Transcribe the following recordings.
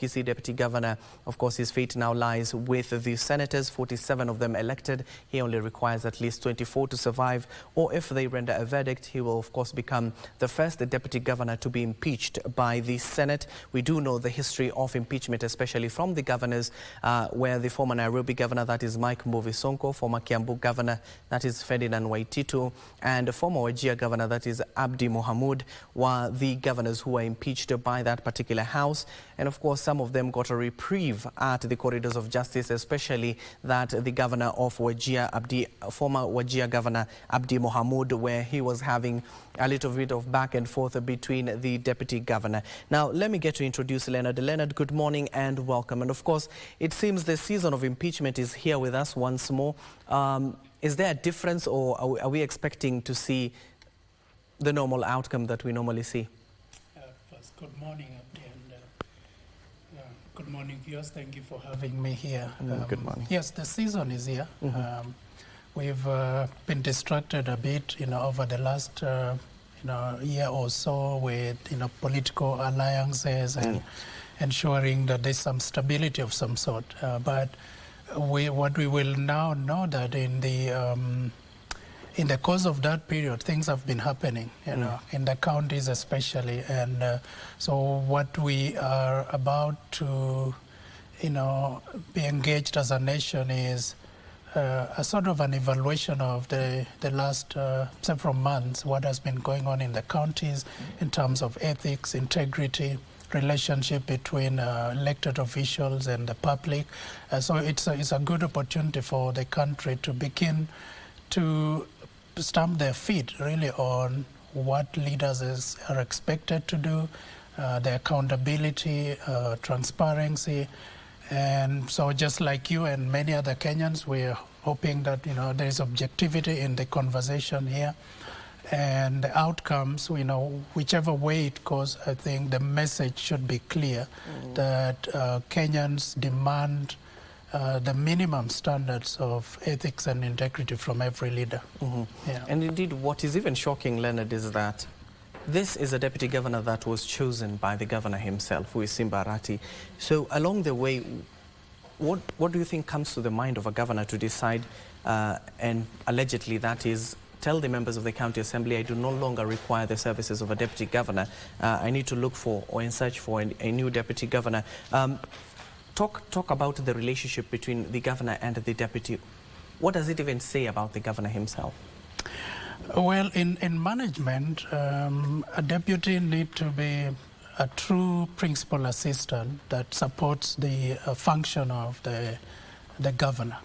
Kisii deputy governor, of course, his fate now lies with the senators, 47 of them elected. He only requires at least 24 to survive, or if they render a verdict, he will, of course, become the first deputy governor to be impeached by the Senate. We do know the history of impeachment, especially from the governors, where the former Nairobi governor, that is Mike Mbuvi Sonko, former Kiambu governor, that is Ferdinand Waititu, and former Wajir governor, that is Abdi Mohamud, were the governors who were impeached by that particular house. And of course, some of them got a reprieve at the corridors of justice, especially that the governor of Wajir, former Wajir governor Abdi Mohamud, where he was having a little bit of back and forth between the deputy governor. Now, let me get to introduce Leonard. Leonard, good morning and welcome. And of course, it seems the season of impeachment is here with us once more. Is there a difference, or are we expecting to see the normal outcome that we normally see? First, good morning, Abdi, and good morning, viewers. Thank you for having me here. Good morning. Yes, the season is here. We've been distracted a bit, over the last, year or so with, political alliances and ensuring that there's some stability of some sort. But what we will now know that in the course of that period, things have been happening, in the counties especially. And so what we are about to, be engaged as a nation is a sort of an evaluation of the last several months, what has been going on in the counties in terms of ethics, integrity, relationship between elected officials and the public. So it's a good opportunity for the country to begin to stamp their feet really on what leaders are expected to do, the accountability, transparency. And so just like you and many other Kenyans, we're hoping that there is objectivity in the conversation here. And the outcomes, whichever way it goes, I think the message should be clear that Kenyans demand the minimum standards of ethics and integrity from every leader. Yeah. And indeed, what is even shocking, Leonard, is that this is a deputy governor that was chosen by the governor himself, who is Simba Arati. So along the way, what do you think comes to the mind of a governor to decide, and allegedly that is, tell the members of the county assembly, I do no longer require the services of a deputy governor. I need to look for or in search for a new deputy governor. Talk about the relationship between the governor and the deputy. What does it even say about the governor himself? Well, in management, a deputy needs to be a true principal assistant that supports the function of the governor.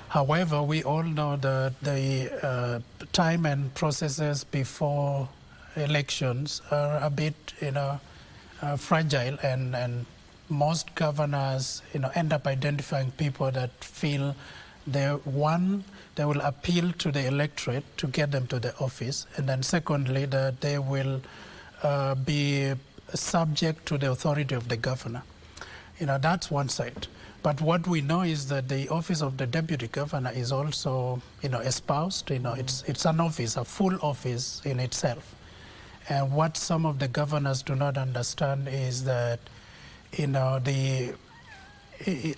However, we all know that the time and processes before elections are a bit, fragile, and most governors, end up identifying people that feel they will appeal to the electorate to get them to the office, and then secondly, that they will be subject to the authority of the governor. That's one side. But what we know is that the office of the deputy governor is also, espoused. It's an office, a full office in itself. And what some of the governors do not understand is that, they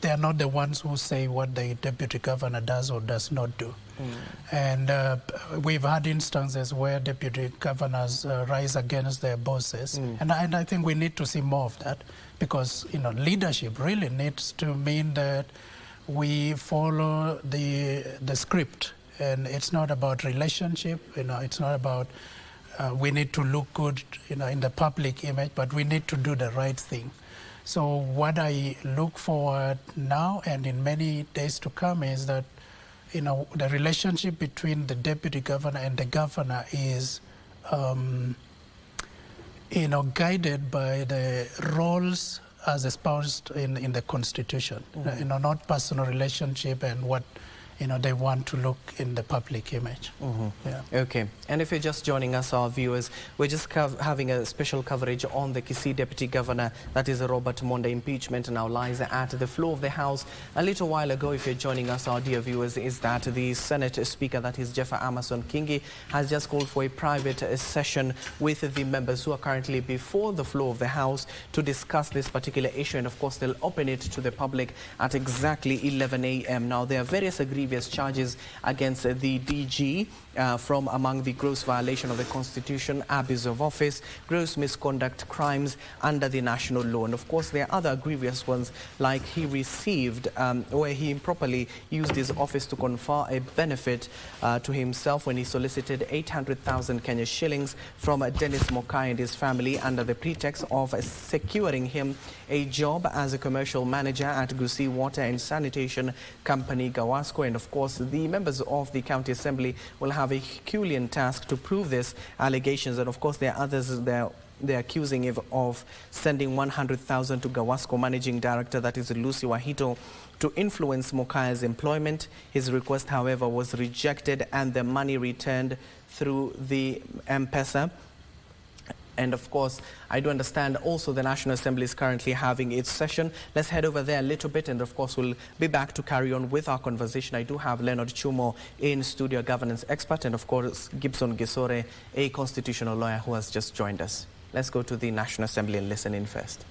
are not the ones who say what the deputy governor does or does not do. And we've had instances where deputy governors rise against their bosses. And I think we need to see more of that, because leadership really needs to mean that we follow the script, and it's not about relationship. It's not about we need to look good in the public image, but we need to do the right thing. So what I look forward now and in many days to come is that the relationship between the deputy governor and the governor is guided by the roles as espoused in the Constitution. Not personal relationship and what they want to look in the public image. Yeah. Okay, and if you're just joining us, our viewers, we're just having a special coverage on the Kisii Deputy Governor, that is Robert Monde impeachment, now lies at the floor of the House. A little while ago, if you're joining us, our dear viewers, is that the Senate Speaker, that is Jeffer Amason Kingi, has just called for a private session with the members who are currently before the floor of the House to discuss this particular issue, and of course they'll open it to the public at exactly 11 a.m. Now, there are various grievous charges against the DG from among the gross violation of the Constitution, abuse of office, gross misconduct crimes under the national law. And of course, there are other grievous ones, like he received where he improperly used his office to confer a benefit to himself when he solicited 800,000 Kenya shillings from Dennis Mokai and his family under the pretext of securing him a job as a commercial manager at Kisii Water and Sanitation Company, Gawasco. And of course, the members of the County Assembly will have a Herculean task to prove these allegations. And of course, there are others they're accusing him of sending 100,000 to Gawasco Managing Director, that is Lucy Wahito, to influence Mokai's employment. His request, however, was rejected and the money returned through the M-Pesa. And of course, I do understand also the National Assembly is currently having its session. Let's head over there a little bit, and of course we'll be back to carry on with our conversation. I do have Leonard Chumo in studio, governance expert, and of course Gibson Gisore, a constitutional lawyer who has just joined us. Let's go to the National Assembly and listen in first.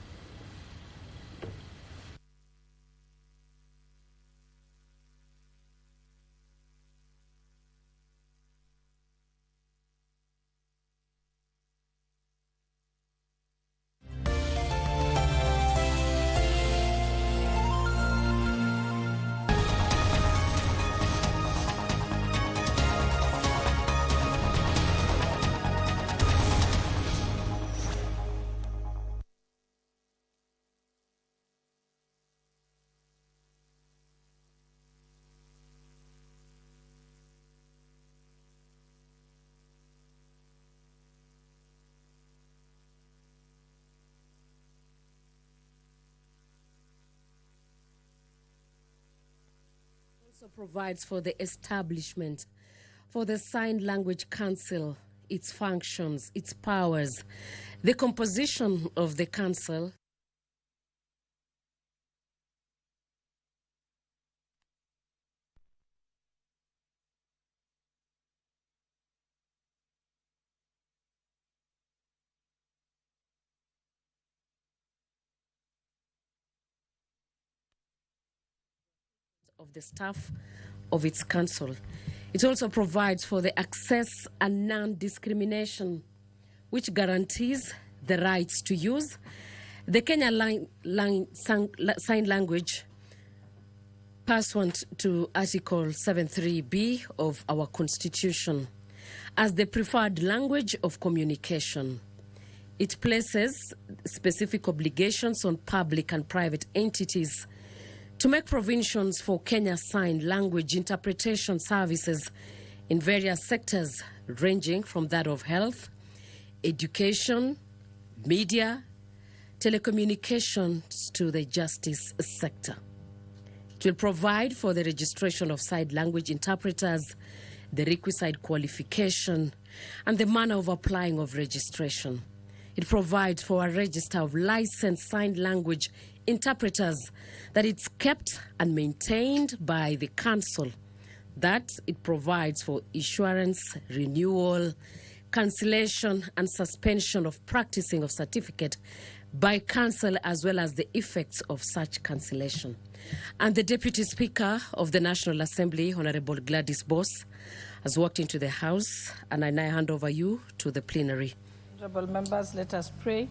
Provides for the establishment for the Sign Language Council, its functions, its powers, the composition of the council, of the staff of its council. It also provides for the access and non-discrimination, which guarantees the rights to use the Kenya Sign Language pursuant to Article 73B of our Constitution as the preferred language of communication. It places specific obligations on public and private entities to make provisions for Kenya Sign Language interpretation services in various sectors, ranging from that of health, education, media, telecommunications to the justice sector. It will provide for the registration of sign language interpreters, the requisite qualification, and the manner of applying of registration. It provides for a register of licensed sign language interpreters, that it's kept and maintained by the council, that it provides for issuance, renewal, cancellation, and suspension of practicing of certificate by council, as well as the effects of such cancellation. And the Deputy Speaker of the National Assembly, Honorable Gladys Boss, has walked into the House, and I now hand over you to the plenary. Honorable members, let us pray.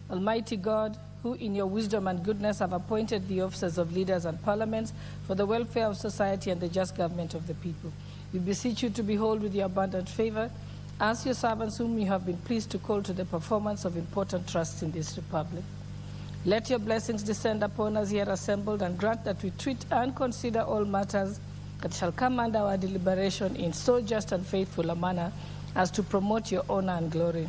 Almighty God, who in your wisdom and goodness have appointed the officers of leaders and parliaments for the welfare of society and the just government of the people, we beseech you to behold with your abundant favor as your servants whom you have been pleased to call to the performance of important trusts in this republic. Let your blessings descend upon us here assembled, and grant that we treat and consider all matters that shall come under our deliberation in so just and faithful a manner as to promote your honor and glory,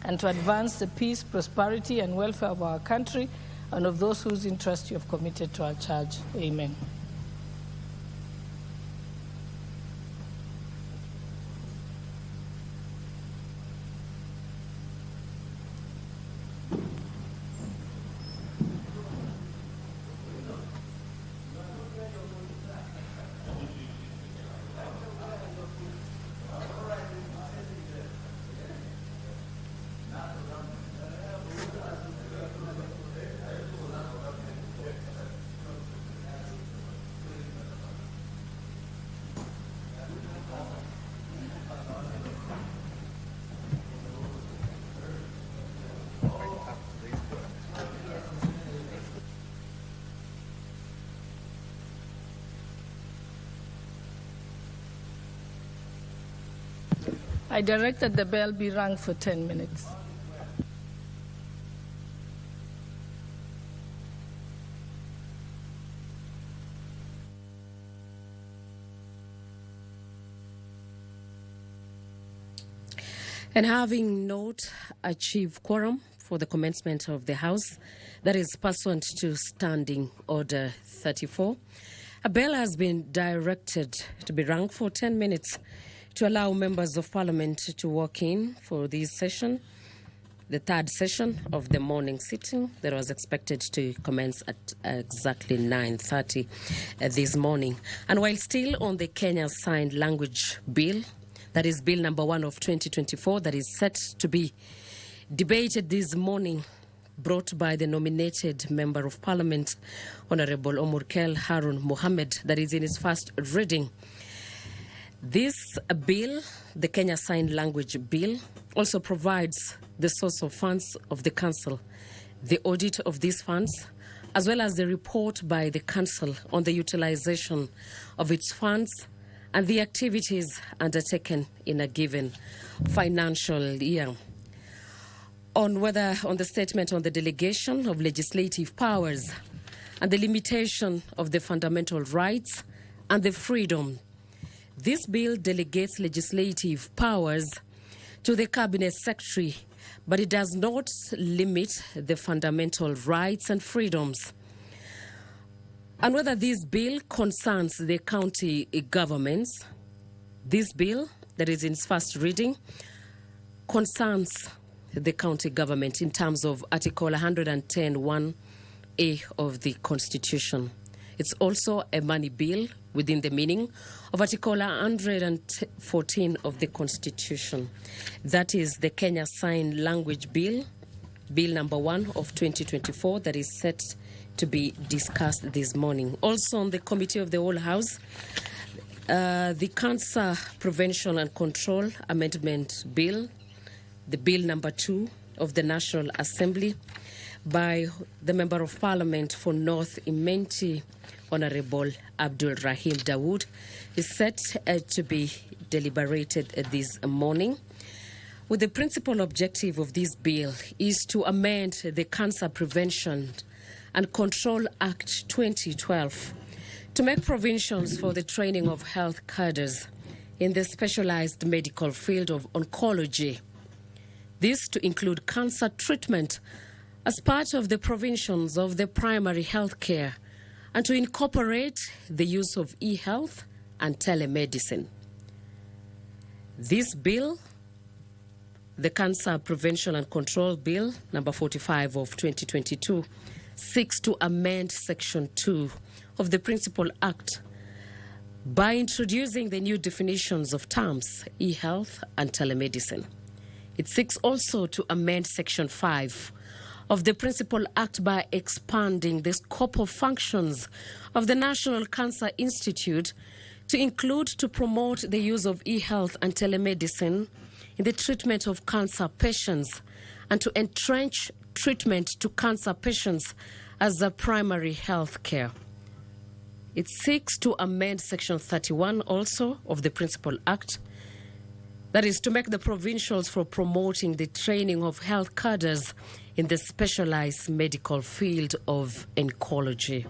and to advance the peace, prosperity, and welfare of our country and of those whose interest you have committed to our charge. Amen. I direct that the bell be rung for 10 minutes. And having not achieved quorum for the commencement of the House, that is pursuant to Standing Order 34, a bell has been directed to be rung for 10 minutes to allow members of Parliament to walk in for this session, the third session of the morning sitting that was expected to commence at exactly 9:30 this morning. And while still on the Kenya Sign Language Bill, that is Bill number 1 of 2024, that is set to be debated this morning, brought by the nominated Member of Parliament, Honorable Omurkel Harun Mohammed, that is in his first reading. This bill, the Kenya Sign Language Bill, also provides the source of funds of the Council, the audit of these funds, as well as the report by the Council on the utilization of its funds and the activities undertaken in a given financial year. On the statement on the delegation of legislative powers and the limitation of the fundamental rights and the freedom. This bill delegates legislative powers to the Cabinet Secretary, but it does not limit the fundamental rights and freedoms. And whether this bill concerns the county governments, this bill, that is in its first reading, concerns the county government in terms of Article 110(1)(a) of the Constitution. It's also a money bill within the meaning of Article 114 of the Constitution. That is the Kenya Sign Language Bill, Bill number 1 of 2024, that is set to be discussed this morning. Also on the Committee of the Whole House, the Cancer Prevention and Control Amendment Bill, the Bill number 2 of the National Assembly, by the Member of Parliament for North Imenti, Honorable Abdul Rahim Dawood, is set to be deliberated this morning. With the principal objective of this bill is to amend the Cancer Prevention and Control Act 2012 to make provisions for the training of health cadres in the specialized medical field of oncology. This to include cancer treatment as part of the provisions of the primary health care and to incorporate the use of e-health and telemedicine. This bill, the Cancer Prevention and Control Bill, number 45 of 2022, seeks to amend Section 2 of the Principal Act by introducing the new definitions of terms e-health and telemedicine. It seeks also to amend Section 5 of the Principal Act by expanding the scope of functions of the National Cancer Institute to include to promote the use of e-health and telemedicine in the treatment of cancer patients and to entrench treatment to cancer patients as a primary health care. It seeks to amend Section 31 also of the Principal Act, that is to make the provincials for promoting the training of health cadres in the specialized medical field of oncology.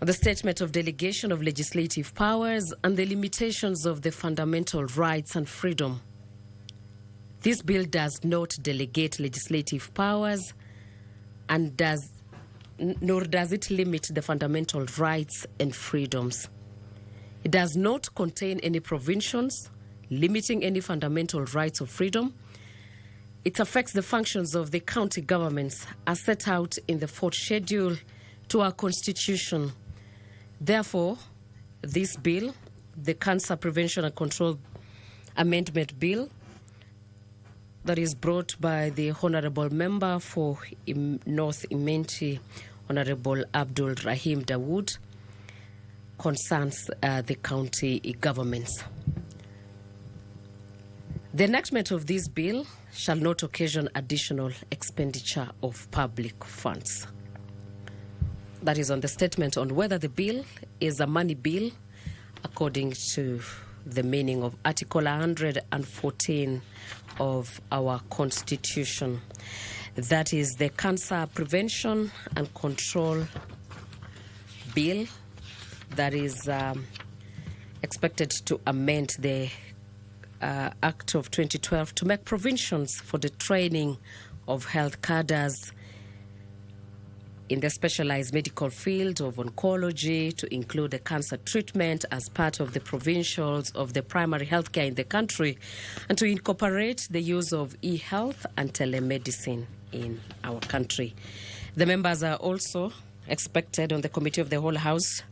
The statement of delegation of legislative powers and the limitations of the fundamental rights and freedom. This bill does not delegate legislative powers and nor does it limit the fundamental rights and freedoms. It does not contain any provisions limiting any fundamental rights or freedom. It affects the functions of the county governments as set out in the 4th schedule to our Constitution. Therefore, this bill, the Cancer Prevention and Control Amendment Bill, that is brought by the Honorable Member for North Imenti, Honorable Abdul Rahim Dawood, concerns the county governments. The enactment of this bill shall not occasion additional expenditure of public funds. That is on the statement on whether the bill is a money bill according to the meaning of Article 114 of our Constitution. That is the Cancer Prevention and Control Bill that is expected to amend the Act of 2012 to make provisions for the training of health cadres in the specialized medical field of oncology to include the cancer treatment as part of the provincials of the primary healthcare in the country, and to incorporate the use of e-health and telemedicine in our country. The members are also expected on the Committee of the Whole House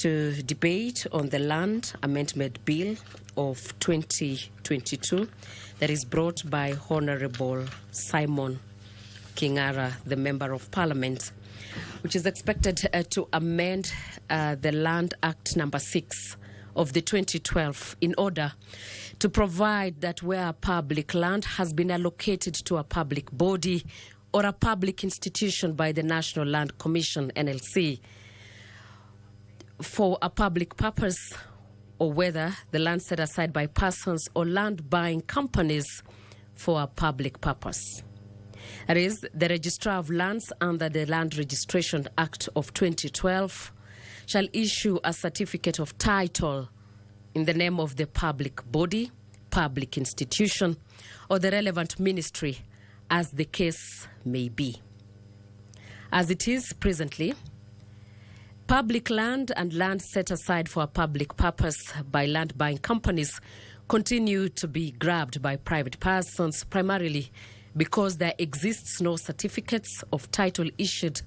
to debate on the Land Amendment Bill of 2022 that is brought by Honorable Simon Kingara, the Member of Parliament, which is expected to amend the Land Act number 6 of the 2012 in order to provide that where public land has been allocated to a public body or a public institution by the National Land Commission, NLC, for a public purpose, or whether the land set aside by persons or land buying companies for a public purpose. That is, the Registrar of Lands under the Land Registration Act of 2012 shall issue a certificate of title in the name of the public body, public institution, or the relevant ministry, as the case may be. As it is presently, public land and land set aside for a public purpose by land buying companies continue to be grabbed by private persons, primarily because there exists no certificates of title issued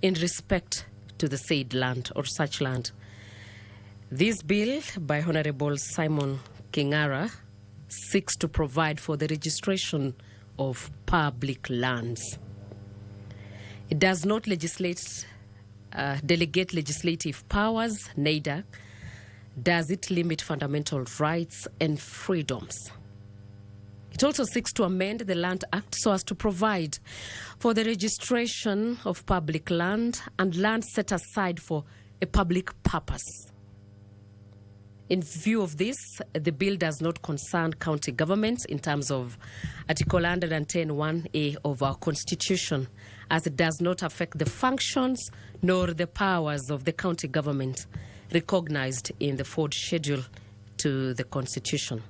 in respect to the said land or such land. This bill by Honorable Simon Kingara seeks to provide for the registration of public lands. It does not delegate legislative powers, neither does it limit fundamental rights and freedoms. It also seeks to amend the Land Act so as to provide for the registration of public land and land set aside for a public purpose. In view of this, the bill does not concern county governments in terms of Article 110(1)(a) of our Constitution, as it does not affect the functions nor the powers of the county government recognized in the fourth schedule to the Constitution.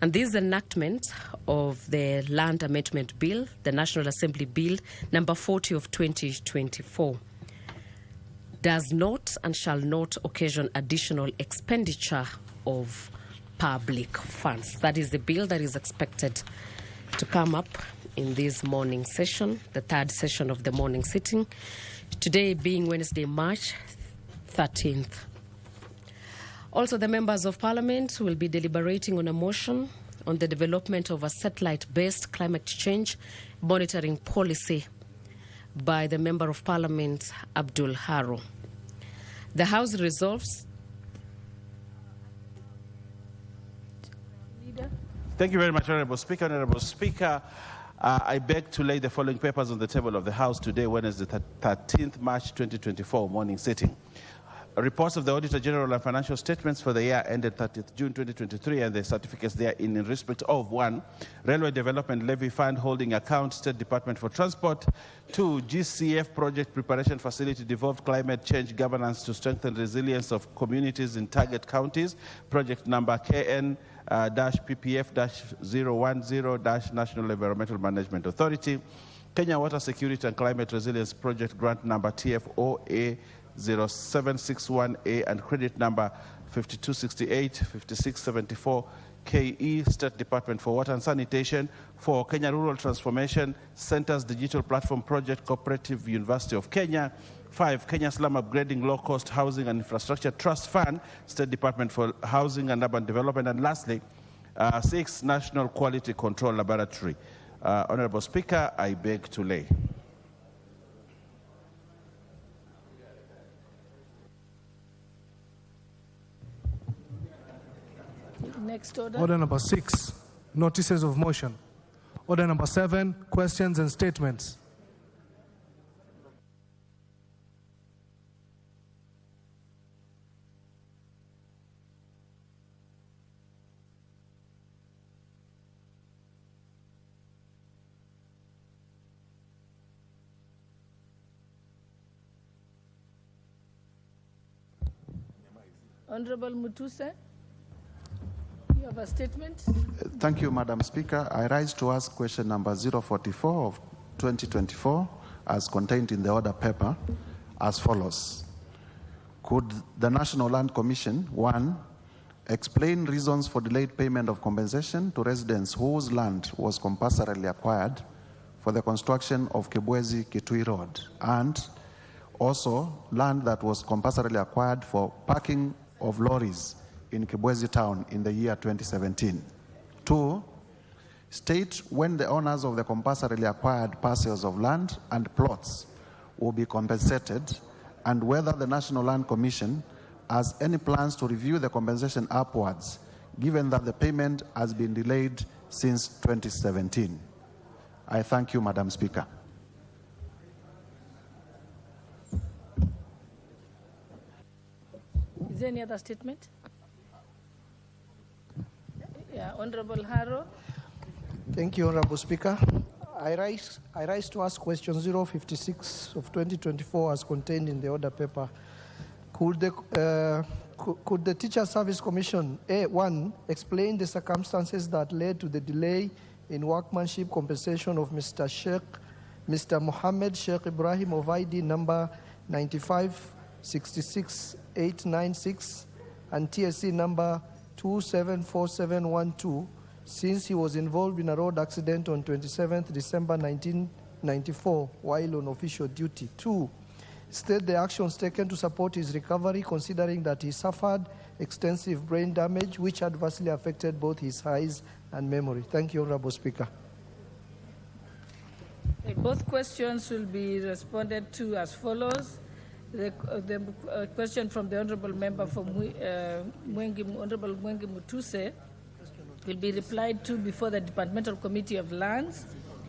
And this enactment of the Land Amendment Bill, the National Assembly Bill number 40 of 2024, does not and shall not occasion additional expenditure of public funds. That is the bill that is expected to come up in this morning session, the third session of the morning sitting, today being Wednesday, March 13th. Also, the members of Parliament will be deliberating on a motion on the development of a satellite-based climate change monitoring policy by the Member of Parliament, Abdul Haro. The House resolves. Thank you very much, Honourable Speaker. Honourable Speaker, I beg to lay the following papers on the table of the House today, Wednesday, 13th March 2024, morning sitting. Reports of the Auditor General and financial statements for the year ended 30th June 2023 and the certificates therein in respect of 1. Railway Development Levy Fund Holding Account, State Department for Transport. 2. GCF Project Preparation Facility Devolved Climate Change Governance to Strengthen Resilience of Communities in Target Counties. Project number KN-PPF-010-National Environmental Management Authority. Kenya Water Security and Climate Resilience Project Grant number TFOA 0761A and credit number 5268-5674 KE, State Department for Water and Sanitation. For Kenya Rural Transformation Centers Digital Platform Project, Cooperative University of Kenya. 5. Kenya Slum Upgrading Low Cost Housing and Infrastructure Trust Fund, State Department for Housing and Urban Development. And lastly, 6. National Quality Control Laboratory. Honorable Speaker, I beg to lay. Next order. Order number 6, notices of motion. Order number 7, questions and statements. Honorable Mutuse, you have a statement? Thank you, Madam Speaker. I rise to ask question number 044 of 2024 as contained in the order paper as follows. Could the National Land Commission, 1, explain reasons for delayed payment of compensation to residents whose land was compulsorily acquired for the construction of Kibwezi-Kitui Road, and also land that was compulsorily acquired for parking of lorries in Kibwezi town in the year 2017. 2, state when the owners of the compulsorily acquired parcels of land and plots will be compensated, and whether the National Land Commission has any plans to review the compensation upwards, given that the payment has been delayed since 2017. I thank you, Madam Speaker. Is there any other statement? Yeah, Honorable Harrow. Thank you, Honorable Speaker. I rise to ask question 056 of 2024 as contained in the order paper. Could the Teacher Service Commission, A1, explain the circumstances that led to the delay in workmanship compensation of Mr. Mohammed Sheikh Ibrahim of ID number 9566896 and TSC number 274712, since he was involved in a road accident on 27th December 1994 while on official duty. 2, state the actions taken to support his recovery, considering that he suffered extensive brain damage which adversely affected both his eyes and memory. Thank you, Honorable Speaker. Both questions will be responded to as follows. The question from the Honorable Member from Honorable Mwengi Mutuse will be replied to before the Departmental Committee of Lands,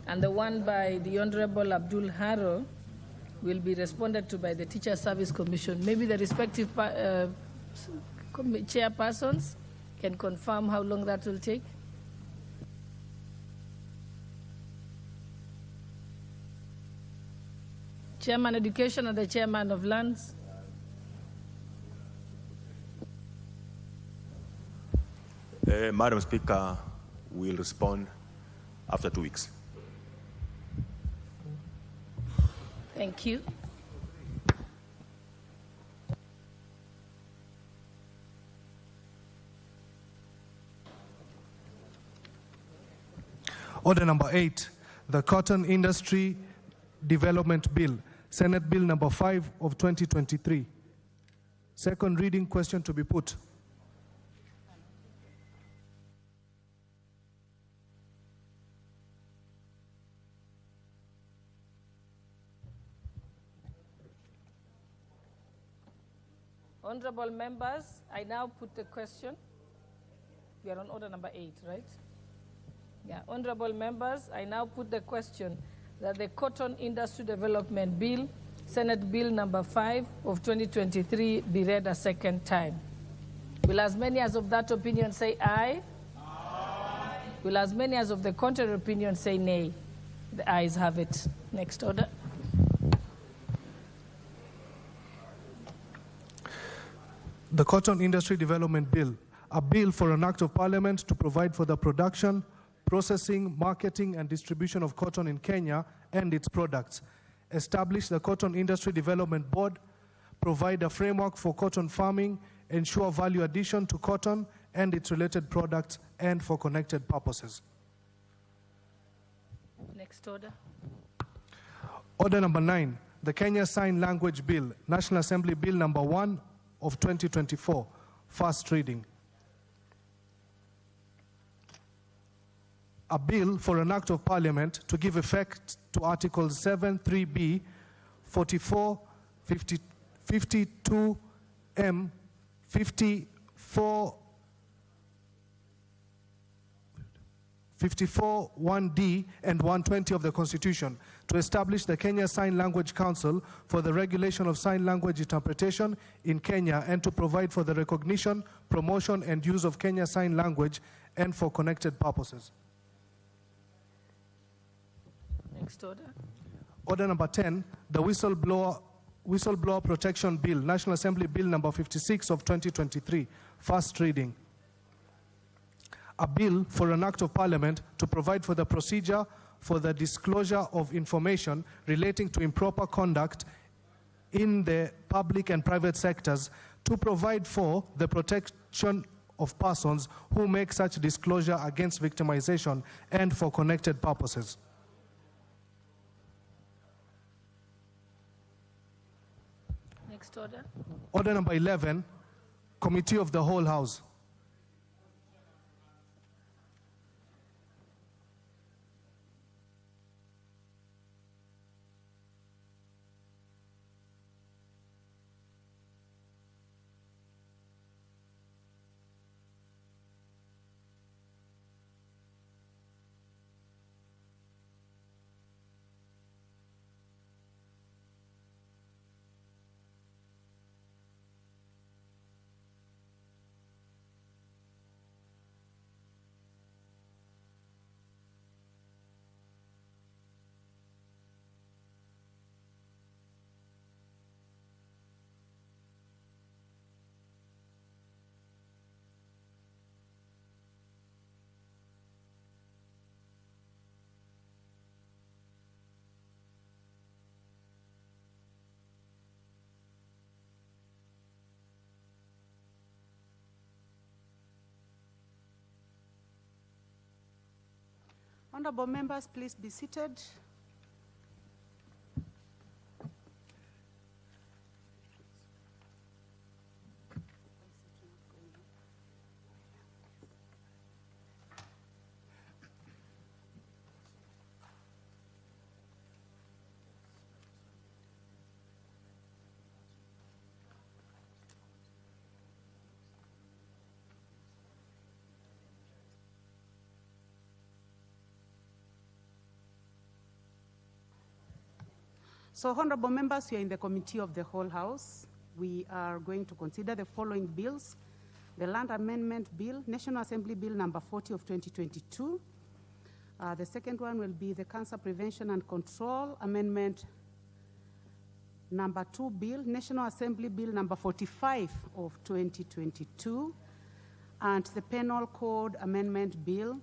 and the one by the Honorable Abdul Harrow will be responded to by the Teacher Service Commission. Maybe the respective chairpersons can confirm how long that will take. Chairman Education and the Chairman of Lands. Madam Speaker, will respond after 2 weeks. Thank you. Order number 8, the Cotton Industry Development Bill, Senate Bill number 5 of 2023. Second reading, question to be put. Honorable members, I now put the question. We are on order number 8, right? Yeah, honorable members, I now put the question that the Cotton Industry Development Bill, Senate Bill number 5 of 2023, be read a second time. Will as many as of that opinion say aye? Aye. Will as many as of the contrary opinion say nay? The ayes have it. Next order. The Cotton Industry Development Bill, a bill for an act of parliament to provide for the production, processing, marketing, and distribution of cotton in Kenya and its products, establish the Cotton Industry Development Board, provide a framework for cotton farming, ensure value addition to cotton and its related products, and for connected purposes. Next order. Order number 9, the Kenya Sign Language Bill, National Assembly Bill number 1 of 2024, first reading. A bill for an act of parliament to give effect to Articles 7, 3B, 44, 50, 52M, 54, 54, 1D, and 120 of the Constitution to establish the Kenya Sign Language Council for the regulation of sign language interpretation in Kenya and to provide for the recognition, promotion, and use of Kenya Sign Language and for connected purposes. Next order. Order number 10, the Whistleblower Protection Bill, National Assembly Bill number 56 of 2023, first reading. A bill for an act of parliament to provide for the procedure for the disclosure of information relating to improper conduct in the public and private sectors, to provide for the protection of persons who make such disclosure against victimization and for connected purposes. Next order. Order number 11, Committee of the Whole House. Honorable members, please be seated. So, honorable members, we are in the Committee of the Whole House. We are going to consider the following bills: the Land Amendment Bill, National Assembly Bill number 40 of 2022. The second one will be the Cancer Prevention and Control Amendment number 2 Bill, National Assembly Bill number 45 of 2022, and the Penal Code Amendment Bill,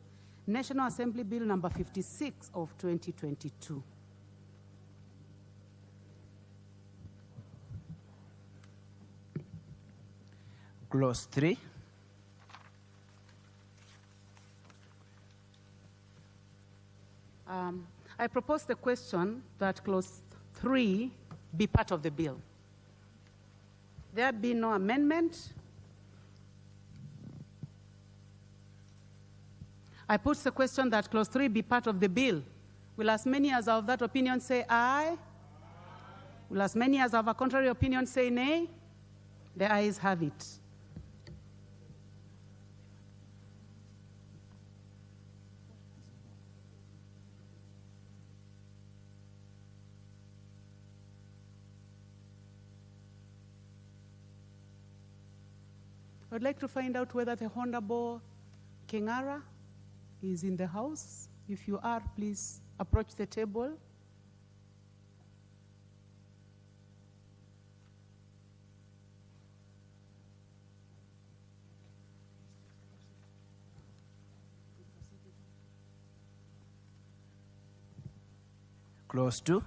National Assembly Bill number 56 of 2022. Clause 3. I propose the question that Clause 3 be part of the bill. There be no amendment. I put the question that Clause 3 be part of the bill. Will as many as are of that opinion say aye? Will as many as have a contrary opinion say nay? The ayes have it. I'd like to find out whether the Honorable Kengara is in the house. If you are, please approach the table. Clause 2.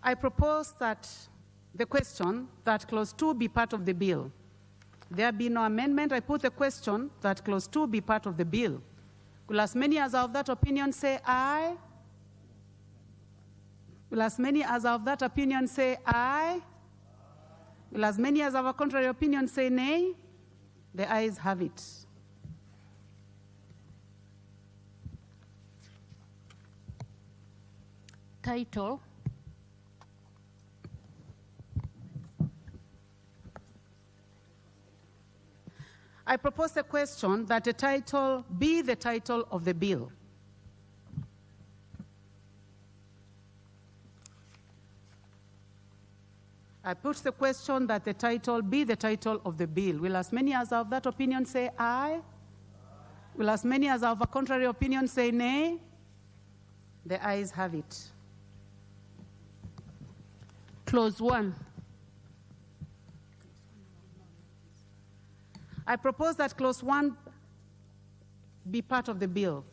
I propose that the question that Clause 2 be part of the bill. There be no amendment. I put the question that Clause 2 be part of the bill. Will as many as are of that opinion say aye? Will as many as are of that opinion say aye? Will as many as have a contrary opinion say nay? The ayes have it. Title. I propose the question that the title be the title of the bill. I put the question that the title be the title of the bill. Will as many as have that opinion say aye? Will as many as have a contrary opinion say nay? The ayes have it. Clause 1. I propose that Clause 1 be part of the bill.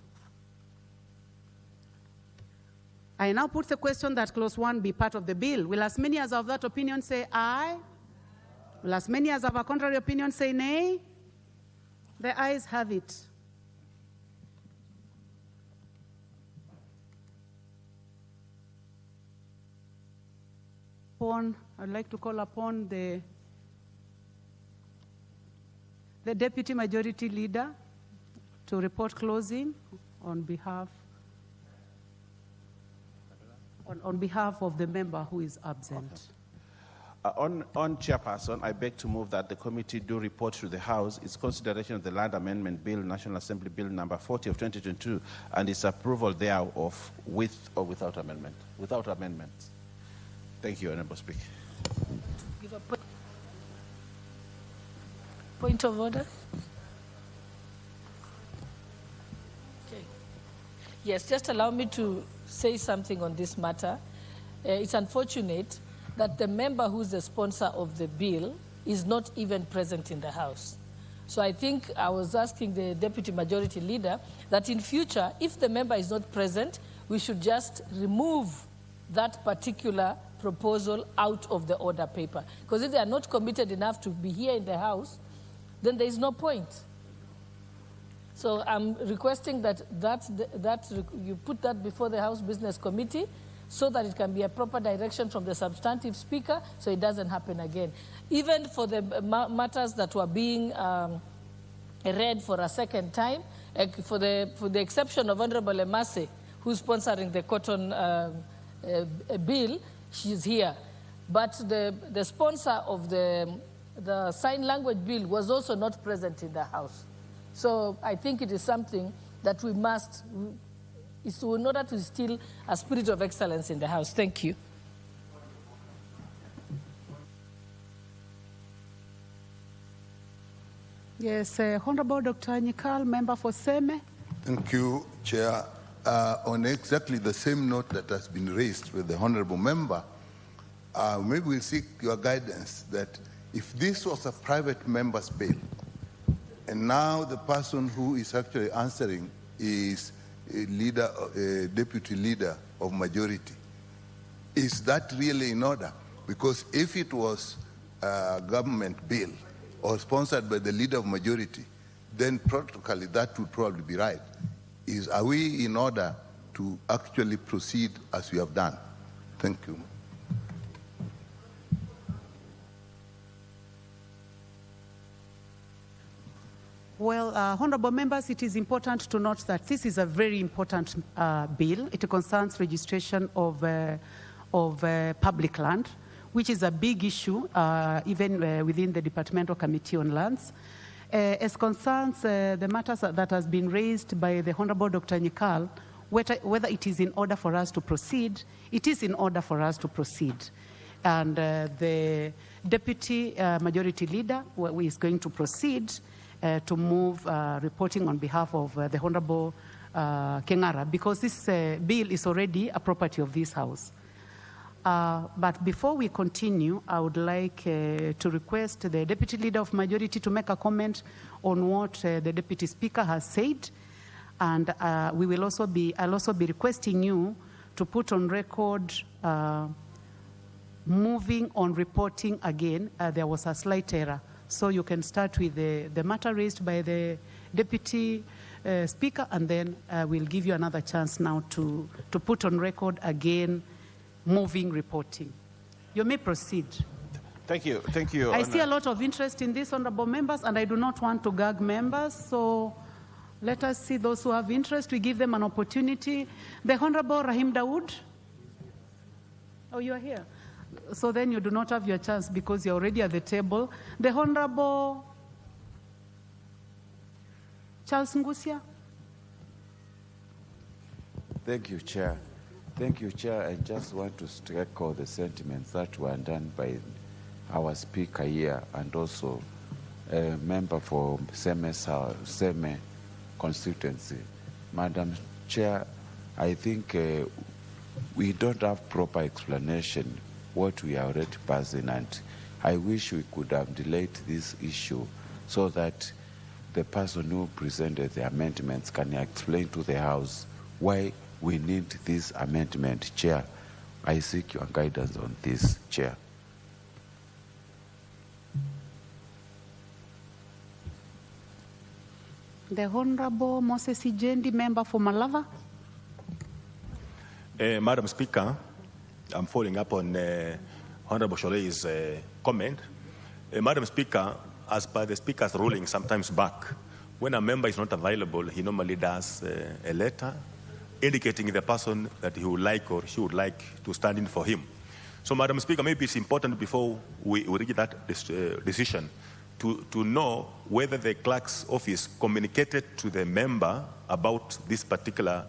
I now put the question that Clause 1 be part of the bill. Will as many as of that opinion say aye? Will as many as of a contrary opinion say nay? The ayes have it. I'd like to call upon the Deputy Majority Leader to report closing on behalf of the member who is absent. On Chairperson, I beg to move that the committee do report to the House its consideration of the Land Amendment Bill, National Assembly Bill number 40 of 2022, and its approval thereof with or without amendment. Without amendments. Thank you, Honourable Speaker. Give a point of order. Okay. Yes, just allow me to say something on this matter. It's unfortunate that the member who's the sponsor of the bill is not even present in the House. So I think I was asking the Deputy Majority Leader that in future, if the member is not present, we should just remove that particular proposal out of the order paper. Because if they are not committed enough to be here in the House, then there is no point. So I'm requesting that you put that before the House Business Committee so that it can be a proper direction from the substantive speaker so it doesn't happen again. Even for the matters that were being read for a second time, for the exception of Honorable Emase, who's sponsoring the cotton bill, she's here. But the sponsor of the sign language bill was also not present in the House. So I think it is something that we must, in order to instill a spirit of excellence in the House. Thank you. Yes, Honorable Dr. Nyikal, member for Seme. Thank you, Chair. On exactly the same note that has been raised with the Honorable Member, maybe we'll seek your guidance that if this was a private member's bill, and now the person who is actually answering is a deputy leader of majority, is that really in order? Because if it was a government bill or sponsored by the leader of majority, then practically that would probably be right. Are we in order to actually proceed as we have done? Thank you. Well, honorable members, it is important to note that this is a very important bill. It concerns registration of public land, which is a big issue, even within the Departmental Committee on Lands. As concerns the matters that has been raised by the Honorable Dr. Nyikal, whether it is in order for us to proceed, it is in order for us to proceed. And the Deputy Majority Leader is going to proceed to move reporting on behalf of the Honorable Kengara, because this bill is already a property of this House. But before we continue, I would like to request the Deputy Leader of Majority to make a comment on what the Deputy Speaker has said. And I'll also be requesting you to put on record moving on reporting again. There was a slight error. So you can start with the matter raised by the Deputy Speaker, and then we'll give you another chance now to put on record again moving reporting. You may proceed. Thank you. Thank you. I see a lot of interest in this, honorable members, and I do not want to gag members, so let us see those who have interest. We give them an opportunity. The Honorable Rahim Dawood. Oh, you are here. So then you do not have your chance because you're already at the table. The Honorable Charles Ngusia. Thank you, Chair. Thank you, Chair. I just want to echo the sentiments that were done by our Speaker here and also a member for Seme constituency. Madam Chair, I think we don't have proper explanation what we are already passing, and I wish we could have delayed this issue so that the person who presented the amendments can explain to the House why we need this amendment. Chair, I seek your guidance on this, Chair. The Honorable Moses Ijendi, member for Malava. Madam Speaker, I'm following up on Honorable Sholei's comment. Madam Speaker, as per the Speaker's ruling sometimes back, when a member is not available, he normally does a letter indicating the person that he would like or she would like to stand in for him. So, Madam Speaker, maybe it's important before we reach that decision to know whether the clerk's office communicated to the member about this particular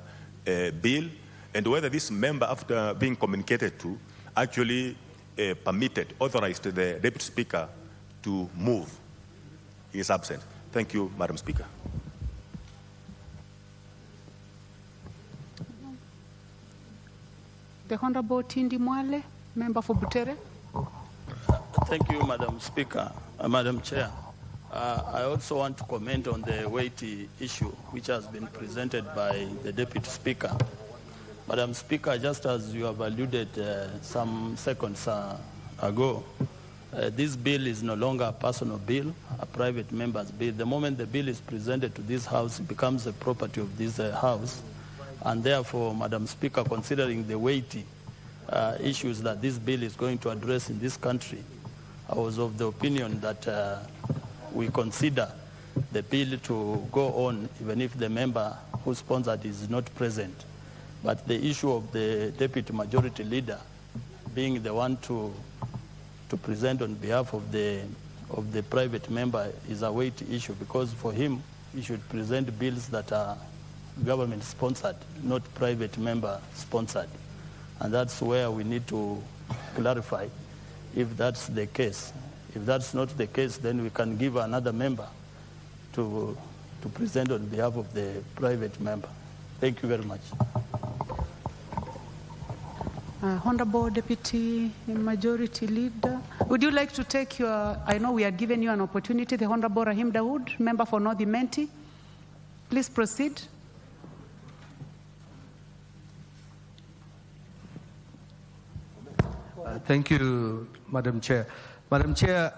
bill, and whether this member, after being communicated to, actually authorized the Deputy Speaker to move in his absence. Thank you, Madam Speaker. The Honorable Tindi Mwale, member for Butere. Thank you, Madam Speaker, Madam Chair. I also want to comment on the weighty issue which has been presented by the Deputy Speaker. Madam Speaker, just as you have alluded some seconds ago, this bill is no longer a personal bill, a private member's bill. The moment the bill is presented to this House, it becomes the property of this House. And therefore, Madam Speaker, considering the weighty issues that this bill is going to address in this country, I was of the opinion that we consider the bill to go on even if the member who sponsored is not present. But the issue of the Deputy Majority Leader being the one to present on behalf of the private member is a weighty issue, because for him, he should present bills that are government-sponsored, not private member-sponsored. And that's where we need to clarify if that's the case. If that's not the case, then we can give another member to present on behalf of the private member. Thank you very much. Honorable Deputy Majority Leader, would you like to take your, I know we are giving you an opportunity, the Honorable Rahim Dawood, member for North Imenti. Please proceed. Thank you, Madam Chair. Madam Chair,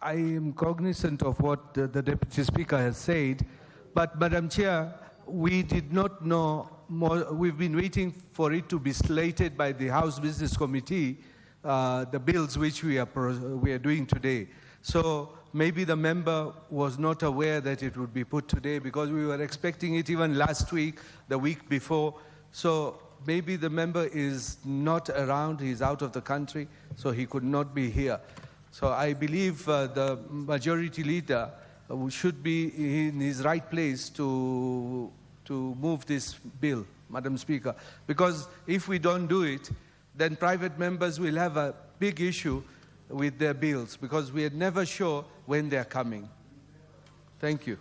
I am cognizant of what the Deputy Speaker has said, but Madam Chair, we did not know more. We've been waiting for it to be slated by the House Business Committee, the bills which we are doing today. So maybe the member was not aware that it would be put today, because we were expecting it even last week, the week before. So maybe the member is not around, he's out of the country, so he could not be here. So I believe the Majority Leader should be in his right place to move this bill, Madam Speaker. Because if we don't do it, then private members will have a big issue with their bills, because we are never sure when they're coming. Thank you.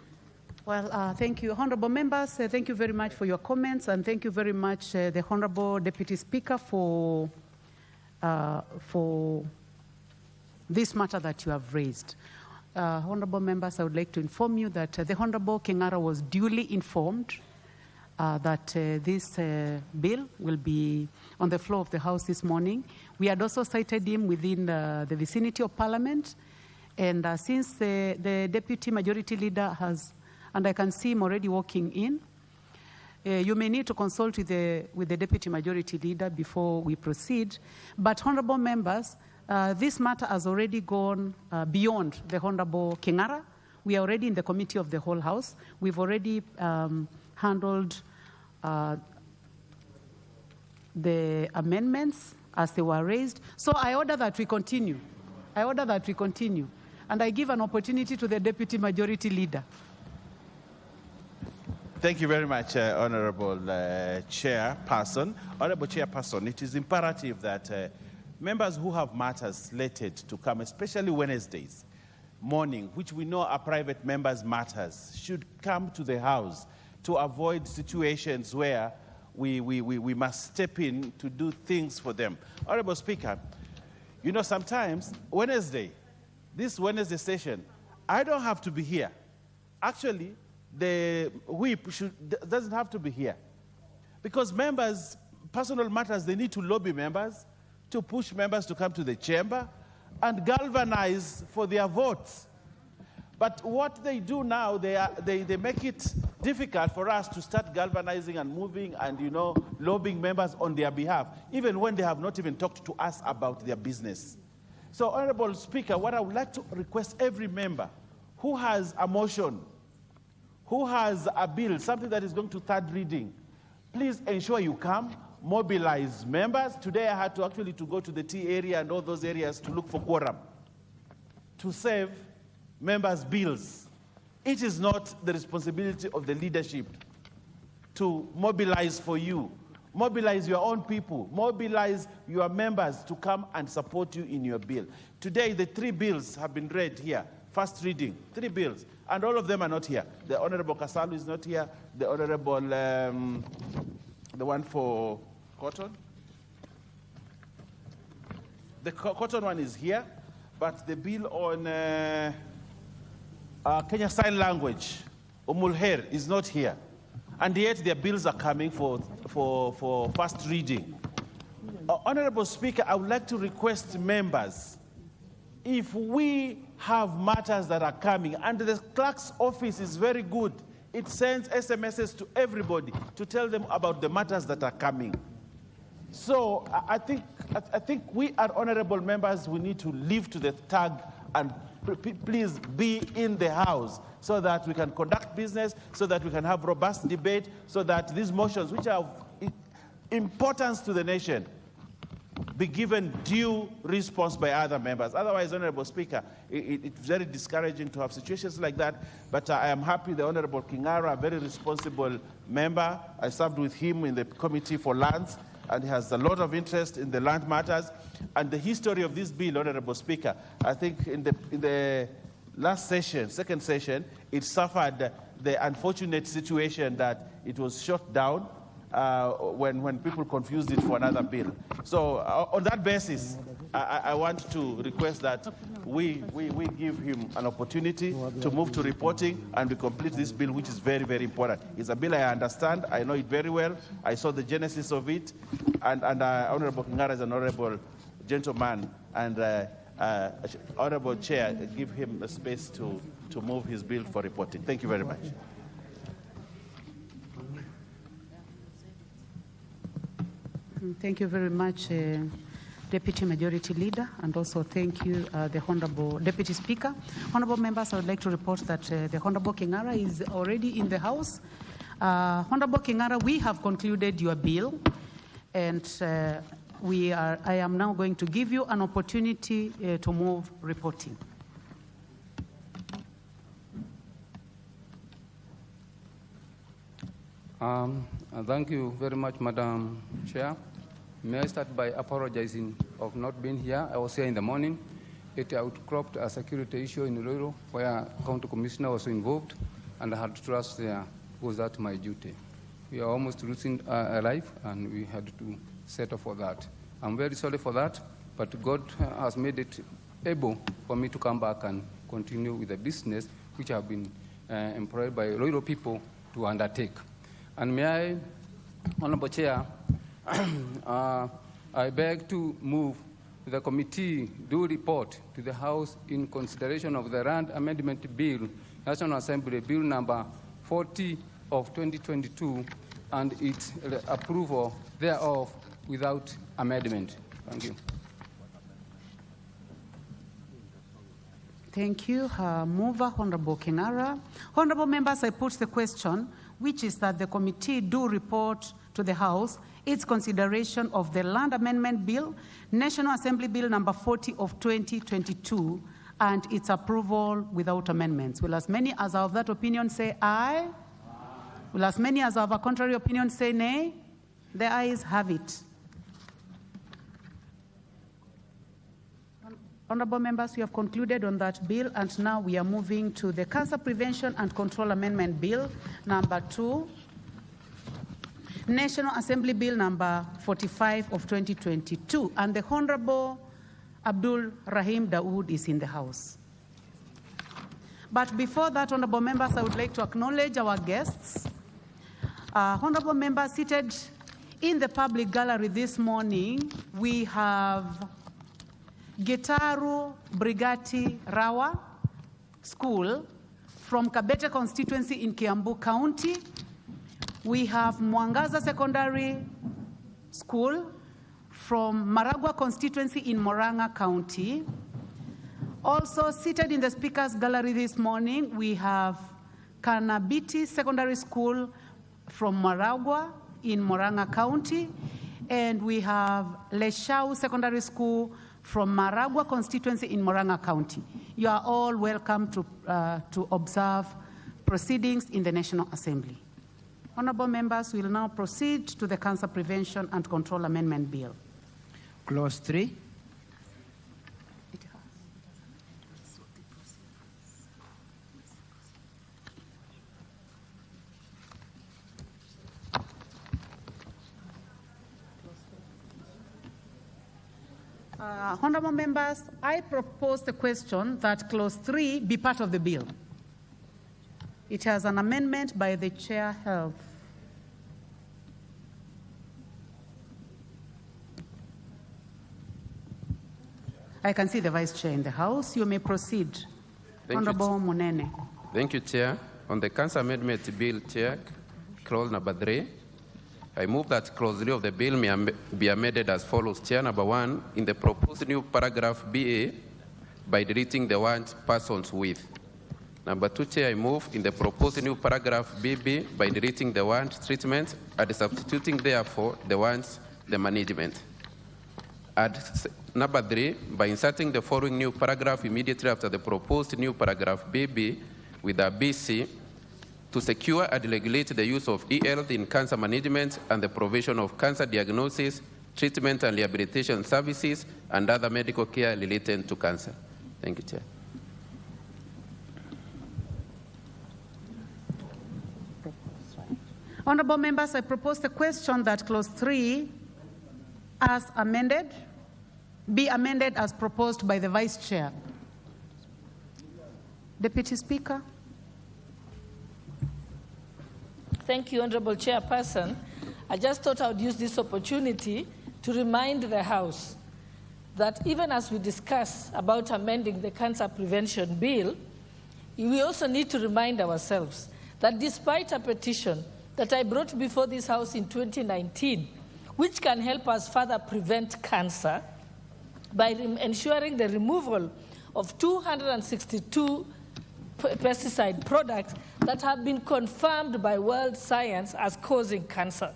Well, thank you. Honorable members, thank you very much for your comments, and thank you very much, the Honorable Deputy Speaker, for this matter that you have raised. Honorable members, I would like to inform you that the Honorable Kingara was duly informed that this bill will be on the floor of the House this morning. We had also cited him within the vicinity of Parliament, and since the Deputy Majority Leader has, and I can see him already walking in, you may need to consult with the Deputy Majority Leader before we proceed. But honorable members, this matter has already gone beyond the Honorable Kingara. We are already in the Committee of the Whole House. We've already handled the amendments as they were raised. So I order that we continue. I order that we continue. And I give an opportunity to the Deputy Majority Leader. Thank you very much, Honorable Chairperson. Honorable Chairperson, it is imperative that members who have matters slated to come, especially Wednesdays morning, which we know are private members' matters, should come to the House to avoid situations where we must step in to do things for them. Honorable Speaker, You know, sometimes this Wednesday session, I don't have to be here. Actually, the whip doesn't have to be here. Because members, personal matters, they need to lobby members, to push members to come to the chamber and galvanize for their votes. But what they do now, they make it difficult for us to start galvanizing and moving and, you know, lobbying members on their behalf, even when they have not even talked to us about their business. So, Honorable Speaker, what I would like to request every member who has a motion, who has a bill, something that is going to third reading, please ensure you come, mobilize members. Today I had to actually go to the T area and all those areas to look for quorum, to save members' bills. It is not the responsibility of the leadership to mobilize for you. Mobilize your own people. Mobilize your members to come and support you in your bill. Today, the 3 bills have been read here. First reading, 3 bills. And all of them are not here. The Honorable Kasalu is not here. The Honorable, the one for Cotton. The Cotton one is here. But the bill on Kenya Sign Language, Umulher, is not here. And yet their bills are coming for first reading. Honorable Speaker, I would like to request members, if we have matters that are coming, and the clerk's office is very good, it sends SMSs to everybody to tell them about the matters that are coming. So I think we are honorable members, we need to live to the tag and please be in the House so that we can conduct business, so that we can have robust debate, so that these motions, which are of importance to the nation, be given due response by other members. Otherwise, Honorable Speaker, it's very discouraging to have situations like that. But I am happy the Honorable Kingara, a very responsible member. I served with him in the Committee for Lands, and he has a lot of interest in the land matters. And the history of this bill, Honorable Speaker, I think in the last session, second session, it suffered the unfortunate situation that it was shut down when people confused it for another bill. So on that basis, I want to request that we give him an opportunity to move to reporting and we complete this bill, which is very, very important. It's a bill I understand. I know it very well. I saw the genesis of it. And Honorable Kingara is an honorable gentleman. And Honorable Chair, give him a space to move his bill for reporting. Thank you very much. Thank you very much, Deputy Majority Leader, and also thank you, the Honorable Deputy Speaker. Honorable members, I would like to report that the Honorable Kingara is already in the House. Honorable Kingara, we have concluded your bill, and I am now going to give you an opportunity to move reporting. Thank you very much, Madam Chair. May I start by apologizing of not being here. I was here in the morning. It outcropped a security issue in Ruiru where County Commissioner was involved, and I had to trust there was that my duty. We are almost losing a life, and we had to settle for that. I'm very sorry for that, but God has made it able for me to come back and continue with the business which have been employed by Ruiru people to undertake. And may I, Honorable Chair, I beg to move the committee do report to the House in consideration of the Land Amendment Bill, National Assembly Bill number 40 of 2022, and its approval thereof without amendment. Thank you. Thank you, Mover, Honorable Kingara. Honorable members, I put the question, which is that the committee do report to the House its consideration of the Land Amendment Bill, National Assembly Bill number 40 of 2022, and its approval without amendments. Will as many as are of that opinion say aye? Will as many as are of a contrary opinion say nay? The ayes have it. Honorable members, we have concluded on that bill, and now we are moving to the Cancer Prevention and Control Amendment Bill, number 2, National Assembly Bill number 45 of 2022. And the Honorable Abdul Rahim Dawood is in the house. But before that, honorable members, I would like to acknowledge our guests. Honorable members, seated in the public gallery this morning, we have Getaru Brigati Rawa School from Kabete constituency in Kiambu County. We have Mwangaza Secondary School from Maragua constituency in Murang'a County. Also seated in the speaker's gallery this morning, we have Kanabiti Secondary School from Maragua in Murang'a County, and we have Leshau Secondary School from Maragua constituency in Murang'a County. You are all welcome to observe proceedings in the National Assembly. Honorable members, we will now proceed to the Cancer Prevention and Control Amendment Bill. Clause 3. Honorable members, I propose the question that clause 3 be part of the bill. It has an amendment by the Chair Health. I can see the Vice Chair in the House. You may proceed. Honorable Munene. Thank you, Chair. On the Cancer Amendment Bill, Chair, clause number 3, I move that clause 3 of the bill may be amended as follows. Chair, number 1, in the proposed new paragraph BA, by deleting the words persons with. Number 2, Chair, I move in the proposed new paragraph BB by deleting the words treatment and substituting therefore the words the management. And number 3, by inserting the following new paragraph immediately after the proposed new paragraph BB with a BC, to secure and regulate the use of e-health in cancer management and the provision of cancer diagnosis, treatment and rehabilitation services and other medical care related to cancer. Thank you, Chair. Honorable members, I propose the question that clause 3 as amended be amended as proposed by the Vice Chair. Deputy Speaker. Thank you, Honorable Chairperson. I just thought I would use this opportunity to remind the House that even as we discuss about amending the Cancer Prevention Bill, we also need to remind ourselves that despite a petition that I brought before this House in 2019, which can help us further prevent cancer by ensuring the removal of 262 pesticide products that have been confirmed by world science as causing cancer.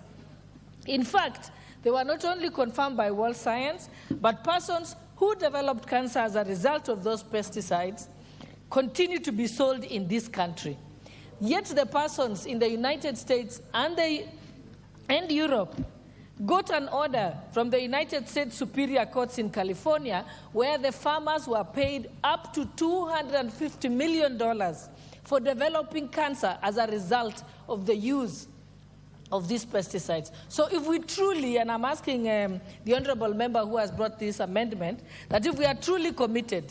In fact, they were not only confirmed by world science, but persons who developed cancer as a result of those pesticides continue to be sold in this country. Yet the persons in the United States and Europe got an order from the United States Superior Courts in California where the farmers were paid up to $250 million for developing cancer as a result of the use of these pesticides. So if we truly, and I'm asking the honorable member who has brought this amendment, that if we are truly committed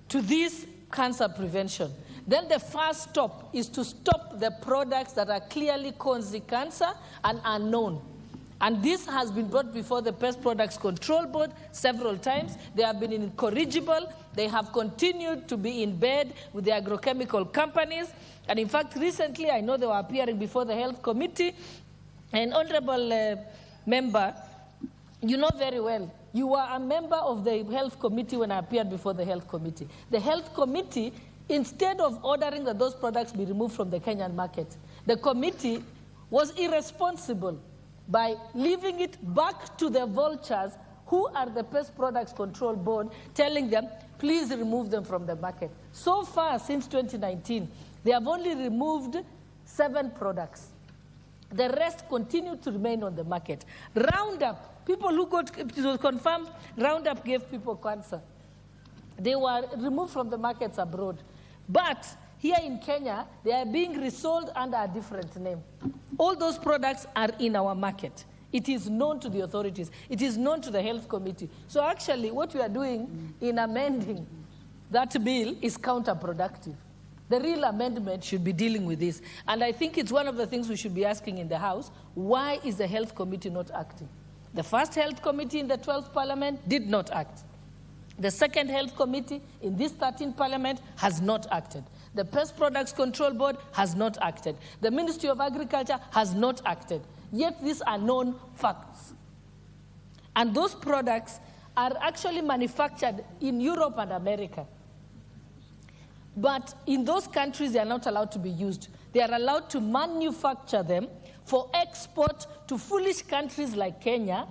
to this cancer prevention, then the first stop is to stop the products that are clearly causing cancer and are known. And this has been brought before the Pest Products Control Board several times. They have been incorrigible. They have continued to be in bed with the agrochemical companies. And in fact, recently, I know they were appearing before the Health Committee. And Honorable Member, you know very well, you were a member of the Health Committee when I appeared before the Health Committee. The Health Committee, instead of ordering that those products be removed from the Kenyan market, the committee was irresponsible by leaving it back to the vultures who are the Pest Products Control Board, telling them, please remove them from the market. So far, since 2019, they have only removed 7 products. The rest continue to remain on the market. Roundup, people who got confirmed Roundup gave people cancer. They were removed from the markets abroad. But here in Kenya, they are being resold under a different name. All those products are in our market. It is known to the authorities. It is known to the health committee. So actually, what we are doing in amending that bill is counterproductive. The real amendment should be dealing with this. And I think it's one of the things we should be asking in the House, why is the health committee not acting? The first health committee in the 12th parliament did not act. The second health committee in this 13th parliament has not acted. The Pest Products Control Board has not acted. The Ministry of Agriculture has not acted. Yet these are known facts. And those products are actually manufactured in Europe and America. But in those countries, they are not allowed to be used. They are allowed to manufacture them for export to foolish countries like Kenya,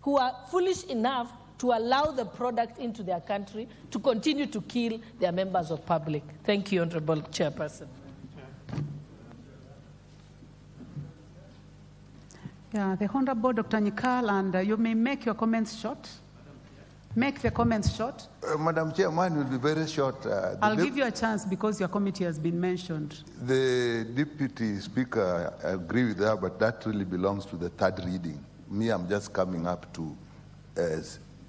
who are foolish enough to allow the product into their country to continue to kill their members of public. Thank you, Honorable Chairperson. Yeah, the Honorable Dr. Nyikal, and you may make your comments short. Make the comments short. Madam Chair, mine will be very short. I'll give you a chance because your committee has been mentioned. The Deputy Speaker, I agree with her, but that really belongs to the third reading. Me, I'm just coming up to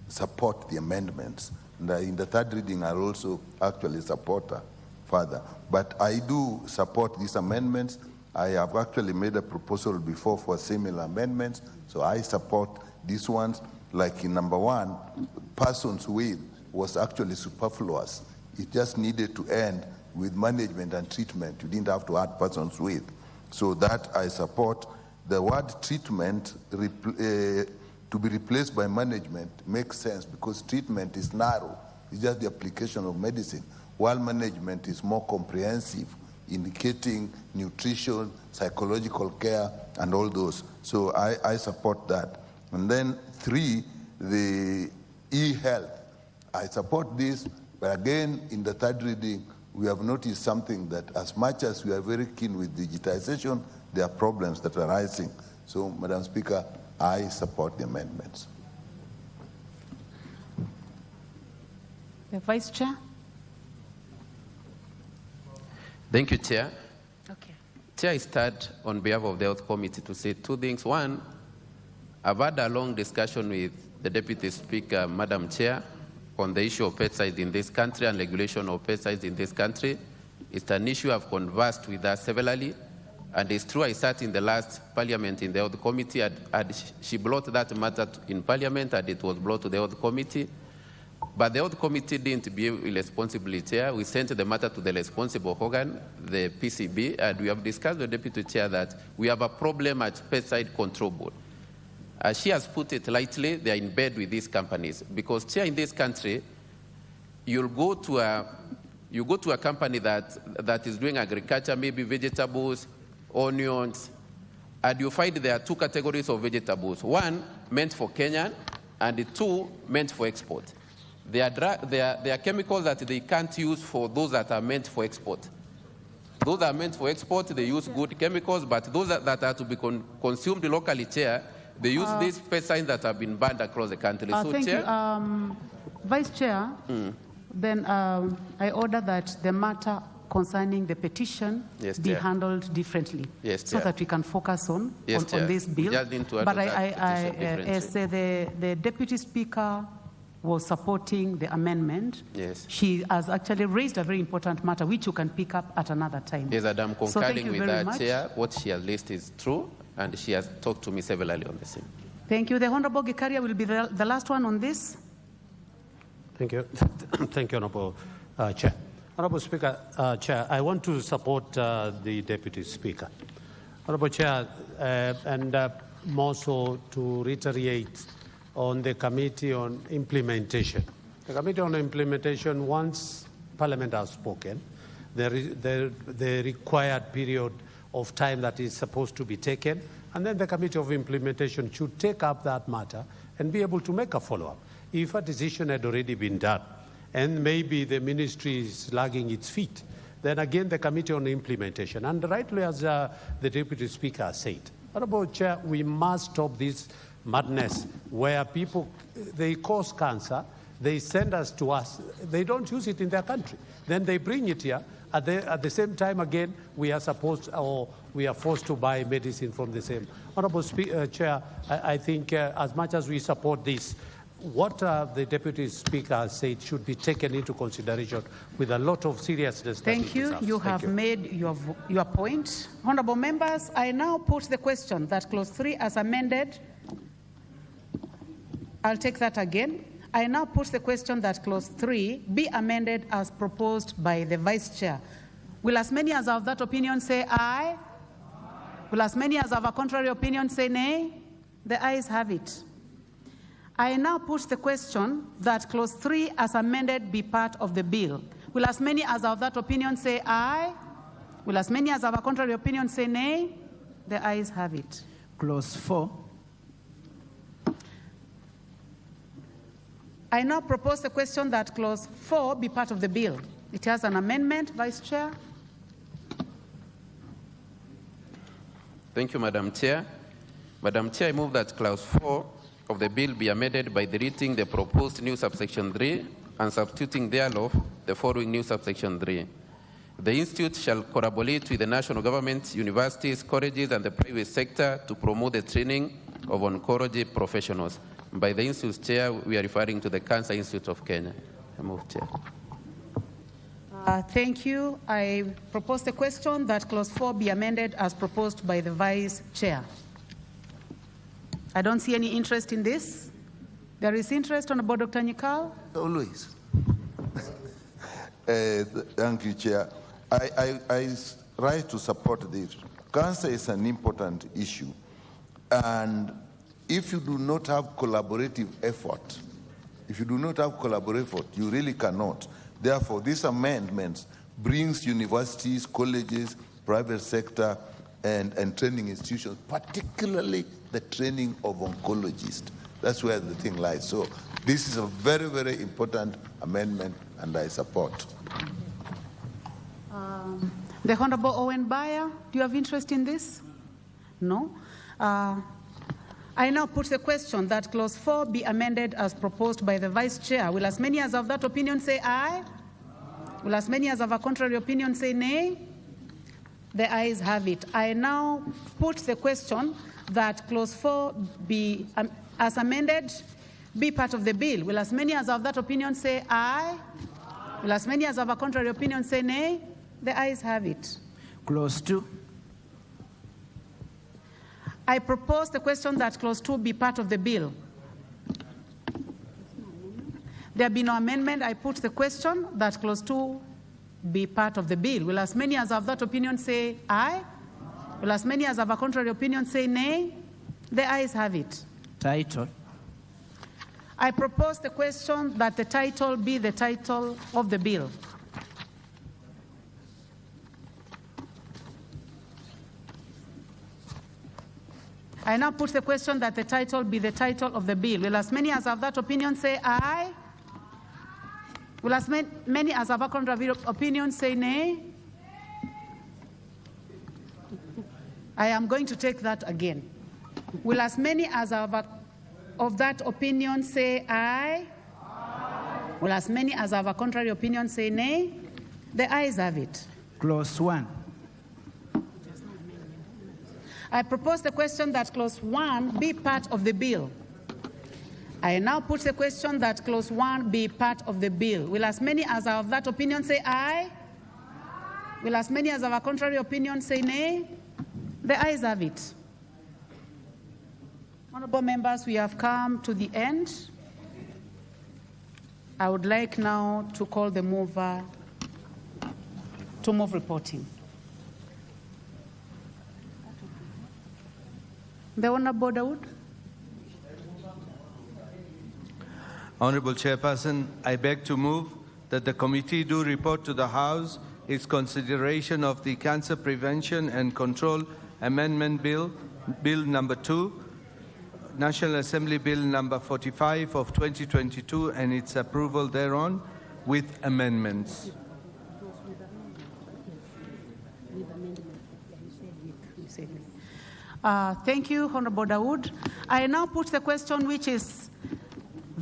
support the amendments. And in the third reading, I'll also actually support her further. But I do support these amendments. I have actually made a proposal before for similar amendments, so I support these ones. Like in number 1, persons with was actually superfluous. It just needed to end with management and treatment. You didn't have to add persons with. So that I support. The word treatment to be replaced by management makes sense because treatment is narrow. It's just the application of medicine, while management is more comprehensive, indicating nutrition, psychological care, and all those. So I support that. And then 3, the e-health. I support this, but again, in the third reading, we have noticed something that as much as we are very keen with digitization, there are problems that are rising. So, Madam Speaker, I support the amendments. The Vice Chair. Thank you, Chair. Okay. Chair, I start on behalf of the Health Committee to say 2 things. 1, I've had a long discussion with the Deputy Speaker, Madam Chair, on the issue of pesticides in this country and regulation of pesticides in this country. It's an issue I've conversed with her severally, and it's true I sat in the last Parliament in the Health Committee, and she brought that matter in Parliament, and it was brought to the Health Committee. But the Health Committee didn't behave irresponsibly, Chair. We sent the matter to the responsible organ, the PCB, and we have discussed with the Deputy Chair that we have a problem at Pesticide Control Board. As she has put it lightly, they are in bed with these companies. Because, Chair, in this country, you go to a company that is doing agriculture, maybe vegetables, onions, and you find there are 2 categories of vegetables. 1 meant for Kenyan, and 2 meant for export. There are chemicals that they can't use for those that are meant for export. Those that are meant for export, they use good chemicals, but those that are to be consumed locally, Chair, they use these pesticides that have been banned across the country. So, Thank Chair, you. Vice Chair, then I order that the matter concerning the petition be handled differently, so that we can focus on this bill. But I say the Deputy Speaker was supporting the amendment. Yes. She has actually raised a very important matter, which you can pick up at another time. Yes, I'm concurring with that, much. Chair. What she has listed is true, and she has talked to me severally on the same. Thank you. The Honourable Gikaria will be the last one on this. Thank you. Thank you, Honourable Chair. Honourable Speaker, Chair, I want to support the Deputy Speaker. Honourable Chair, and more so to reiterate on the Committee on Implementation. The Committee on Implementation, once Parliament has spoken, the required period of time that is supposed to be taken, and then the Committee of Implementation should take up that matter and be able to make a follow-up. If a decision had already been done, and maybe the ministry is lagging its feet, then again the Committee on Implementation. And rightly, as the Deputy Speaker said, Honourable Chair, we must stop this madness where people, they cause cancer, they send us to us, they don't use it in their country. Then they bring it here, At the same time, again, we are forced to buy medicine from the same. Honorable Chair, I think as much as we support this, what the Deputy Speaker has said should be taken into consideration with a lot of seriousness. Thank you. You have made your point. Honourable members, I now put the question that clause 3 as amended. I'll take that again. I now put the question that clause 3 be amended as proposed by the Vice Chair. Will as many as of that opinion say aye? Will as many as of a contrary opinion say nay? The ayes have it. I now put the question that clause 3 as amended be part of the bill. Will as many as of that opinion say aye? Will as many as of a contrary opinion say nay? The ayes have it. Clause 4. I now propose the question that clause 4 be part of the bill. It has an amendment, Vice Chair. Thank you, Madam Chair. Madam Chair, I move that clause 4 of the bill be amended by deleting the proposed new subsection 3 and substituting thereof the following new subsection 3. The Institute shall collaborate with the national government, universities, colleges, and the private sector to promote the training of oncology professionals. By the Institute's chair, we are referring to the Cancer Institute of Kenya. I move, Chair. Thank you. I propose the question that clause 4 be amended as proposed by the Vice Chair. I don't see any interest in this. There is interest on board, Dr. Nyikal? Always. Thank you, Chair. I rise to support this. Cancer is an important issue. And if you do not have collaborative effort, you really cannot. Therefore, this amendment brings universities, colleges, private sector, and training institutions, particularly the training of oncologists. That's where the thing lies. So this is a very, very important amendment, and I support. The Honorable Owen Bayer, do you have interest in this? No. I now put the question that clause 4 be amended as proposed by the Vice Chair. Will as many as of that opinion say aye? Will as many as of a contrary opinion say nay? The ayes have it. I now put the question that clause 4 be, as amended, be part of the bill. Will as many as of that opinion say aye? Will as many as of a contrary opinion say nay? The ayes have it. Clause 2. I propose the question that clause 2 be part of the bill. There be no amendment. I put the question that clause 2 be part of the bill. Will as many as of that opinion say aye? Will as many as of a contrary opinion say nay? The ayes have it. Title. I propose the question that the title be the title of the bill. I now put the question that the title be the title of the bill. Will as many as of that opinion say aye? Will as many as of a contrary opinion say nay? I am going to take that again. Will as many as of that opinion say aye? Will as many as of a contrary opinion say nay? The ayes have it. Clause 1. I propose the question that clause 1 be part of the bill. I now put the question that clause 1 be part of the bill. Will as many as are of that opinion say aye? Will as many as of a contrary opinion say nay? The ayes have it. Honorable members, we have come to the end. I would like now to call the mover to move reporting. The Honorable Dawood. Honorable Chairperson, I beg to move that the committee do report to the House its consideration of the Cancer Prevention and Control Amendment Bill, Bill number 2, National Assembly Bill number 45 of 2022 and its approval thereon with amendments. Thank you, Honorable Dawood. I now put the question which is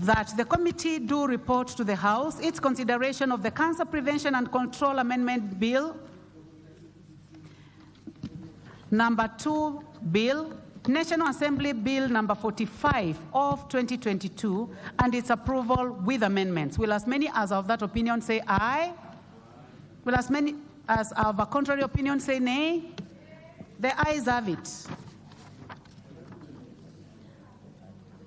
that the committee do report to the House its consideration of the Cancer Prevention and Control Amendment Bill, number 2 Bill, National Assembly Bill number 45 of 2022, and its approval with amendments. Will as many as of that opinion say aye? Will as many as of a contrary opinion say nay? The ayes have it.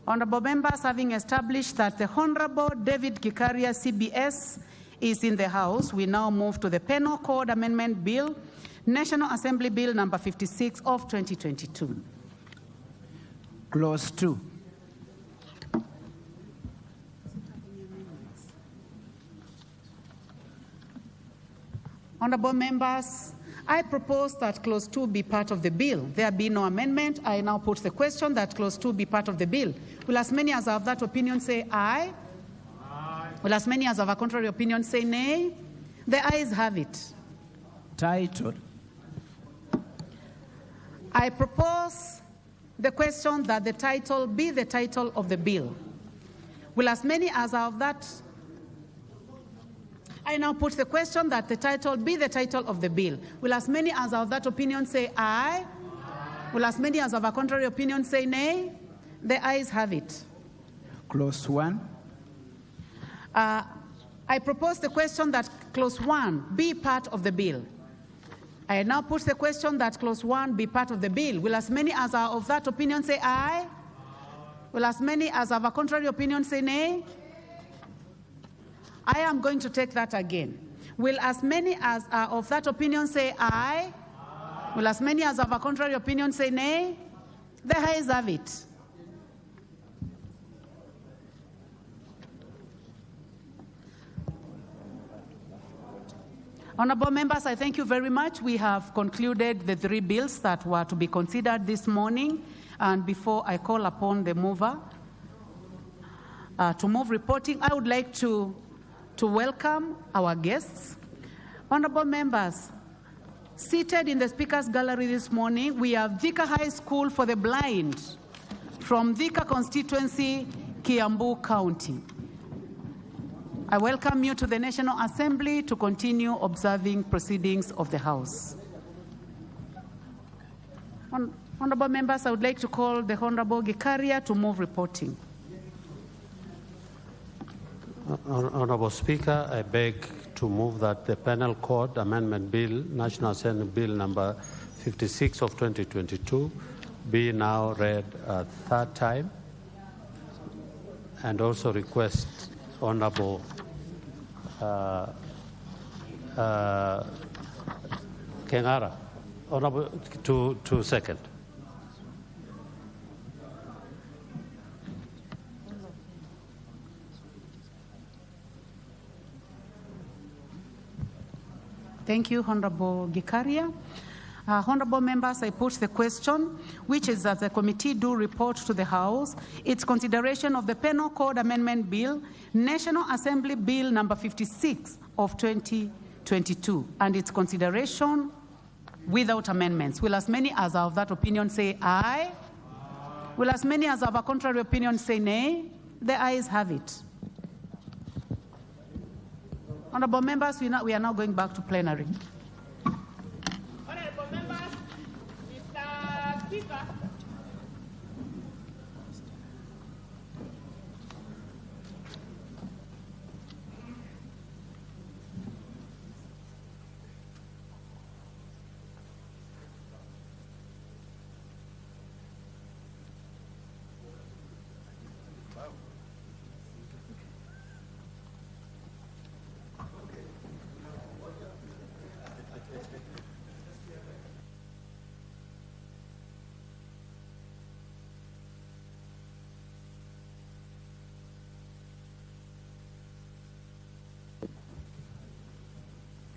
Honorable members, having established that the Honorable David Gikaria, CBS, is in the House, we now move to the Penal Code Amendment Bill, National Assembly Bill number 56 of 2022. Clause 2. Honorable members, I propose that Clause 2 be part of the bill. There be no amendment. I now put the question that Clause 2 be part of the bill. Will as many as of that opinion say aye? Aye. Will as many as of a contrary opinion say nay? The ayes have it. Title. I propose the question that the title be the title of the bill. Will as many as of that... I now put the question that the title be the title of the bill. Will as many as of that opinion say aye? Aye. Will as many as of a contrary opinion say nay? The ayes have it. Clause 1. I propose the question that Clause 1 be part of the bill. I now put the question that Clause 1 be part of the bill. Will as many as are of that opinion say aye? Aye. Will as many as of a contrary opinion say nay? I am going to take that again. Will as many as are of that opinion say aye? Aye. Will as many as of a contrary opinion say nay? The ayes have it. Honorable members, I thank you very much. We have concluded the 3 bills that were to be considered this morning. And before I call upon the mover to move reporting, I would like to welcome our guests. Honorable members, seated in the Speaker's Gallery this morning, we have Thika High School for the Blind from Thika constituency, Kiambu County. I welcome you to the National Assembly to continue observing proceedings of the House. Honorable members, I would like to call the Honorable Gikaria to move reporting. Honorable Speaker, I beg to move that the Penal Code Amendment Bill, National Assembly Bill number 56 of 2022, be now read a 3rd time, and also request Honorable Kengara, Honorable to second. Thank you, Honorable Gikaria. Honorable members, I put the question, which is that the committee do report to the House its consideration of the Penal Code Amendment Bill, National Assembly Bill number 56 of 2022, and its consideration without amendments. Will as many as are of that opinion say aye? Aye. Will as many as of a contrary opinion say nay? The ayes have it. Honorable members, we are now going back to plenary. Honorable members, Mr. Speaker.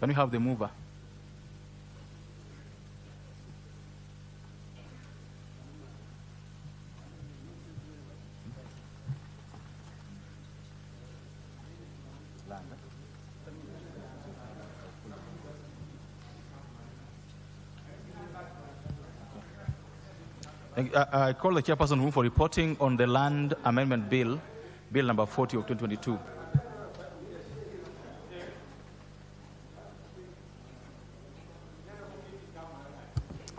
Can we have the mover? I call the chairperson room for reporting on the Land Amendment Bill, Bill number 40 of 2022.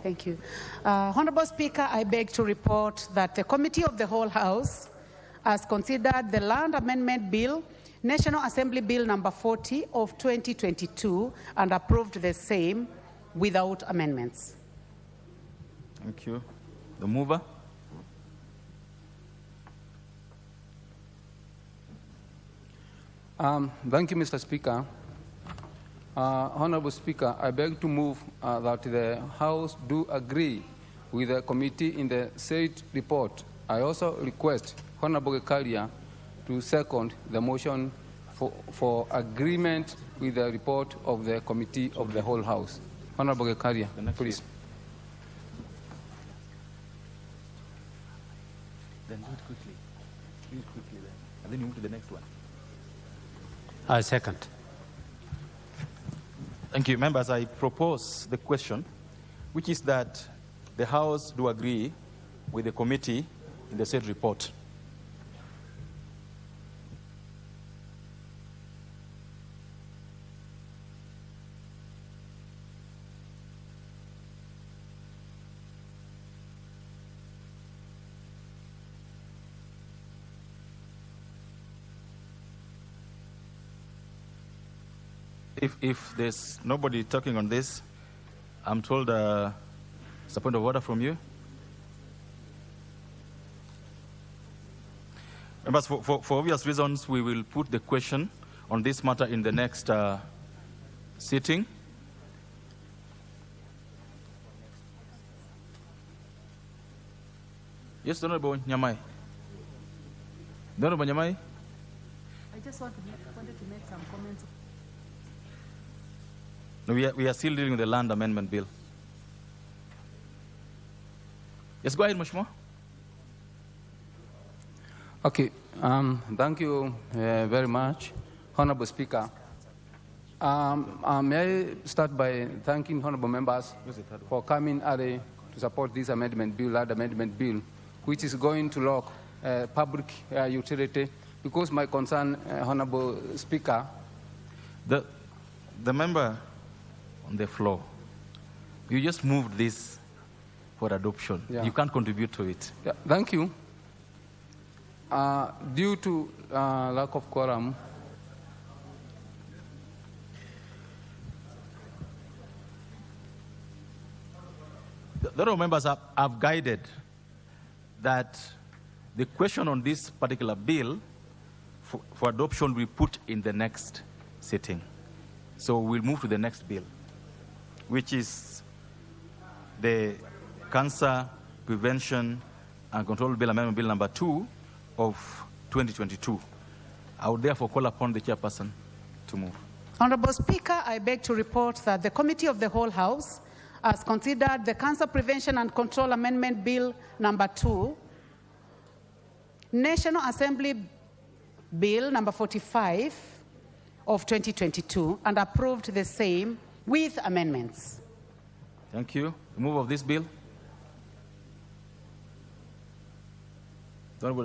Thank you. Honorable Speaker, I beg to report that the Committee of the Whole House has considered the Land Amendment Bill, National Assembly Bill number 40 of 2022, and approved the same without amendments. Thank you. The mover. Thank you, Mr. Speaker. Honorable Speaker, I beg to move that the House do agree with the committee in the said report. I also request Honorable Gekaria to second the motion for agreement with the report of the Committee of the Whole House. Honorable Gekaria, please. Then do it quickly. Do it quickly then. And then you move to the next one. I second. Thank you. Members, I propose the question, which is that the House do agree with the committee in the said report. If there's nobody talking on this, I'm told it's a point of order from you. Members, for obvious reasons, we will put the question on this matter in the next sitting. Yes, Honorable Nyamai. Honorable Nyamai? I just wanted to make some comments. No, we are still dealing with the Land Amendment Bill. Yes, go ahead, Mheshimiwa. Okay, thank you very much, Honorable Speaker. May I start by thanking honorable members for coming early to support this amendment bill, Land Amendment Bill, which is going to lock public utility. Because my concern, Honorable Speaker, the member on the floor, you just moved this for adoption. Yeah. You can't contribute to it. Yeah, thank you. Due to lack of quorum, the honorable members have guided that the question on this particular bill for adoption will be put in the next sitting. So we'll move to the next bill, which is the Cancer Prevention and Control Bill, Amendment Bill number 2 of 2022. I would therefore call upon the chairperson to move. Honorable Speaker, I beg to report that the Committee of the Whole House has considered the Cancer Prevention and Control Amendment Bill number 2, National Assembly Bill number 45 of 2022, and approved the same with amendments. Thank you. The move of this bill. Honorable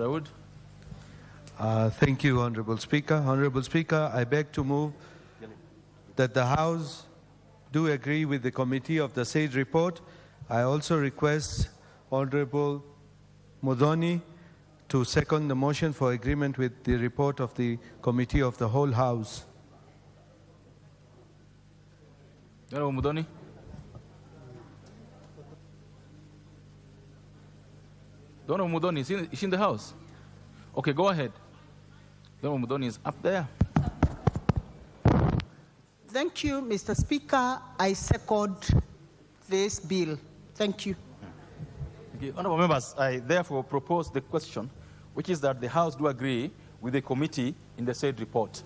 Dawood. Thank you, Honorable Speaker. Honorable Speaker, I beg to move that the House do agree with the committee of the said report. I also request Honorable Modoni to second the motion for agreement with the report of the committee of the whole House. Honorable Modoni. Honorable Modoni, is she in the house? Okay, go ahead. Honorable Modoni is up there. Thank you, Mr. Speaker. I second this bill. Thank you. Okay, honorable members, I therefore propose the question, which is that the House do agree with the committee in the said report.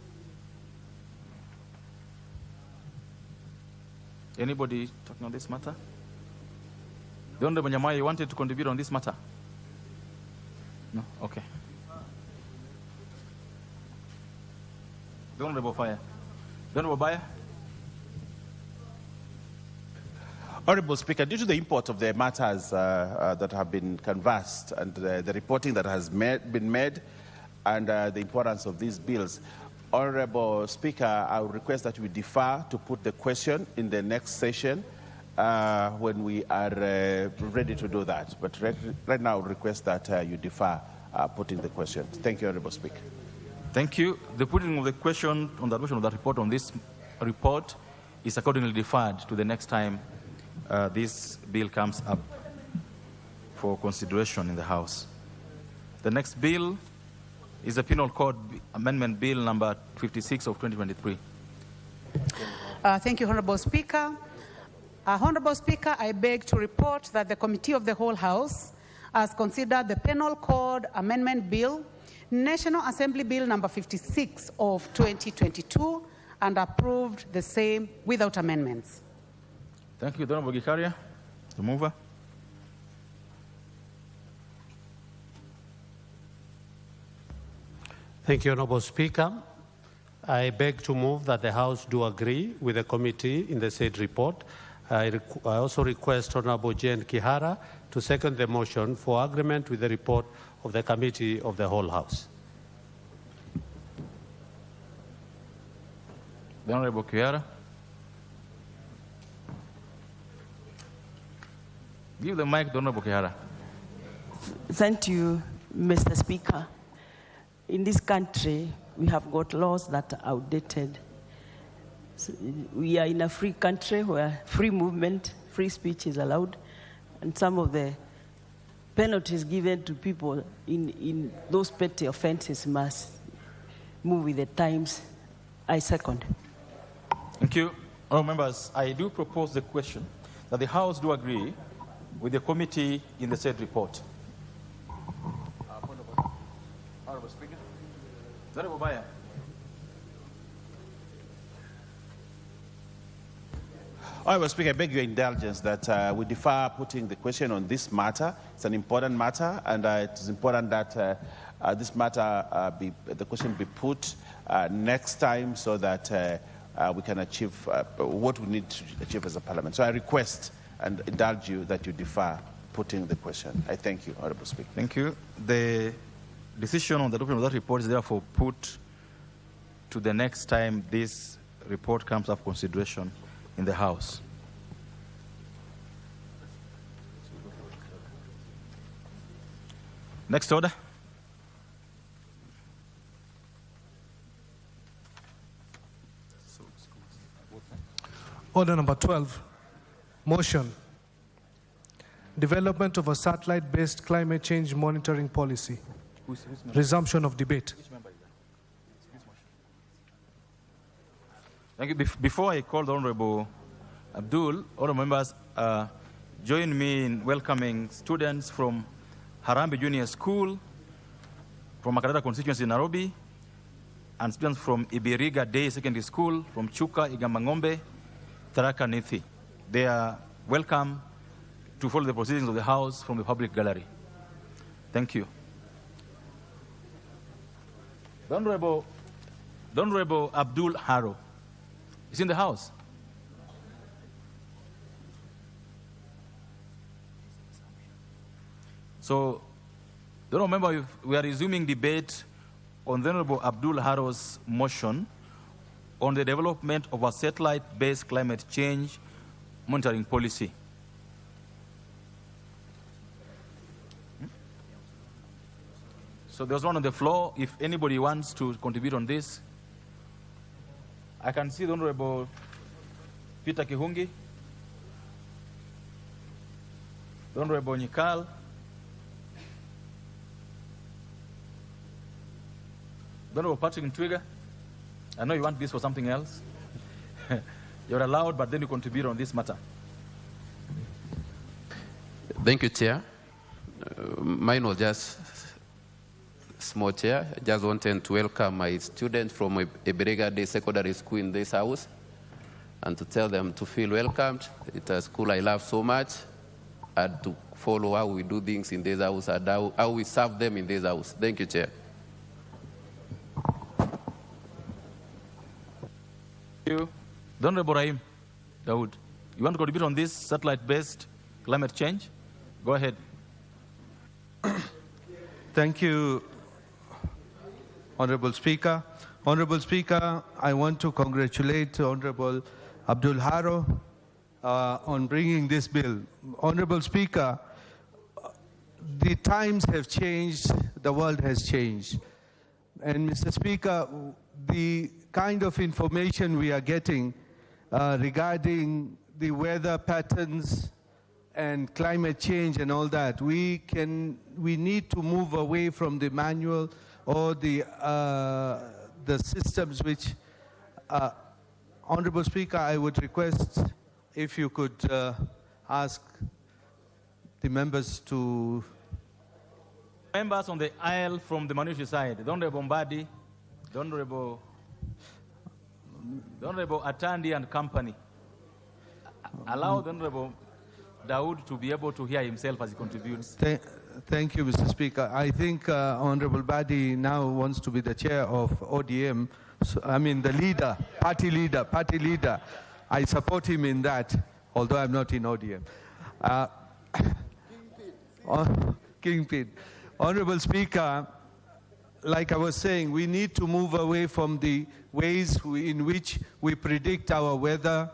Anybody talking on this matter? The Honorable Nyamai wanted to contribute on this matter? No? Okay. The Honorable Fire. The Honorable Bayer. Honorable Speaker, due to the import of the matters that have been canvassed and the reporting that has been made, and the importance of these bills. Honorable Speaker, I would request that we defer to put the question in the next session when we are ready to do that. But right now, I would request that you defer putting the question. Thank you, Honorable Speaker. Thank you. The putting of the question on the adoption of that report on this report is accordingly deferred to the next time this bill comes up for consideration in the House. The next bill is the Penal Code Amendment Bill number 56 of 2023. Thank you, Honorable Speaker. Honorable Speaker, I beg to report that the Committee of the Whole House has considered the Penal Code Amendment Bill, National Assembly Bill number 56 of 2022, and approved the same without amendments. Thank you, Honorable Gikaria, the mover. Thank you, Honorable Speaker. I beg to move that the House do agree with the committee in the said report. I also request Honorable Jane Kihara to second the motion for agreement with the report of the Committee of the Whole House. The Honorable Kihara. Give the mic to Honorable Kihara. Thank you, Mr. Speaker. In this country, we have got laws that are outdated. So we are in a free country where free movement, free speech is allowed, and some of the penalties given to people in those petty offenses must move with the times. I second. Thank you. All members, I do propose the question that the House do agree with the committee in the said report. Honorable Speaker. Honorable Baya. Honorable Speaker, I beg your indulgence that we defer putting the question on this matter. It's an important matter, and it is important that this matter, the question be put next time so that we can achieve what we need to achieve as a parliament. So I request and indulge you that you defer putting the question. I thank you, Honorable Speaker. Thank you. The decision on the adoption of that report is therefore put to the next time this report comes up for consideration in the House. Next order. Order number 12, motion. Development of a satellite-based climate change monitoring policy. Resumption of debate. Thank you. Before I call the Honorable Abdul, all members, join me in welcoming students from Harambee Junior School, from Makarata constituency in Nairobi, and students from Ibiriga Day Secondary School, from Chuka, Igamangombe, Tharaka Nithi. They are welcome to follow the proceedings of the House from the public gallery. Thank you. The Honorable Abdul Haro is in the House. So, remember, we are resuming debate on the Honorable Abdul Haro's motion on the development of a satellite-based climate change monitoring policy. So there's one on the floor. If anybody wants to contribute on this, I can see the Honorable Peter Kihungi, the Honorable Nyikal, the Honorable Patrick Ntwiga. I know you want this for something else. You're allowed, but then you contribute on this matter. Thank you, Chair. Mine was just small, Chair. I just wanted to welcome my students from Ibiriga Day Secondary School in this house and to tell them to feel welcomed. It's a school I love so much, and to follow how we do things in this house and how we serve them in this house. Thank you, Chair. Thank you. The Honorable Rahim Dawood, you want to contribute on this satellite-based climate change? Go ahead. Thank you, Honorable Speaker. Honorable Speaker, I want to congratulate Honorable Abdul Haro on bringing this bill. Honorable Speaker, the times have changed, the world has changed. And Mr. Speaker, the kind of information we are getting regarding the weather patterns and climate change and all that, we need to move away from the manual or the systems which, Honorable Speaker, I would request if you could ask the members to... Members on the aisle from the Manushi side, the Honorable Mbadi, the Honorable Atandi and company. Allow the Honorable Dawood to be able to hear himself as he contributes. Thank you, Mr. Speaker. I think Honorable Badi now wants to be the chair of ODM. So, I mean, the leader, party leader. I support him in that, although I'm not in ODM. Kingpin. Honorable Speaker, like I was saying, we need to move away from the ways in which we predict our weather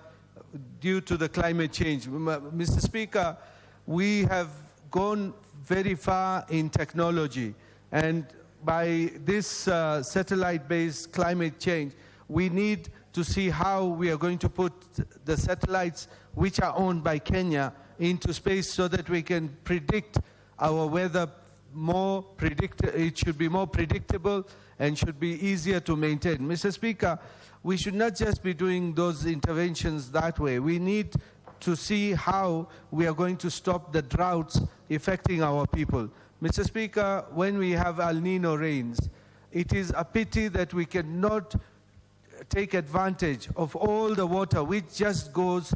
due to the climate change. Mr. Speaker, we have gone very far in technology, and by this satellite-based climate change, we need to see how we are going to put the satellites which are owned by Kenya into space so that we can predict our weather more it should be more predictable and should be easier to maintain. Mr. Speaker, we should not just be doing those interventions that way. We need to see how we are going to stop the droughts affecting our people. Mr. Speaker, when we have El Nino rains, it is a pity that we cannot take advantage of all the water which just goes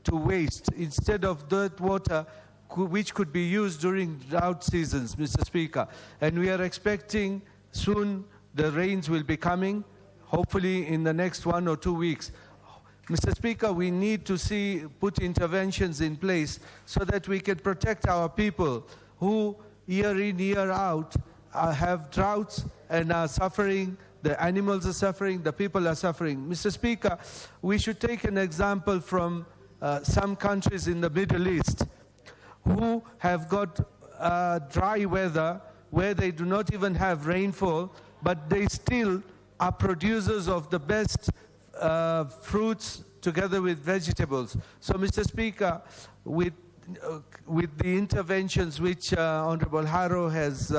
to waste instead of that water which could be used during drought seasons, Mr. Speaker. And we are expecting soon the rains will be coming, hopefully in the next 1 or 2 weeks. Mr. Speaker, we need to put interventions in place so that we can protect our people who year in, year out have droughts and are suffering. The animals are suffering, the people are suffering. Mr. Speaker, we should take an example from some countries in the Middle East who have got dry weather where they do not even have rainfall, but they still are producers of the best fruits together with vegetables. So, Mr. Speaker, with the interventions which Honorable Haro has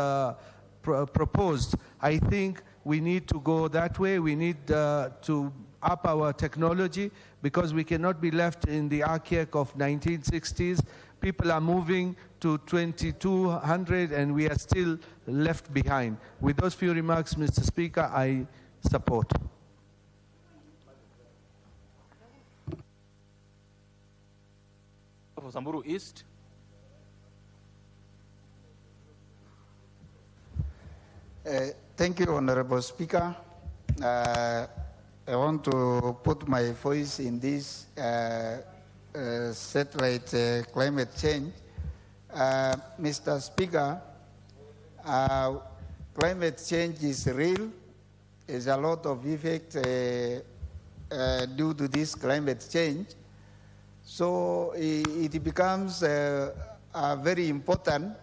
proposed, I think we need to go that way. We need to up our technology because we cannot be left in the archaic of 1960s. People are moving to 2200 and we are still left behind. With those few remarks, Mr. Speaker, I support. For Samburu East. Thank you, Honorable Speaker. I want to put my voice in this satellite climate change. Mr. Speaker, climate change is real. There's a lot of effect due to this climate change. So it becomes very important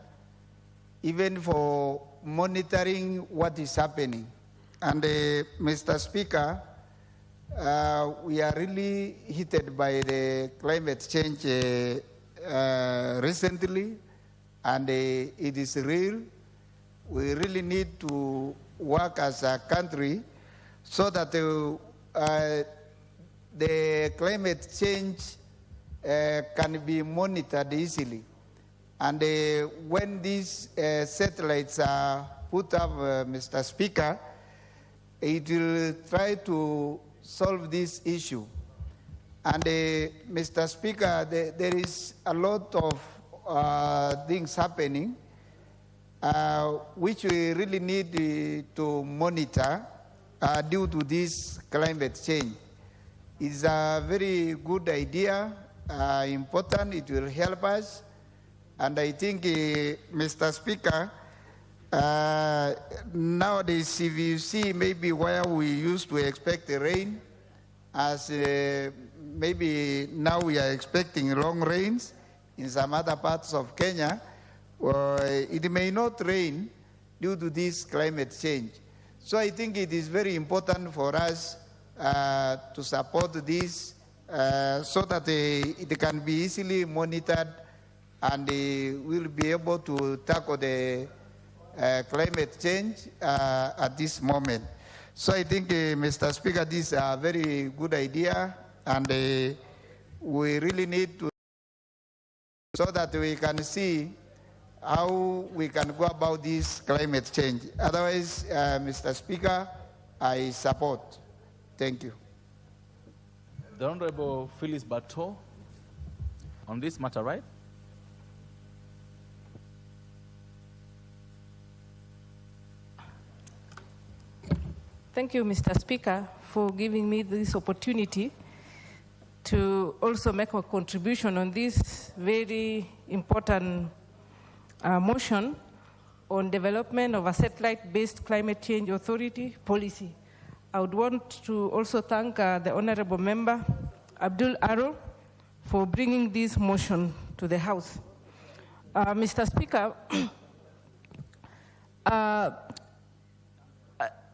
even for monitoring what is happening. And Mr. Speaker, we are really hit by the climate change recently, and it is real. We really need to work as a country so that the climate change can be monitored easily. And when these satellites are put up, Mr. Speaker, it will try to solve this issue. And Mr. Speaker, there is a lot of things happening which we really need to monitor due to this climate change. It's a very good idea, important, it will help us. And I think, Mr. Speaker, Nowadays, if you see maybe where we used to expect the rain, as maybe now we are expecting long rains in some other parts of Kenya, it may not rain due to this climate change. So I think it is very important for us to support this so that it can be easily monitored and we'll be able to tackle the climate change at this moment. So I think, Mr. Speaker, this is a very good idea, and we really need to, so that we can see how we can go about this climate change. Otherwise, Mr. Speaker, I support. Thank you. The Honorable Phyllis Bato on this matter, right? Thank you, Mr. Speaker, for giving me this opportunity to also make a contribution on this very important motion on development of a satellite-based climate change authority policy. I would want to also thank the Honorable Member, Abdul Arrow, for bringing this motion to the House. Mr. Speaker,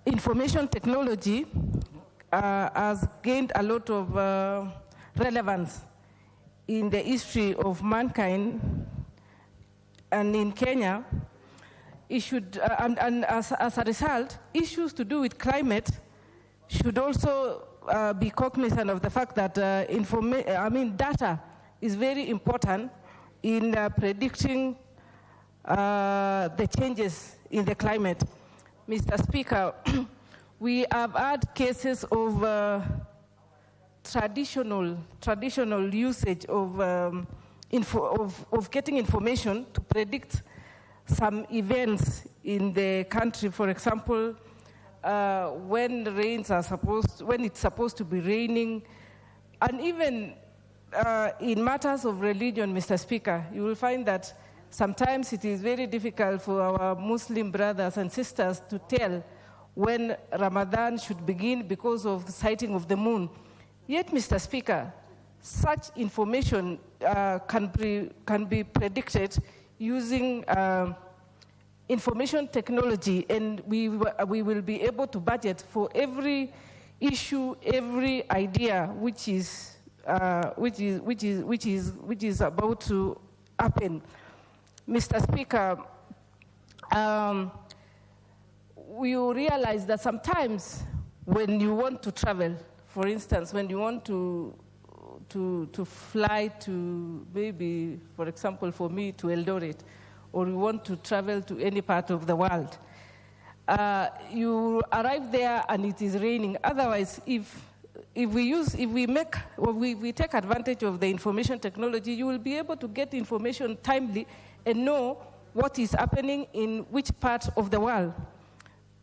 information technology has gained a lot of relevance in the history of mankind, and in Kenya, it should, and as a result, issues to do with climate should also be cognizant of the fact that data is very important in predicting the changes in the climate. Mr. Speaker, we have had cases of traditional usage of getting information to predict some events in the country. For example, when it's supposed to be raining, and even in matters of religion, Mr. Speaker, you will find that sometimes it is very difficult for our Muslim brothers and sisters to tell when Ramadan should begin because of the sighting of the moon. Yet, Mr. Speaker, such information can be predicted using information technology, and we will be able to budget for every issue, every idea which is about to happen. Mr. Speaker, we realize that sometimes when you want to travel, for instance, when you want to fly to maybe, for example, for me, to Eldoret, or you want to travel to any part of the world, you arrive there and it is raining. Otherwise, if we take advantage of the information technology, you will be able to get information timely and know what is happening in which part of the world.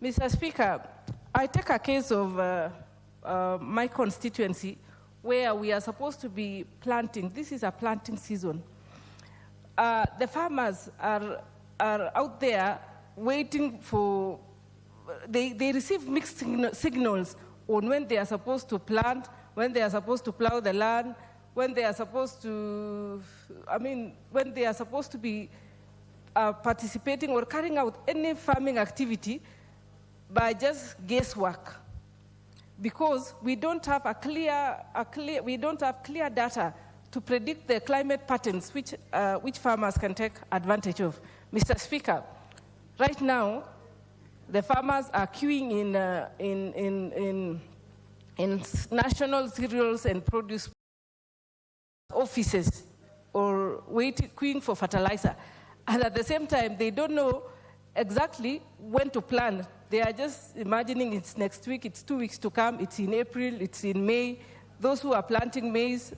Mr. Speaker, I take a case of my constituency where we are supposed to be planting. This is a planting season. The farmers are out there waiting for, they receive mixed signals on when they are supposed to plant, when they are supposed to plow the land, when they are supposed to, when they are supposed to be participating or carrying out any farming activity by just guesswork, because we don't have clear data to predict the climate patterns which farmers can take advantage of. Mr. Speaker, right now, the farmers are queuing in national cereals and produce offices or queuing for fertilizer. And at the same time, they don't know exactly when to plant. They are just imagining it's next week, it's 2 weeks to come, it's in April, it's in May. Those who are planting maize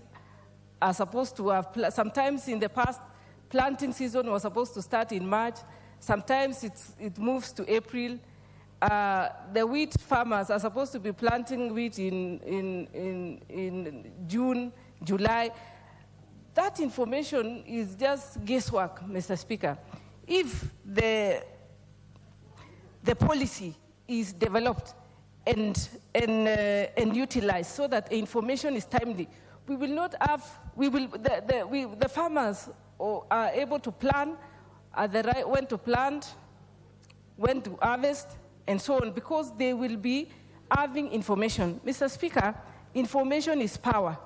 are supposed to have, sometimes in the past, planting season was supposed to start in March. Sometimes it moves to April. The wheat farmers are supposed to be planting wheat in June, July. That information is just guesswork, Mr. Speaker. If the the policy is developed and utilized so that information is timely. We will not have, the farmers are able to plan at the right, when to plant, when to harvest, and so on, because they will be having information. Mr. Speaker, information is power.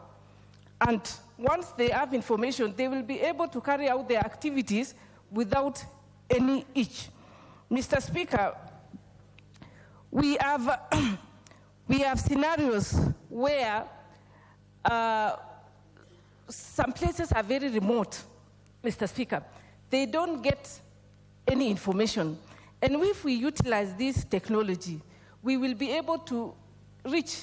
And once they have information, they will be able to carry out their activities without any hitch. Mr. Speaker, we have scenarios where some places are very remote, Mr. Speaker. They don't get any information. And if we utilize this technology, we will be able to reach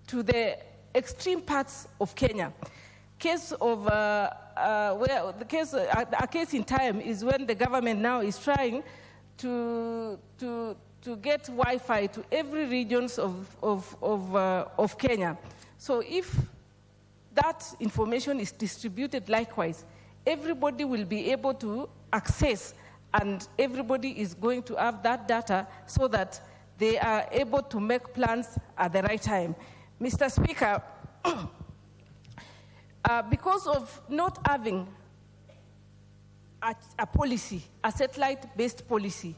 to the extreme parts of Kenya. A case in time is when the government now is trying to get Wi-Fi to every regions of Kenya. So if that information is distributed likewise, everybody will be able to access, and everybody is going to have that data so that they are able to make plans at the right time. Mr. Speaker, because of not having a policy, a satellite-based policy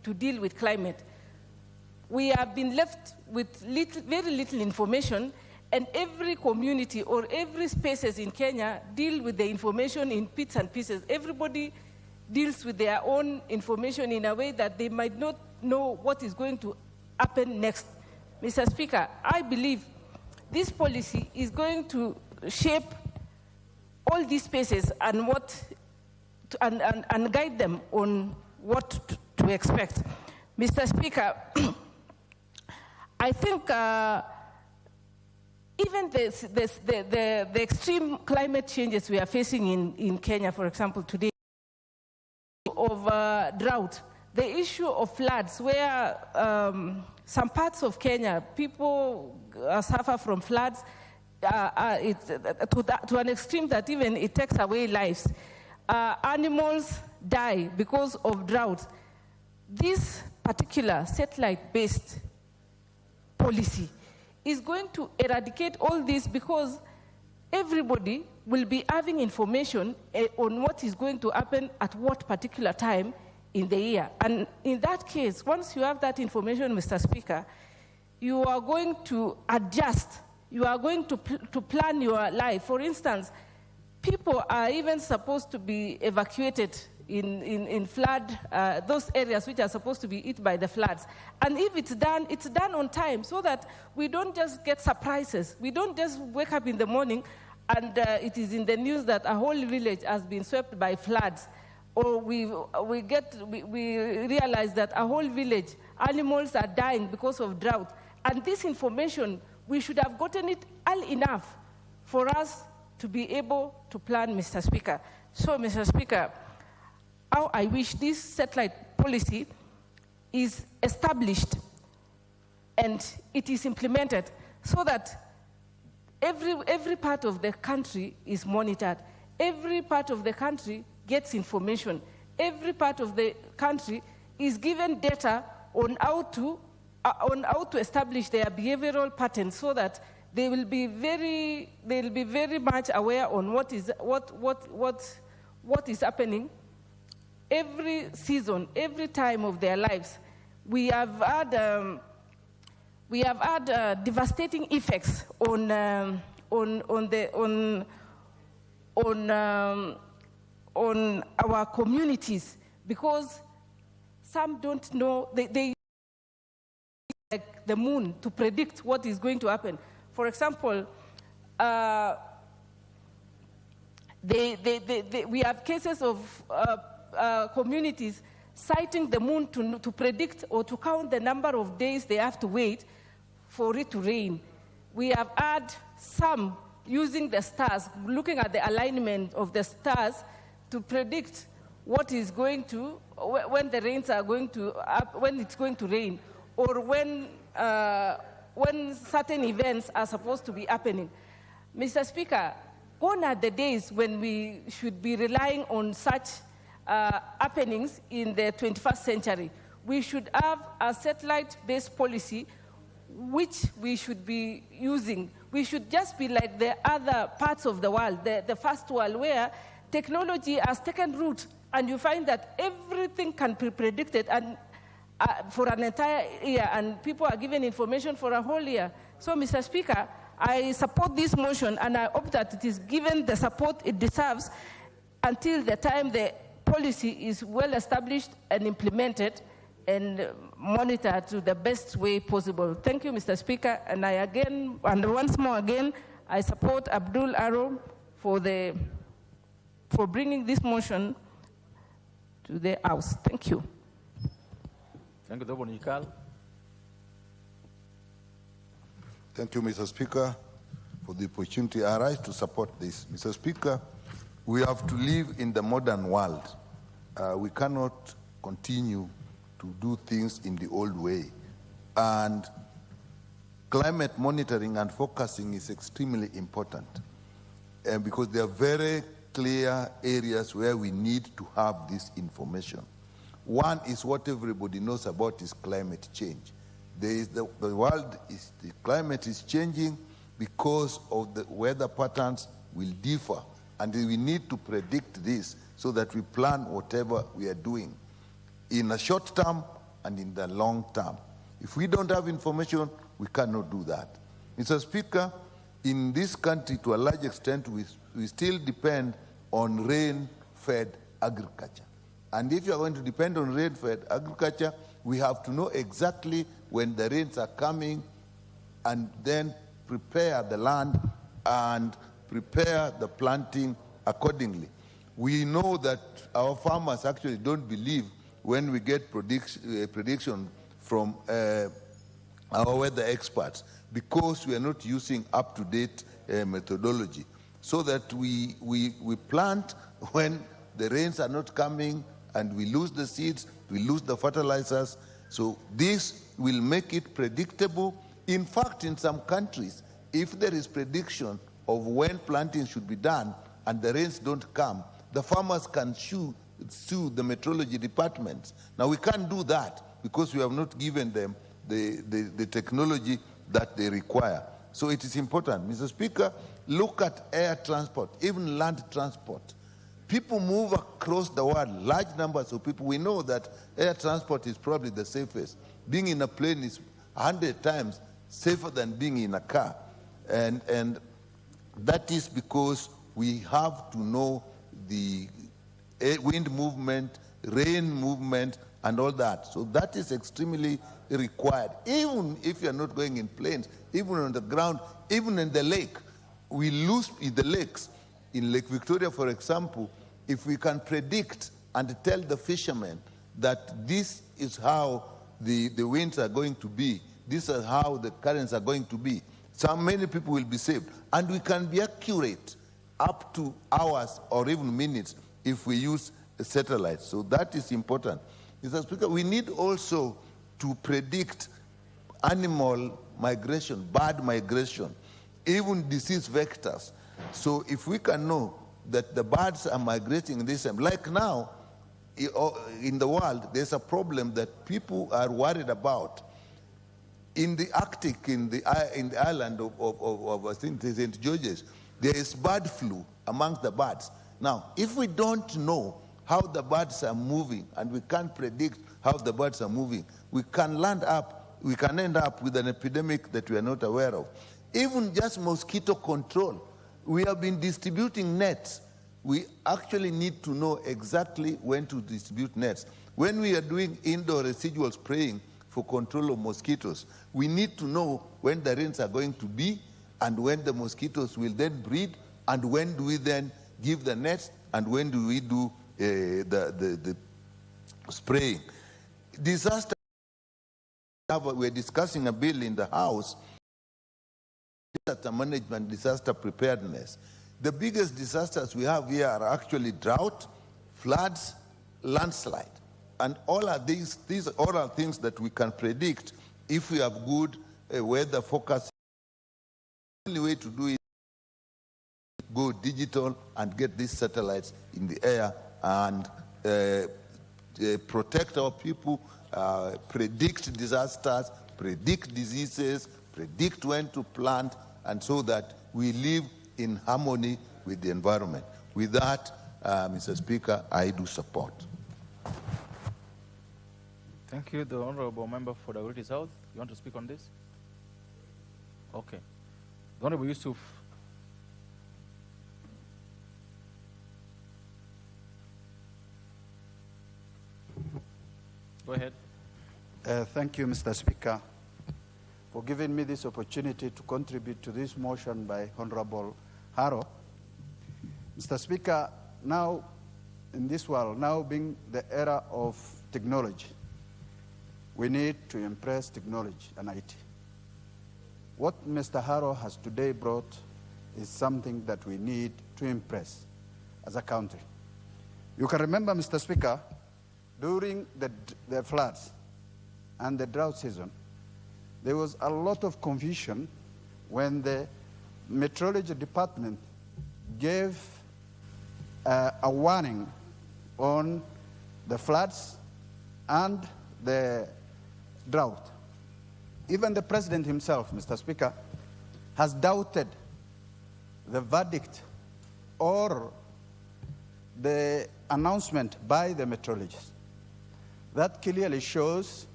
to deal with climate, we have been left with very little information, and every community or every spaces in Kenya deal with the information in bits and pieces. Everybody deals with their own information in a way that they might not know what is going to happen next. Mr. Speaker, I believe this policy is going to shape all these spaces and and guide them on what to expect. Mr. Speaker, I think even the extreme climate changes we are facing in Kenya, for example, today, of drought, the issue of floods, where some parts of Kenya, people suffer from floods to an extreme that even it takes away lives. Animals die because of drought. This particular satellite-based policy is going to eradicate all this, because everybody will be having information on what is going to happen at what particular time in the year. And in that case, once you have that information, Mr. Speaker, you are going to adjust. You are going to plan your life. For instance, people are even supposed to be evacuated in flood, those areas which are supposed to be hit by the floods. And if it's done on time, so that we don't just get surprises. We don't just wake up in the morning and it is in the news that a whole village has been swept by floods. Or we realize that a whole village, animals are dying because of drought. And this information, we should have gotten it early enough for us to be able to plan, Mr. Speaker. So, Mr. Speaker, how I wish this satellite policy is established and it is implemented so that every part of the country is monitored. Every part of the country gets information. Every part of the country is given data on how to establish their behavioral patterns, so that they will be very much aware on what is happening every season, every time of their lives. We have had devastating effects on our communities, because some don't know, they like the moon to predict what is going to happen. For example, we have cases of communities citing the moon to predict or to count the number of days they have to wait for it to rain. We have had some using the stars, looking at the alignment of the stars to predict what is going to, when the rains are going to, when it's going to rain, or when certain events are supposed to be happening. Mr. Speaker, gone are the days when we should be relying on such happenings in the 21st century. we should have a satellite-based policy which we should be using. We should just be like the other parts of the world, the first world, where technology has taken root, and you find that everything can be predicted and for an entire year, and people are given information for a whole year. So, Mr. Speaker, I support this motion, and I hope that it is given the support it deserves until the time the policy is well established and implemented and monitored to the best way possible. Thank you, Mr. Speaker, and once more again, I support Abdul Arrow for bringing this motion to the House. Thank you. Thank you, Dr. Nikal. Thank you, Mr. Speaker, for the opportunity I rise to support this. Mr. Speaker, we have to live in the modern world. We cannot continue to do things in the old way. And climate monitoring and focusing is extremely important because there are very clear areas where we need to have this information. One is what everybody knows about is climate change. The climate is changing because of the weather patterns will differ, and we need to predict this so that we plan whatever we are doing in the short term and in the long term. If we don't have information, we cannot do that. Mr. Speaker, in this country, to a large extent, we still depend on rain-fed agriculture. And if you are going to depend on rain-fed agriculture, we have to know exactly when the rains are coming and then prepare the land and prepare the planting accordingly. We know that our farmers actually don't believe when we get prediction from our weather experts because we are not using up-to-date methodology. So that we plant when the rains are not coming and we lose the seeds, we lose the fertilizers. So this will make it predictable. In fact, in some countries, if there is prediction of when planting should be done and the rains don't come, the farmers can sue the meteorology departments. Now, we can't do that because we have not given them the technology that they require. So it is important. Mr. Speaker, look at air transport, even land transport. People move across the world, large numbers of people. We know that air transport is probably the safest. Being in a plane is 100 times safer than being in a car. And that is because we have to know the wind movement, rain movement, and all that. So that is extremely required. Even if you're not going in planes, even on the ground, even in the lake, we lose in the lakes. In Lake Victoria, for example, if we can predict and tell the fishermen that this is how the winds are going to be, this is how the currents are going to be, so many people will be saved. And we can be accurate up to hours or even minutes if we use satellites. So that is important. Mr. Speaker, we need also to predict animal migration, bird migration, even disease vectors. So if we can know that the birds are migrating this time, like now in the world, there's a problem that people are worried about. In the Arctic, in the island of I think St. George's, there is bird flu amongst the birds. Now, if we don't know how the birds are moving and we can't predict how the birds are moving, we can end up with an epidemic that we are not aware of. Even just mosquito control, we have been distributing nets. We actually need to know exactly when to distribute nets. When we are doing indoor residual spraying for control of mosquitoes, we need to know when the rains are going to be and when the mosquitoes will then breed, and when do we then give the nets, and when do we do the spraying. Disaster, we're discussing a bill in the House, disaster management, disaster preparedness. The biggest disasters we have here are actually drought, floods, landslide. And all of these all are things that we can predict if we have good weather forecast. The only way to do it is go digital and get these satellites in the air and protect our people predict disasters, predict diseases, predict when to plant, and so that we live in harmony with the environment. With that, Mr. Speaker, I do support. Thank you. The Honorable Member for Dagoretti South. You want to speak on this? Okay. The Honorable Yusuf. Go ahead. Thank you, Mr. Speaker, for giving me this opportunity to contribute to this motion by Honorable Harrow. Mr. Speaker, now in this world, now being the era of technology, we need to embrace technology and IT. What Mr. Harrow has today brought is something that we need to impress as a country. You can remember, Mr. Speaker, during the floods and the drought season, there was a lot of confusion when the meteorology department gave a warning on the floods and the drought. Even the president himself, Mr. Speaker, has doubted the verdict or the announcement by the meteorologists. That clearly shows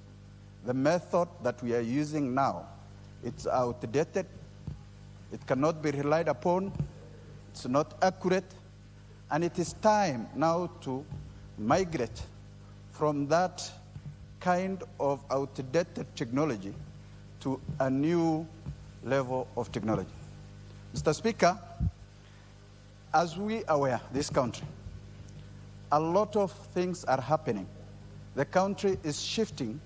the method that we are using now. It's outdated, it cannot be relied upon, it's not accurate, and it is time now to migrate from that kind of outdated technology to a new level of technology. Mr. Speaker, as we are aware, this country, a lot of things are happening. The country is shifting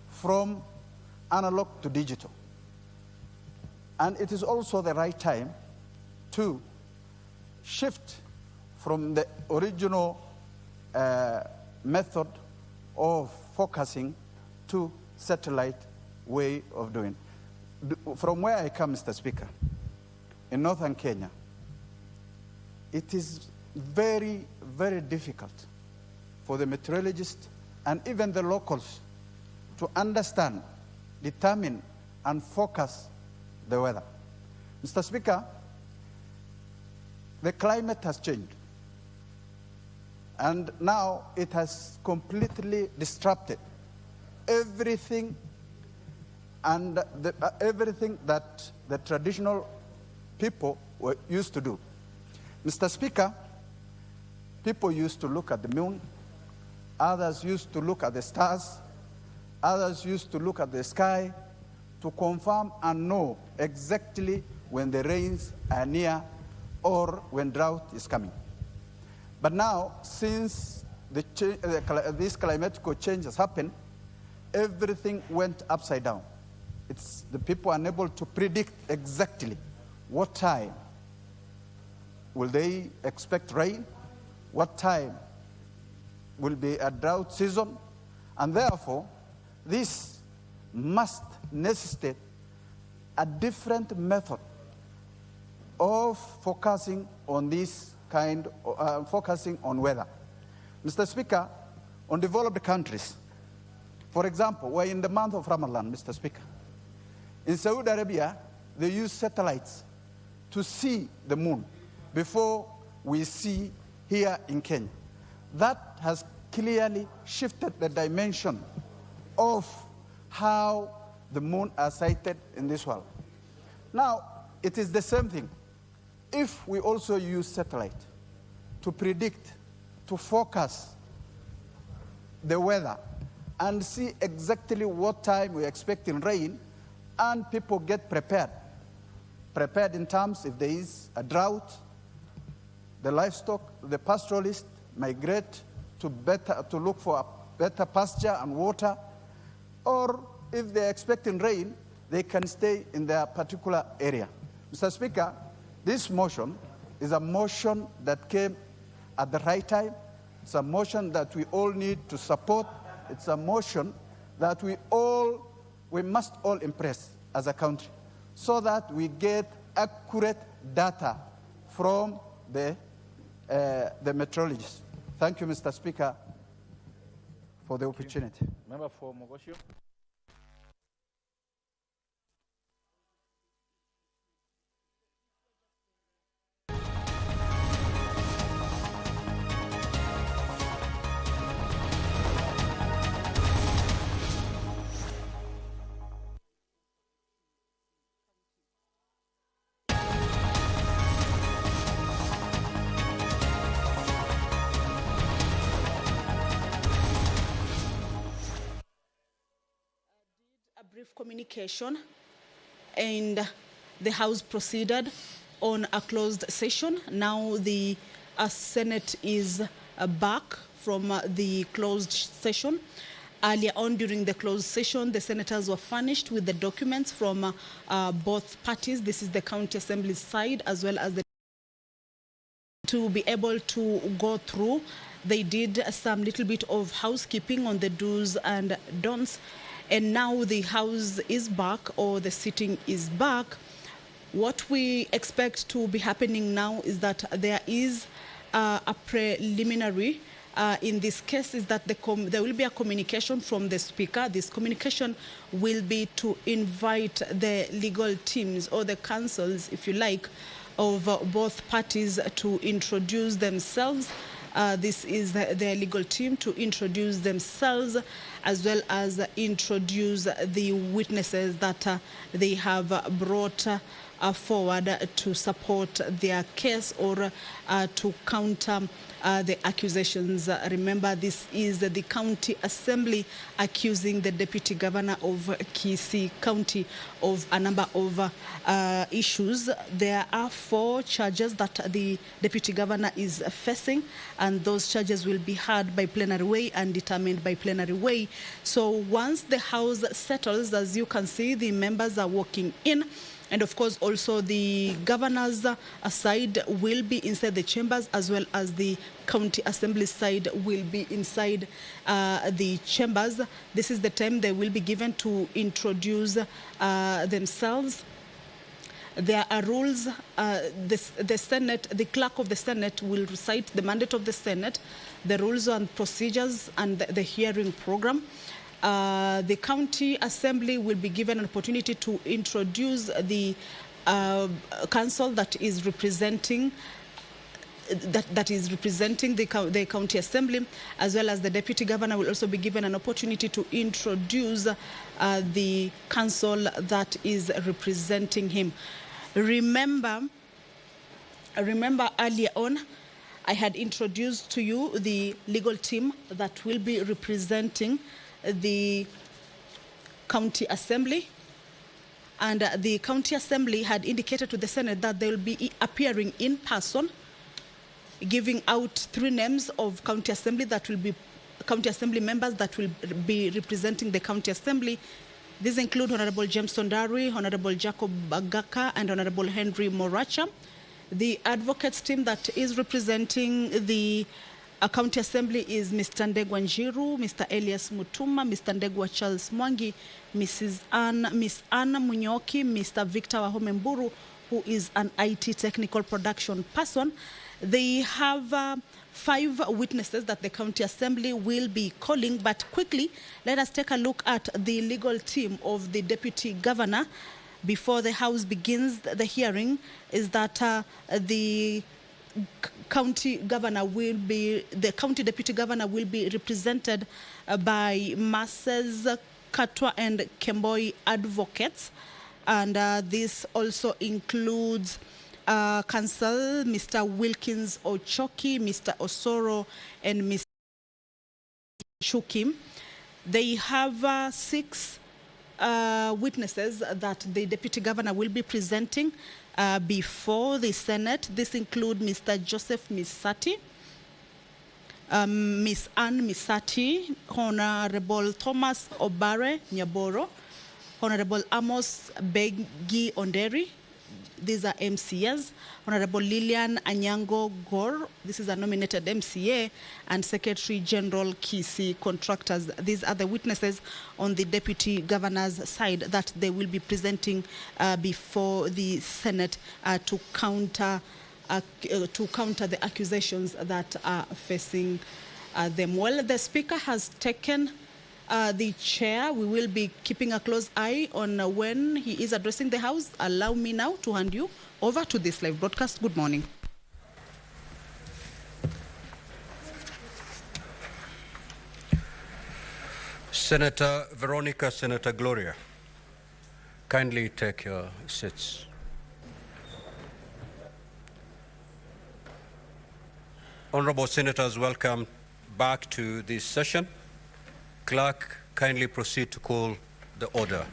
from analog to digital. And it is also the right time to shift from the original method of focusing to satellite way of doing. From where I come, Mr. Speaker, in northern Kenya, it is very, very difficult for the meteorologists and even the locals to understand, determine, and focus the weather. Mr. Speaker, the climate has changed. And now it has completely disrupted everything and everything that the traditional people were used to do. Mr. Speaker, people used to look at the moon, others used to look at the stars, others used to look at the sky to confirm and know exactly when the rains are near or when drought is coming. But now, since this climatical change has happened, everything went upside down. It's the people are unable to predict exactly what time will they expect rain, what time will be a drought season, and therefore, this must necessitate a different method of focusing on this kind of focusing on weather. Mr. Speaker, on developed countries, for example, we're in the month of Ramadan, Mr. Speaker. In Saudi Arabia, they use satellites to see the moon before we see here in Kenya. That has clearly shifted the dimension of how the moon are sighted in this world. Now, it is the same thing. If we also use satellite to predict, to focus the weather and see exactly what time we're expecting rain, and people get prepared in terms if there is a drought, the livestock, the pastoralists migrate to look for a better pasture and water, or if they're expecting rain, they can stay in their particular area. Mr. Speaker, this motion is a motion that came at the right time. It's a motion that we all need to support. It's a motion that we must all impress as a country so that we get accurate data from the meteorologists. Thank you, Mr. Speaker, for the opportunity. Member for Mogosho. A brief communication, and the House proceeded on a closed session. Now the Senate is back from the closed session. Earlier on during the closed session, the senators were furnished with the documents from both parties. This is the County Assembly side as well as the to be able to go through. They did some little bit of housekeeping on the do's and don'ts. And now the House is back, or the sitting is back. What we expect to be happening now is that there is a preliminary. In this case is that there will be a communication from the Speaker. This communication will be to invite the legal teams or the counsels, if you like, of both parties to introduce themselves. This is their legal team to introduce themselves, as well as introduce the witnesses that they have brought forward to support their case or to counter the accusations. Remember, this is the County Assembly accusing the Deputy Governor of Kisii County of a number of issues. There are 4 charges that the Deputy Governor is facing, and those charges will be heard by plenary way and determined by plenary way. So once the House settles, as you can see, the members are walking in. And of course, also the governor's side will be inside the chambers, as well as the County Assembly side will be inside the chambers. This is the time they will be given to introduce themselves. There are rules. The Senate, the clerk of the Senate will recite the mandate of the Senate, the rules and procedures, and the hearing program. The County Assembly will be given an opportunity to introduce the council that is representing the County Assembly, as well as the Deputy Governor will also be given an opportunity to introduce the council that is representing him. Remember earlier on, I had introduced to you the legal team that will be representing the County Assembly, and the County Assembly had indicated to the Senate that they will be appearing in person, giving out 3 names of County Assembly that will be County Assembly members that will be representing the County Assembly. These include Honorable James Tondari, Honorable Jacob Bagaka, and Honorable Henry Moracha. The advocates team that is representing the County Assembly is Mr. Ndegwa Njiru, Mr. Elias Mutuma, Mr. Ndegwa Charles Mwangi, Miss Anne Munyoki, Mr. Victor Wahome Mburu, who is an IT technical production person. They have 5 witnesses that the County Assembly will be calling, but quickly, let us take a look at the legal team of the Deputy Governor before the House begins the hearing. Is that the County Deputy Governor will be represented by Masters Katwa and Kemboi advocates, and this also includes Counsel Mr. Wilkins Ochoki, Mr. Osoro, and Mr. Shukim. They have 6 witnesses that the Deputy Governor will be presenting before the Senate. This include Mr. Joseph Misati, Miss Anne Misati, Honorable Thomas Obare Nyaboro, Honorable Amos Begi Onderi. These are MCAs. Honorable Lilian Anyango Gore, this is a nominated MCA, and Secretary General Kisii Contractors. These are the witnesses on the Deputy Governor's side that they will be presenting before the Senate to counter the accusations that are facing them well. The Speaker has taken the chair. We will be keeping a close eye on when he is addressing the House. Allow me now to hand you over to this live broadcast. Good morning. Senator Veronica, Senator Gloria, kindly take your seats. Honorable Senators, welcome back to this session. Clerk, kindly proceed to call the order.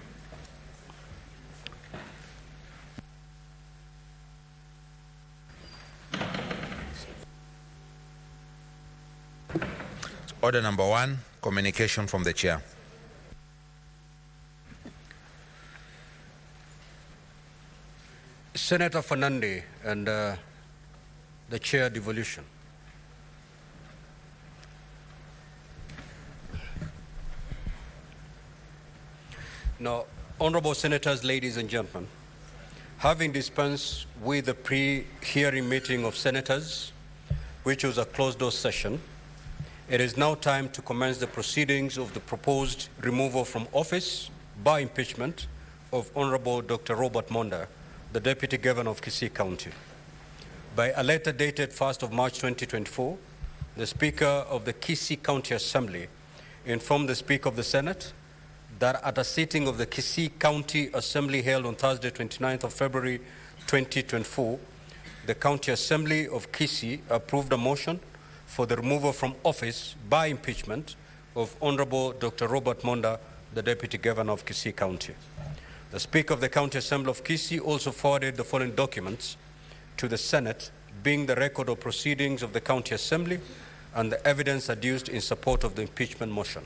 Order number 1, communication from the chair. Senator Fernande and the chair devolution. Now, honorable senators, ladies and gentlemen, having dispensed with the pre-hearing meeting of senators, which was a closed-door session, it is now time to commence the proceedings of the proposed removal from office by impeachment of Honorable Dr. Robert Monda, the Deputy Governor of Kisii County. By a letter dated 1st of March 2024, the Speaker of the Kisii County Assembly informed the Speaker of the Senate that at a sitting of the Kisii County Assembly held on Thursday, 29th of February 2024, the County Assembly of Kisii approved a motion for the removal from office by impeachment of Honorable Dr. Robert Monda, the Deputy Governor of Kisii County. The Speaker of the County Assembly of Kisii also forwarded the following documents to the Senate, being the record of proceedings of the County Assembly and the evidence adduced in support of the impeachment motion.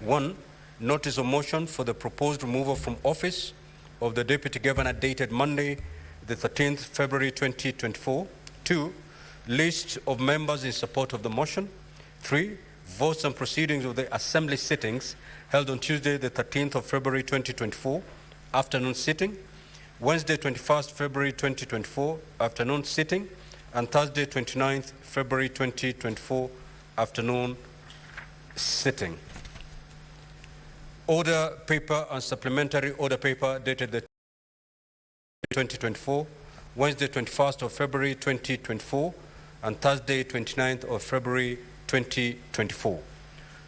1. Notice of motion for the proposed removal from office of the Deputy Governor dated Monday, the 13th February 2024. 2. List of members in support of the motion. 3. Votes and proceedings of the Assembly sittings held on Tuesday, the 13th of February 2024, afternoon sitting, Wednesday, 21st February 2024, afternoon sitting, and Thursday, 29th February 2024, afternoon sitting. Order paper and supplementary order paper dated the 2024, Wednesday, 21st of February 2024, and Thursday, 29th of February 2024.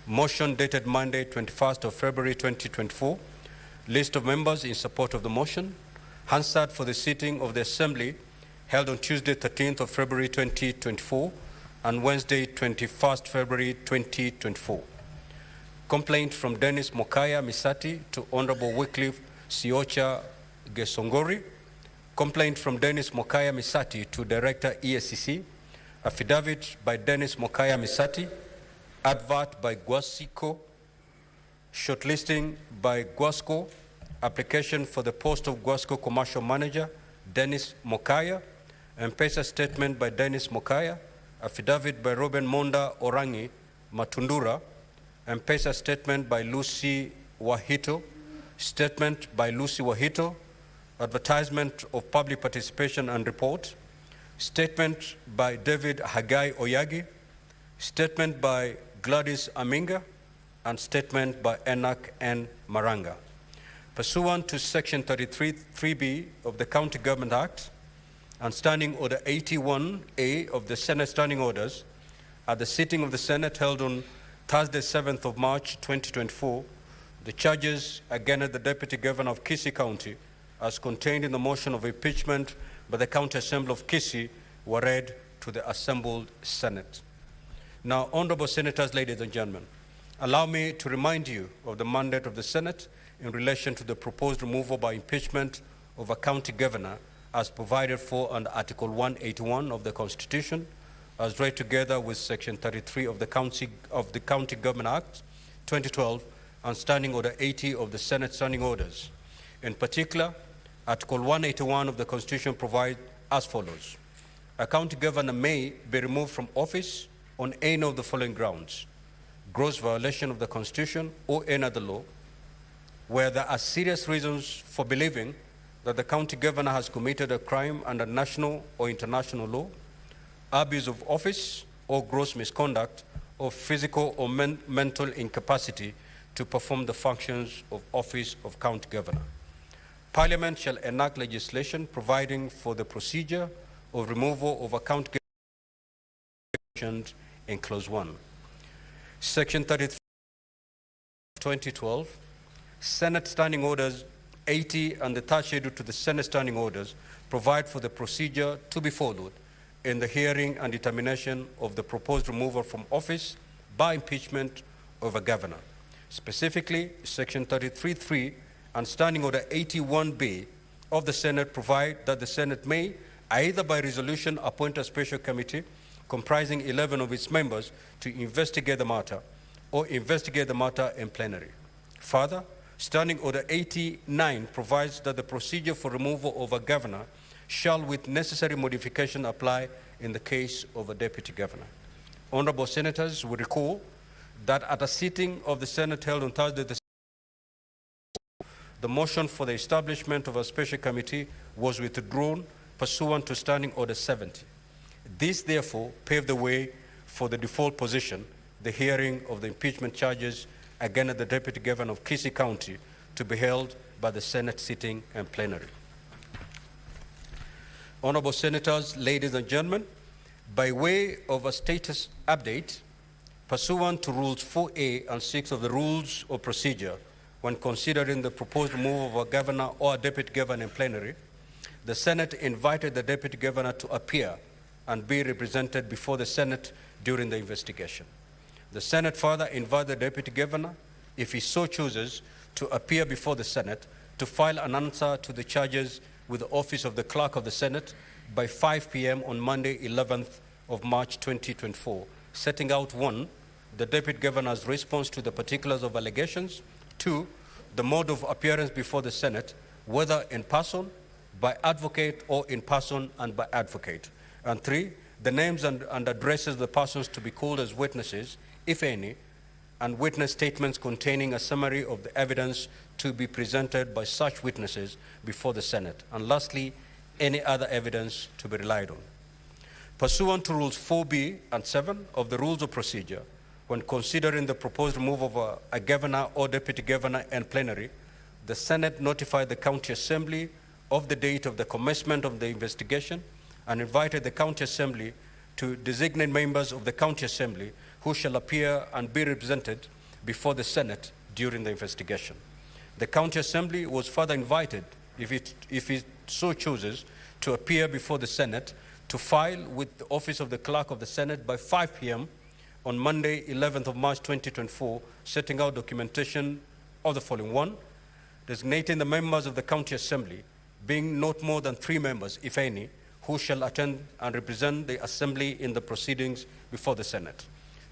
Motion dated Monday, 21st of February 2024. List of members in support of the motion. Hansard for the sitting of the Assembly held on Tuesday, 13th of February 2024 and Wednesday, 21st February 2024. Complaint from Dennis Mokaya Misati to Honorable Wycliffe Siocha Gesongori. Complaint from Dennis Mokaya Misati to Director ESCC. Affidavit by Dennis Mokaya Misati. Advert by Guasico. Shortlisting by Guasco. Application for the post of Guasco Commercial Manager, Dennis Mokaya. M-Pesa statement by Dennis Mokaya. Affidavit by Robin Monda Orangi Matundura. M-Pesa statement by Lucy Wahito. Statement by Lucy Wahito. Advertisement of public participation and report. Statement by David Hagai Oyagi. Statement by Gladys Aminga. And statement by Enoch N. Maranga. Pursuant to Section 33(3)(b) of the County Government Act and Standing Order 81A of the Senate Standing Orders, at the sitting of the Senate held on Thursday, 7th of March 2024, the charges against the Deputy Governor of Kisii County, as contained in the motion of impeachment by the County Assembly of Kisii, were read to the assembled Senate. Now, honorable senators, ladies and gentlemen, allow me to remind you of the mandate of the Senate in relation to the proposed removal by impeachment of a county governor as provided for under Article 181 of the Constitution, as read together with Section 33 of the County Government Act 2012 and Standing Order 80 of the Senate Standing Orders. In particular, Article 181 of the Constitution provides as follows. A county governor may be removed from office on any of the following grounds: gross violation of the Constitution or any other law, where there are serious reasons for believing that the county governor has committed a crime under national or international law, abuse of office, or gross misconduct of physical or mental incapacity to perform the functions of office of county governor. Parliament shall enact legislation providing for the procedure of removal of a county governor in Clause 1. Section 33 2012, Senate Standing Orders 80 and the third schedule to the Senate Standing Orders provide for the procedure to be followed in the hearing and determination of the proposed removal from office by impeachment of a governor. Specifically, Section 33.3 and Standing Order 81B of the Senate provide that the Senate may, either by resolution, appoint a special committee comprising 11 of its members to investigate the matter or investigate the matter in plenary. Further, Standing Order 89 provides that the procedure for removal of a governor shall, with necessary modification, apply in the case of a deputy governor. Honorable Senators will recall that at a sitting of the Senate held on Thursday, the motion for the establishment of a special committee was withdrawn pursuant to Standing Order 70. This, therefore, paved the way for the default position, the hearing of the impeachment charges against the Deputy Governor of Kisii County, to be held by the Senate sitting and plenary. Honorable Senators, ladies and gentlemen, by way of a status update, pursuant to Rules 4A and 6 of the Rules of Procedure, when considering the proposed move of a governor or a deputy governor in plenary, the Senate invited the deputy governor to appear and be represented before the Senate during the investigation. The Senate further invited the deputy governor, if he so chooses, to appear before the Senate to file an answer to the charges with the office of the clerk of the Senate by 5 p.m. on Monday, 11th of March 2024, setting out 1, the deputy governor's response to the particulars of allegations, 2, the mode of appearance before the Senate, whether in person, by advocate, or in person and by advocate, and 3, the names and addresses of the persons to be called as witnesses, if any, and witness statements containing a summary of the evidence to be presented by such witnesses before the Senate, and lastly, any other evidence to be relied on. Pursuant to Rules 4B and 7 of the Rules of Procedure, when considering the proposed move of a governor or deputy governor in plenary, the Senate notified the County Assembly of the date of the commencement of the investigation and invited the County Assembly to designate members of the County Assembly who shall appear and be represented before the Senate during the investigation. The County Assembly was further invited, if it so chooses, to appear before the Senate to file with the office of the clerk of the Senate by 5 p.m. on Monday, 11th of March 2024, setting out documentation of the following: 1, designating the members of the County Assembly, being not more than 3 members, if any, who shall attend and represent the Assembly in the proceedings before the Senate.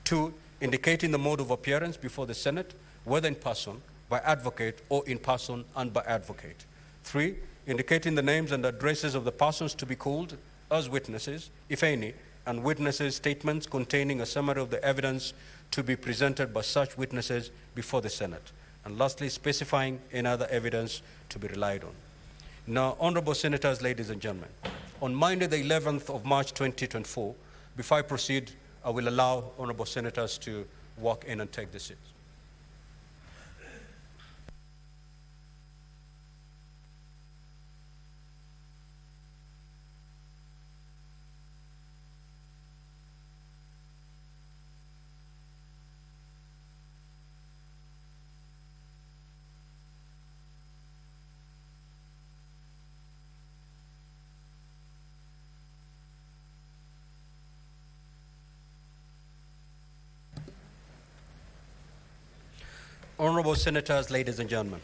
2, indicating the mode of appearance before the Senate, whether in person, by advocate, or in person and by advocate. 3, indicating the names and addresses of the persons to be called as witnesses, if any, and witnesses' statements containing a summary of the evidence to be presented by such witnesses before the Senate. And lastly, specifying any other evidence to be relied on. Now, honorable Senators, ladies and gentlemen, on Monday, the 11th of March 2024, before I proceed, I will allow honorable Senators to walk in and take the seats. Honorable Senators, ladies and gentlemen,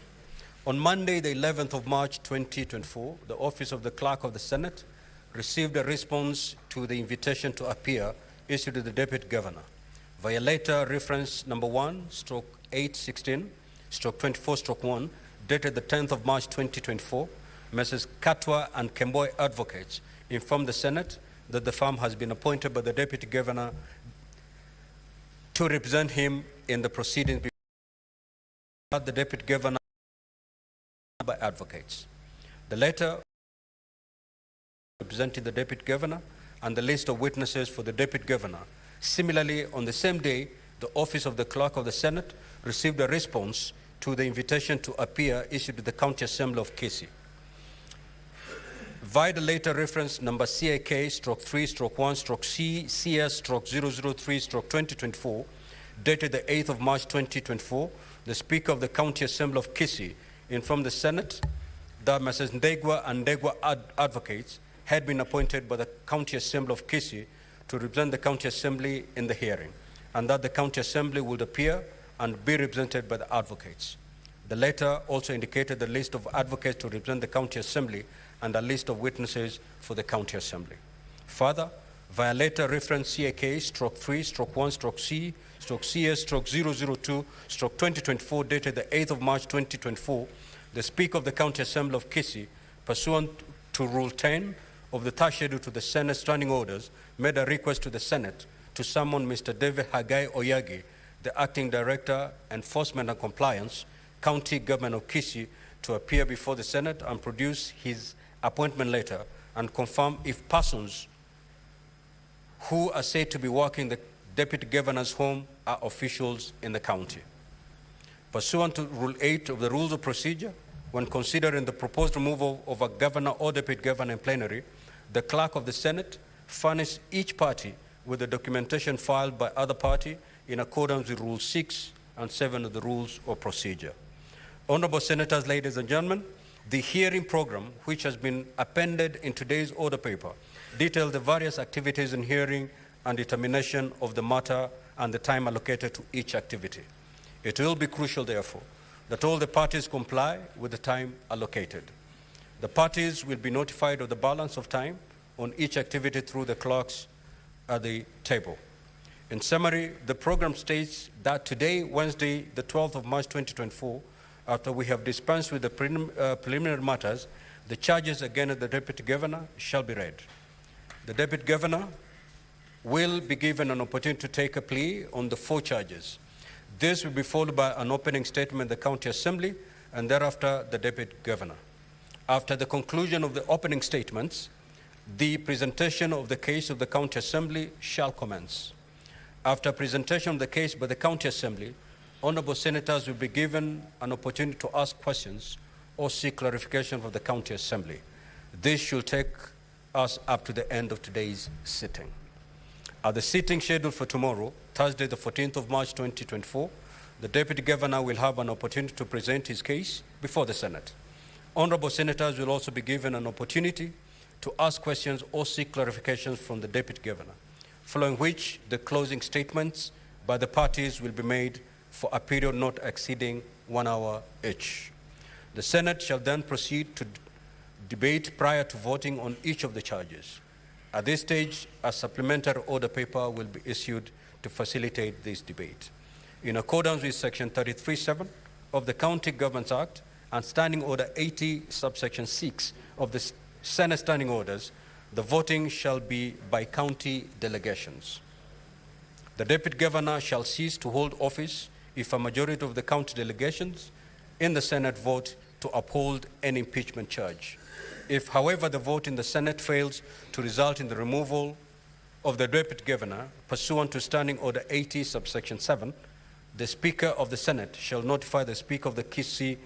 on Monday, the 11th of March 2024, the Office of the Clerk of the Senate received a response to the invitation to appear issued to the Deputy Governor via letter reference number 1/816/24/1, dated the 10th of March 2024. Messrs. Katwa and Kemboy Advocates informed the Senate that the firm has been appointed by the Deputy Governor to represent him in the proceedings the Deputy Governor by advocates. The letter representing the Deputy Governor and the list of witnesses for the Deputy Governor Similarly, on the same day, the Office of the Clerk of the Senate received a response to the invitation to appear issued to the County Assembly of Kisii. Via the later reference number CIK/3/1/C/CS/003/2024, dated the 8th of March 2024, the Speaker of the County Assembly of Kisii informed the Senate that Messrs. Ndegwa and Ndegwa advocates had been appointed by the County Assembly of Kisii to represent the County Assembly in the hearing, and that the County Assembly would appear and be represented by the advocates. The letter also indicated the list of advocates to represent the County Assembly and a list of witnesses for the County Assembly. Further, via letter reference CIK/3/1/C/CS/002/2024, dated the 8th of March 2024, the Speaker of the County Assembly of Kisii, pursuant to Rule 10 of the third schedule to the Senate Standing Orders, made a request to the Senate to summon Mr. David Hagai Oyagi, the Acting Director, Enforcement and Compliance, County Government of Kisii, to appear before the Senate and produce his appointment letter and confirm if persons who are said to be working the Deputy Governor's home are officials in the county. Pursuant to Rule 8 of the Rules of Procedure, when considering the proposed removal of a governor or deputy governor in plenary, the clerk of the Senate furnished each party with the documentation filed by other party in accordance with Rule 6 and 7 of the Rules of Procedure. Honorable Senators, ladies and gentlemen, the hearing program, which has been appended in today's order paper, details the various activities in hearing and determination of the matter and the time allocated to each activity. It will be crucial, therefore, that all the parties comply with the time allocated. The parties will be notified of the balance of time on each activity through the clerks at the table. In summary, the program states that today, Wednesday, the 12th of March 2024, after we have dispensed with the preliminary matters, the charges against the Deputy Governor shall be read. The Deputy Governor will be given an opportunity to take a plea on the 4 charges. This will be followed by an opening statement in the County Assembly, and thereafter the Deputy Governor. After the conclusion of the opening statements, the presentation of the case of the County Assembly shall commence. After presentation of the case by the County Assembly, honorable senators will be given an opportunity to ask questions or seek clarification from the County Assembly. This should take us up to the end of today's sitting. At the sitting scheduled for tomorrow, Thursday, the 14th of March 2024, the Deputy Governor will have an opportunity to present his case before the Senate. Honorable senators will also be given an opportunity to ask questions or seek clarifications from the Deputy Governor, following which the closing statements by the parties will be made for a period not exceeding 1 hour each. The Senate shall then proceed to debate prior to voting on each of the charges. At this stage, a supplementary order paper will be issued to facilitate this debate. In accordance with Section 33(7) of the County Governments Act and Standing Order 80, subsection 6 of the Senate Standing Orders, the voting shall be by county delegations. The Deputy Governor shall cease to hold office if a majority of the county delegations in the Senate vote to uphold an impeachment charge. If, however, the vote in the Senate fails to result in the removal of the Deputy Governor pursuant to Standing Order 80, subsection 7, the Speaker of the Senate shall notify the Speaker of the Kisii.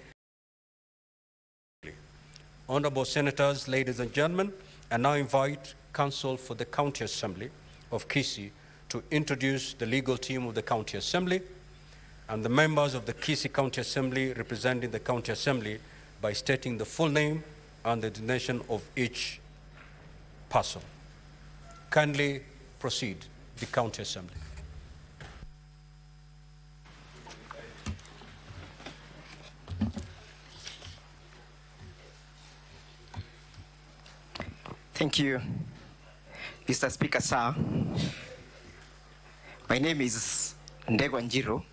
Honorable Senators, ladies and gentlemen, I now invite Counsel for the County Assembly of Kisii to introduce the legal team of the County Assembly and the members of the Kisii County Assembly representing the County Assembly by stating the full name and the designation of each person. Kindly proceed, the County Assembly. Thank you, Mr. Speaker, sir. My name is Ndegwa Njiro,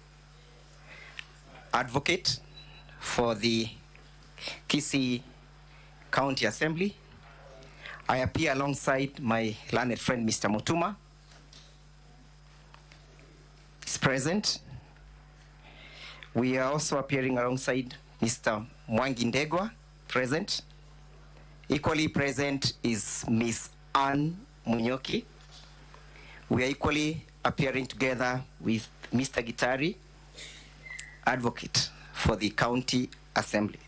advocate for the Kisii County Assembly. I appear alongside my learned friend, Mr. Mutuma. He's present. We are also appearing alongside Mr. Mwangi Ndegwa, present. Equally present is Miss Anne Munyoki. We are equally appearing together with Mr. Gitari, advocate for the County Assembly.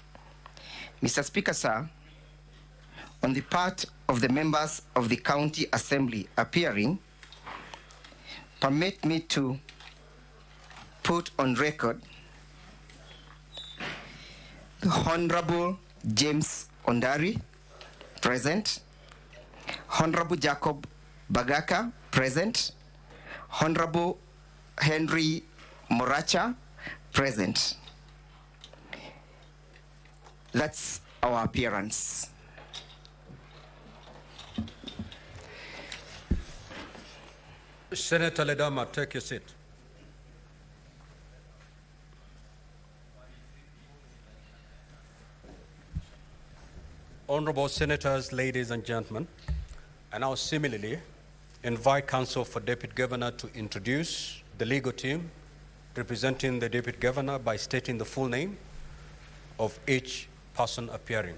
Mr. Speaker, sir, on the part of the members of the County Assembly appearing, permit me to put on record the Honorable James Ondari, present. Honorable Jacob Bagaka, present. Honorable Henry Moracha, present. That's our appearance. Senator Ledama, take your seat. Honorable Senators, ladies and gentlemen, I now similarly invite Counsel for Deputy Governor to introduce the legal team representing the Deputy Governor by stating the full name of each person appearing.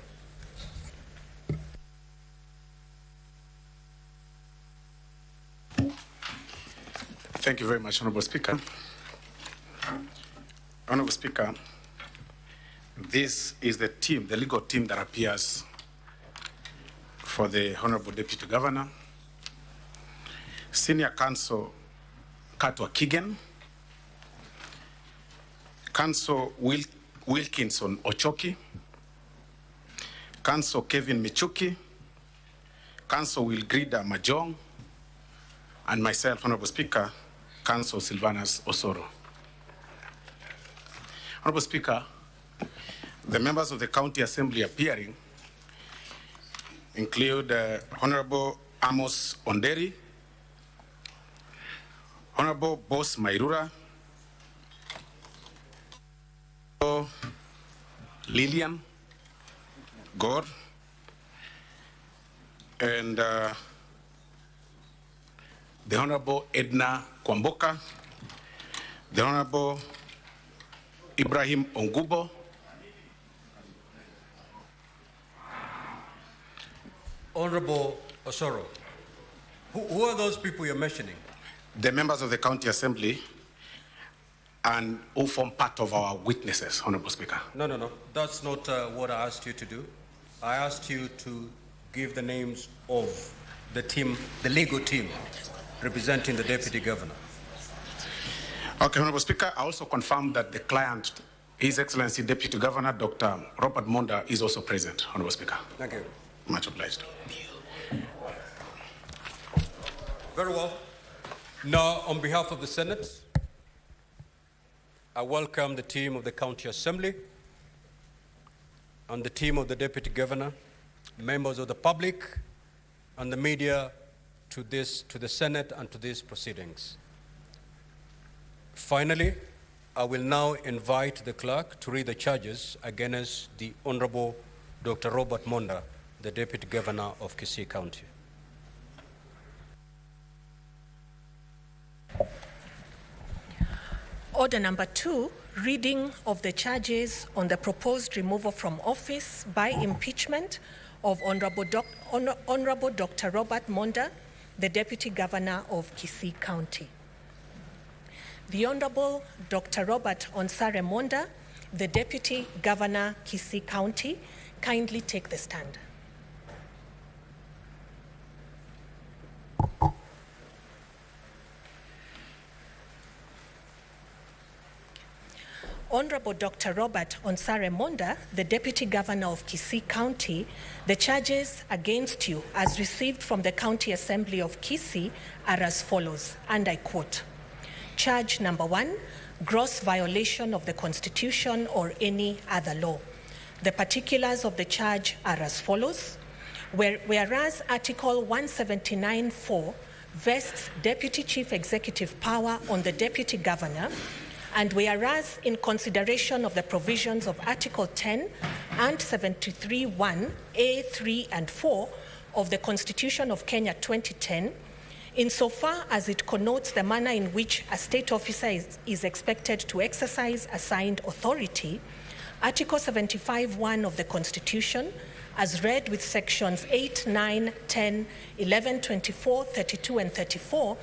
Thank you very much, Honorable Speaker. Honorable Speaker, this is the team, the legal team that appears for the Honorable Deputy Governor. Senior Counsel Katwa Kigen, Counsel Wilkinson Ochoki, Counsel Kevin Michuki, Counsel Wilgrida Majong, and myself, Honorable Speaker, Counsel Silvanus Osoro. Honorable Speaker, the members of the County Assembly appearing include Honorable Amos Onderi, Honorable Boss Mairura, Lillian Gore, and the Honorable Edna Kwamboka, the Honorable Ibrahim Ongubo, Honorable Osoro, who are those people you're mentioning? The members of the County Assembly and who form part of our witnesses, Honorable Speaker. No. That's not what I asked you to do. I asked you to give the names of the team, the legal team, representing the Deputy Governor. Okay, Honorable Speaker, I also confirm that the client, His Excellency Deputy Governor Dr. Robert Monda, is also present, Honorable Speaker. Thank you. Much obliged. Very well. Now, on behalf of the Senate, I welcome the team of the County Assembly and the team of the Deputy Governor, members of the public and the media to the Senate and to these proceedings. Finally, I will now invite the clerk to read the charges against the Honorable Dr. Robert Monda, the Deputy Governor of Kisii County. Order number 2, reading of the charges on the proposed removal from office by impeachment of Honorable Dr. Robert Monda, the Deputy Governor of Kisii County. The Honorable Dr. Robert Onsare Monda, the Deputy Governor, Kisii County, kindly take the stand. Honorable Dr. Robert Onsare Monda, the Deputy Governor of Kisii County, the charges against you as received from the County Assembly of Kisii are as follows, and I quote, charge number 1, gross violation of the Constitution or any other law. The particulars of the charge are as follows, whereas Article 179(4) vests Deputy Chief Executive power on the Deputy Governor, and whereas in consideration of the provisions of Article 10 and 73(1) A, 3, and 4 of the Constitution of Kenya 2010, insofar as it connotes the manner in which a state officer is expected to exercise assigned authority, Article 75(1) of the Constitution, as read with sections 8, 9, 10, 11, 24, 32, and 34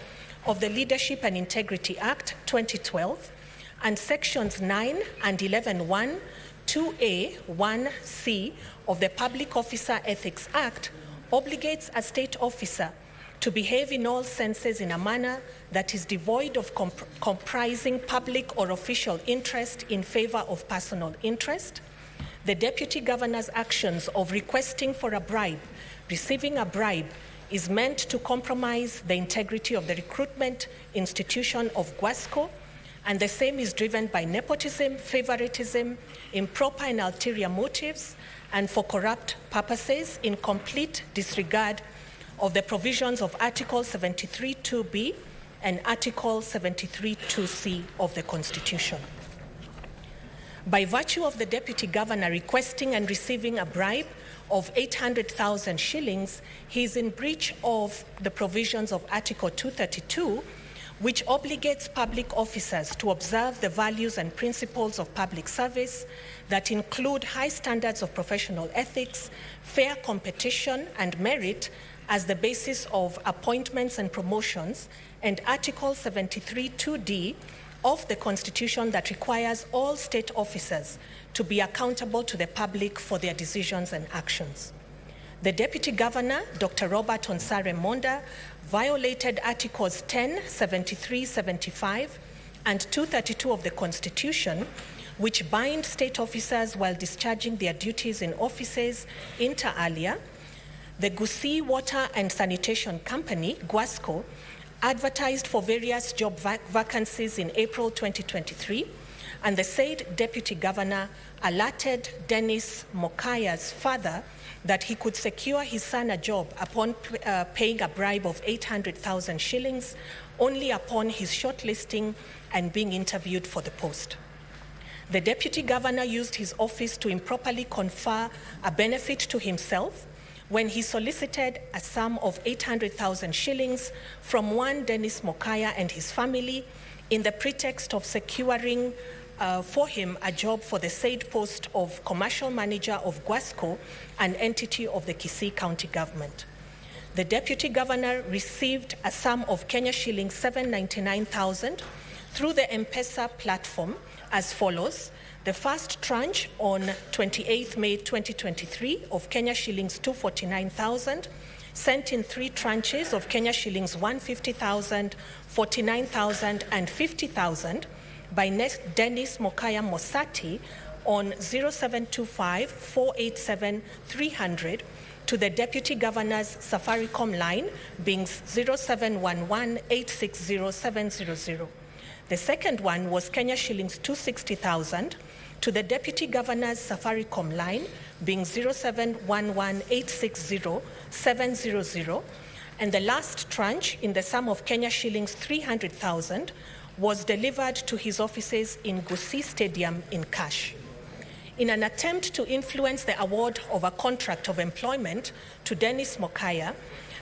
of the Leadership and Integrity Act 2012 and Sections 9 and 11(1), 2A, 1C of the Public Officer Ethics Act obligates a state officer to behave in all senses in a manner that is devoid of comprising public or official interest in favor of personal interest. The Deputy Governor's actions of requesting for a bribe, receiving a bribe, is meant to compromise the integrity of the recruitment institution of GWASCO, and the same is driven by nepotism, favoritism, improper and ulterior motives, and for corrupt purposes in complete disregard of the provisions of Article 73(2)(b and Article 73(2)(c of the Constitution. By virtue of the Deputy Governor requesting and receiving a bribe of 800,000 shillings, he is in breach of the provisions of Article 232, which obligates public officers to observe the values and principles of public service that include high standards of professional ethics, fair competition, and merit as the basis of appointments and promotions, and Article 73(2)(d) of the Constitution that requires all state officers to be accountable to the public for their decisions and actions. The Deputy Governor, Dr. Robert Onsare Monda, violated Articles 10, 73, 75, and 232 of the Constitution, which bind state officers while discharging their duties in offices inter alia. The Kisii Water and Sanitation Company, GWASCO, advertised for various job vacancies in April 2023, and the said Deputy Governor alerted Dennis Mokaya's father that he could secure his son a job upon paying a bribe of 800,000 shillings only upon his shortlisting and being interviewed for the post. The Deputy Governor used his office to improperly confer a benefit to himself when he solicited a sum of 800,000 shillings from one Dennis Mokaya and his family in the pretext of securing for him a job for the said post of Commercial Manager of GWASCO, an entity of the Kisii County Government. The Deputy Governor received a sum of Kenya shillings 799,000 through the M-Pesa platform as follows. The first tranche on 28th May 2023 of Kenya shillings 249,000, sent in 3 tranches of Kenya shillings 150,000, 49,000, and 50,000 by Dennis Mokaya Mosati on 0725 487 300 to the Deputy Governor's Safaricom line being 0711 860 700. The second one was Kenya shillings 260,000 to the Deputy Governor's Safaricom line being 0711 860 700, and the last tranche in the sum of Kenya shillings 300,000 was delivered to his offices in Kisii Stadium in cash. In an attempt to influence the award of a contract of employment to Dennis Mokaya,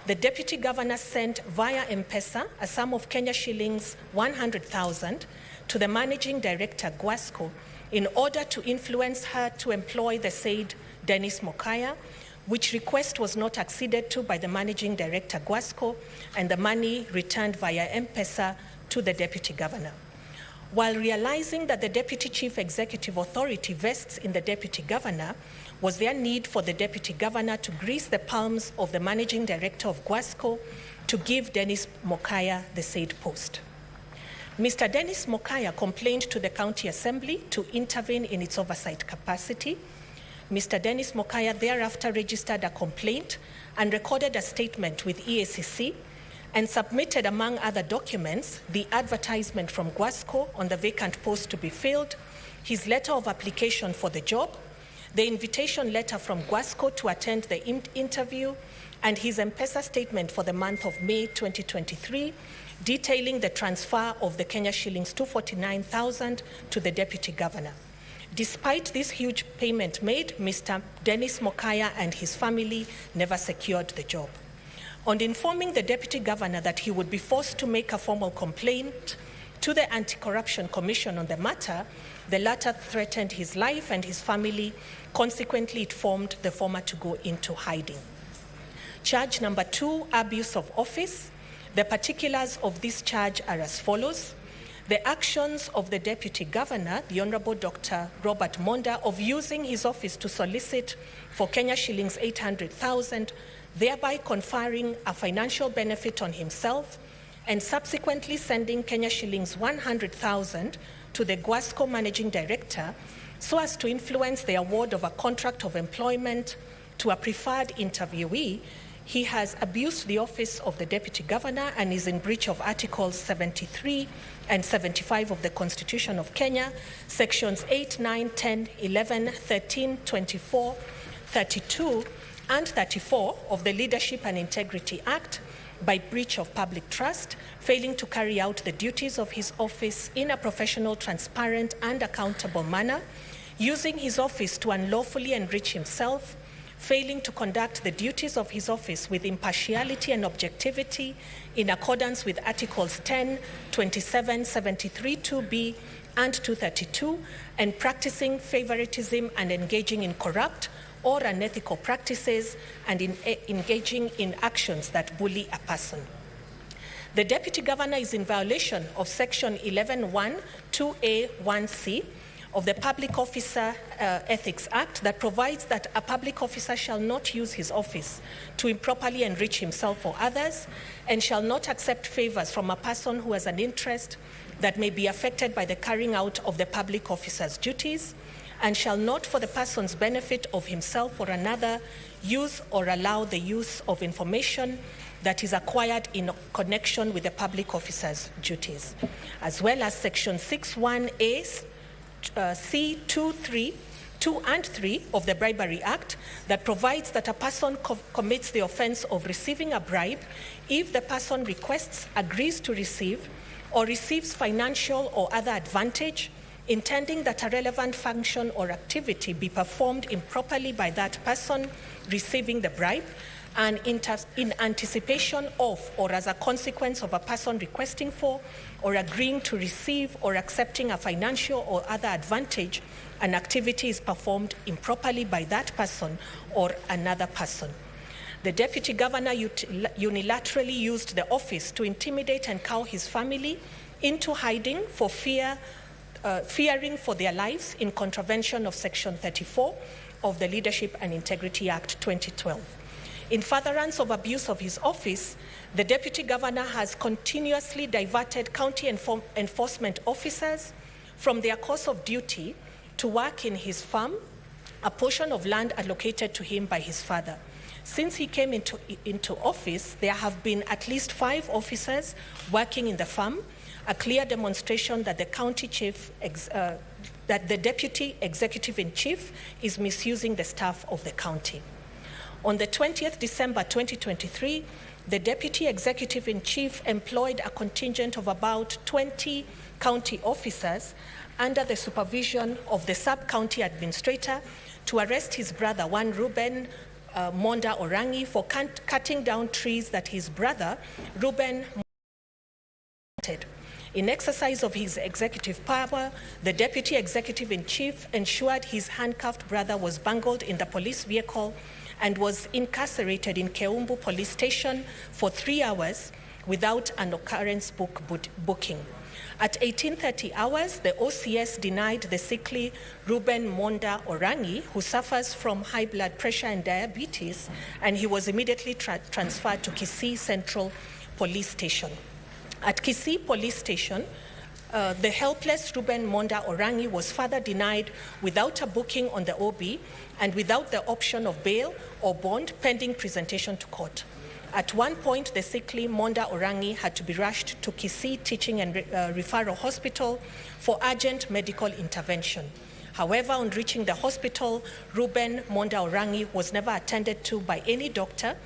the Deputy Governor sent via M-Pesa a sum of Kenya shillings 100,000 to the Managing Director GWASCO in order to influence her to employ the said Dennis Mokaya, which request was not acceded to by the Managing Director GWASCO, and the money returned via M-Pesa to the Deputy Governor. While realizing that the Deputy Chief Executive Authority vests in the Deputy Governor, was there need for the Deputy Governor to grease the palms of the Managing Director of GWASCO to give Dennis Mokaya the said post. Mr. Dennis Mokaya complained to the County Assembly to intervene in its oversight capacity. Mr. Dennis Mokaya thereafter registered a complaint and recorded a statement with EACC and submitted, among other documents, the advertisement from GWASCO on the vacant post to be filled, his letter of application for the job, the invitation letter from GWASCO to attend the interview, and his M-Pesa statement for the month of May 2023, detailing the transfer of the Kenya shillings 249,000 to the Deputy Governor. Despite this huge payment made, Mr. Dennis Mokaya and his family never secured the job. On informing the Deputy Governor that he would be forced to make a formal complaint to the Anti-Corruption Commission on the matter, the latter threatened his life and his family. Consequently, it formed the former to go into hiding. Charge number 2, abuse of office. The particulars of this charge are as follows. The actions of the Deputy Governor, the Honorable Dr. Robert Monda, of using his office to solicit for Kenya shillings 800,000, thereby conferring a financial benefit on himself, and subsequently sending Kenya shillings 100,000 to the Guasco Managing Director so as to influence the award of a contract of employment to a preferred interviewee, he has abused the office of the Deputy Governor and is in breach of Articles 73 and 75 of the Constitution of Kenya, Sections 8, 9, 10, 11, 13, 24, 32, and 34 of the Leadership and Integrity Act by breach of public trust, failing to carry out the duties of his office in a professional, transparent, and accountable manner, using his office to unlawfully enrich himself, failing to conduct the duties of his office with impartiality and objectivity in accordance with Articles 10, 27, 73, 2B, and 232, and practicing favoritism and engaging in corrupt or unethical practices and engaging in actions that bully a person. The Deputy Governor is in violation of Section 11(1), 2A, 1C of the Public Officer Ethics Act that provides that a public officer shall not use his office to improperly enrich himself or others and shall not accept favors from a person who has an interest that may be affected by the carrying out of the public officer's duties, and shall not, for the person's benefit of himself or another, use or allow the use of information that is acquired in connection with the public officer's duties, as well as Section 6(1)(a), C2, 3, 2 and 3 of the Bribery Act that provides that a person commits the offense of receiving a bribe if the person requests, agrees to receive, or receives financial or other advantage, intending that a relevant function or activity be performed improperly by that person receiving the bribe, and in anticipation of or as a consequence of a person requesting for or agreeing to receive or accepting a financial or other advantage, an activity is performed improperly by that person or another person. The Deputy Governor unilaterally used the office to intimidate and cow his family into hiding for fearing for their lives in contravention of Section 34 of the Leadership and Integrity Act 2012. In furtherance of abuse of his office, the Deputy Governor has continuously diverted county enforcement officers from their course of duty to work in his farm, a portion of land allocated to him by his father. Since he came into office, there have been at least 5 officers working in the farm, a clear demonstration that the county chief, that the Deputy Executive-in-Chief is misusing the staff of the county. On the 20th December 2023, the Deputy Executive-in-Chief employed a contingent of about 20 county officers under the supervision of the sub-county administrator to arrest his brother, one Reuben Monda Orangi, for cutting down trees that his brother, Reuben, planted. In exercise of his executive power, the Deputy Executive-in-Chief ensured his handcuffed brother was bungled in the police vehicle and was incarcerated in Keumbu Police Station for 3 hours without an occurrence booking. At 18:30 hours, the OCS denied the sickly Reuben Monda Orangi, who suffers from high blood pressure and diabetes, and he was immediately transferred to Kisii Central Police Station. At Kisii Police Station, the helpless Reuben Monda Orangi was further denied without a booking on the OB and without the option of bail or bond pending presentation to court. At one point, the sickly Monda Orangi had to be rushed to Kisii Teaching and Referral Hospital for urgent medical intervention. However, on reaching the hospital, Reuben Monda Orangi was never attended to by any doctor,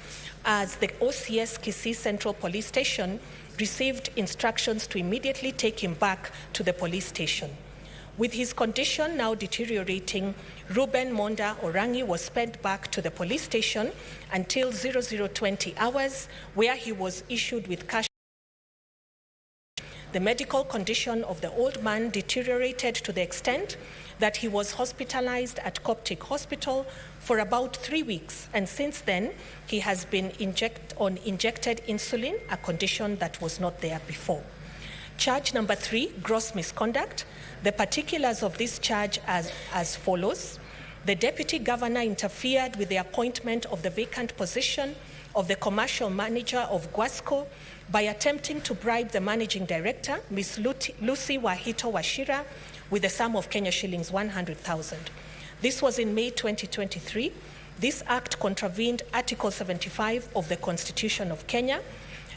as the OCS Kisii Central Police Station received instructions to immediately take him back to the police station. With his condition now deteriorating, Reuben Monda Orangi was sped back to the police station until 0020 hours, where he was issued with cash. the medical condition of the old man deteriorated to the extent that he was hospitalized at Coptic Hospital for about 3 weeks, and since then he has been injected insulin, a condition that was not there before. Charge number 3, gross misconduct. The particulars of this charge as follows. The Deputy Governor interfered with the appointment of the vacant position of the commercial manager of Guasco by attempting to bribe the managing director, Ms. Lucy Wahito Washira, with a sum of Kenya shillings 100,000. This was in May 2023. This act contravened Article 75 of the Constitution of Kenya.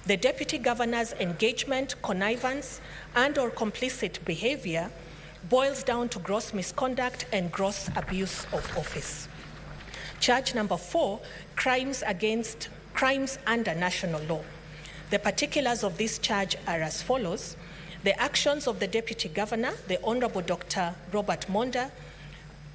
The Deputy Governor's engagement, connivance, and/or complicit behavior boils down to gross misconduct and gross abuse of office. Charge number 4, crimes under national law. The particulars of this charge are as follows. The actions of the Deputy Governor, the Honorable Dr. Robert Monda,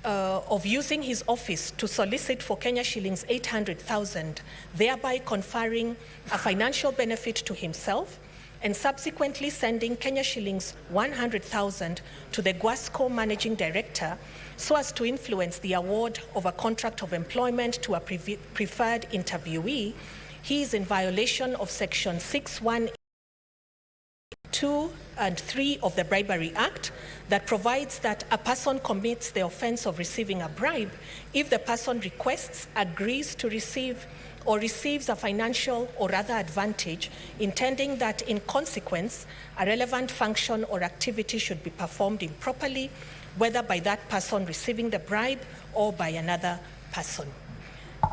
of using his office to solicit for Kenya shillings 800,000, thereby conferring a financial benefit to himself, and subsequently sending Kenya shillings 100,000 to the Guasco managing director so as to influence the award of a contract of employment to a preferred interviewee, he is in violation of Section 6(1)(2) and 3 of the Bribery Act that provides that a person commits the offense of receiving a bribe if the person requests, agrees to receive, or receives a financial or other advantage, intending that in consequence a relevant function or activity should be performed improperly, whether by that person receiving the bribe or by another person.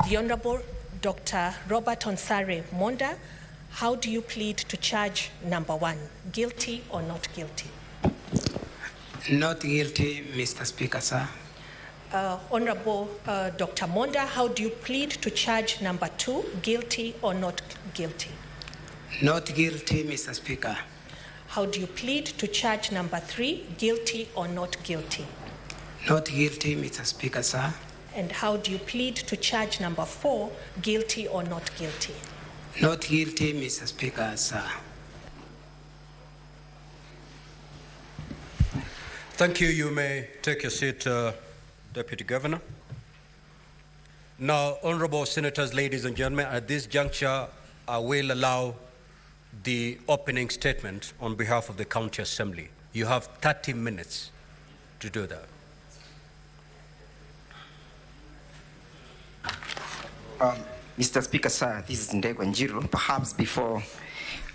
The Honorable Dr. Robert Onsare Monda, how do you plead to charge number 1? Guilty or not guilty? Not guilty, Mr. Speaker, sir. Honorable Dr. Monda, how do you plead to charge number 2? Guilty or not guilty? Not guilty, Mr. Speaker. How do you plead to charge number 3? Guilty or not guilty? Not guilty, Mr. Speaker, sir. And how do you plead to charge number 4? Guilty or not guilty? Not guilty, Mr. Speaker, sir. Thank you. You may take your seat, Deputy Governor. Now, honorable senators, ladies and gentlemen, at this juncture, I will allow the opening statement on behalf of the County Assembly. You have 30 minutes to do that. Mr. Speaker, sir, this is Ndegwa Njiru. Perhaps before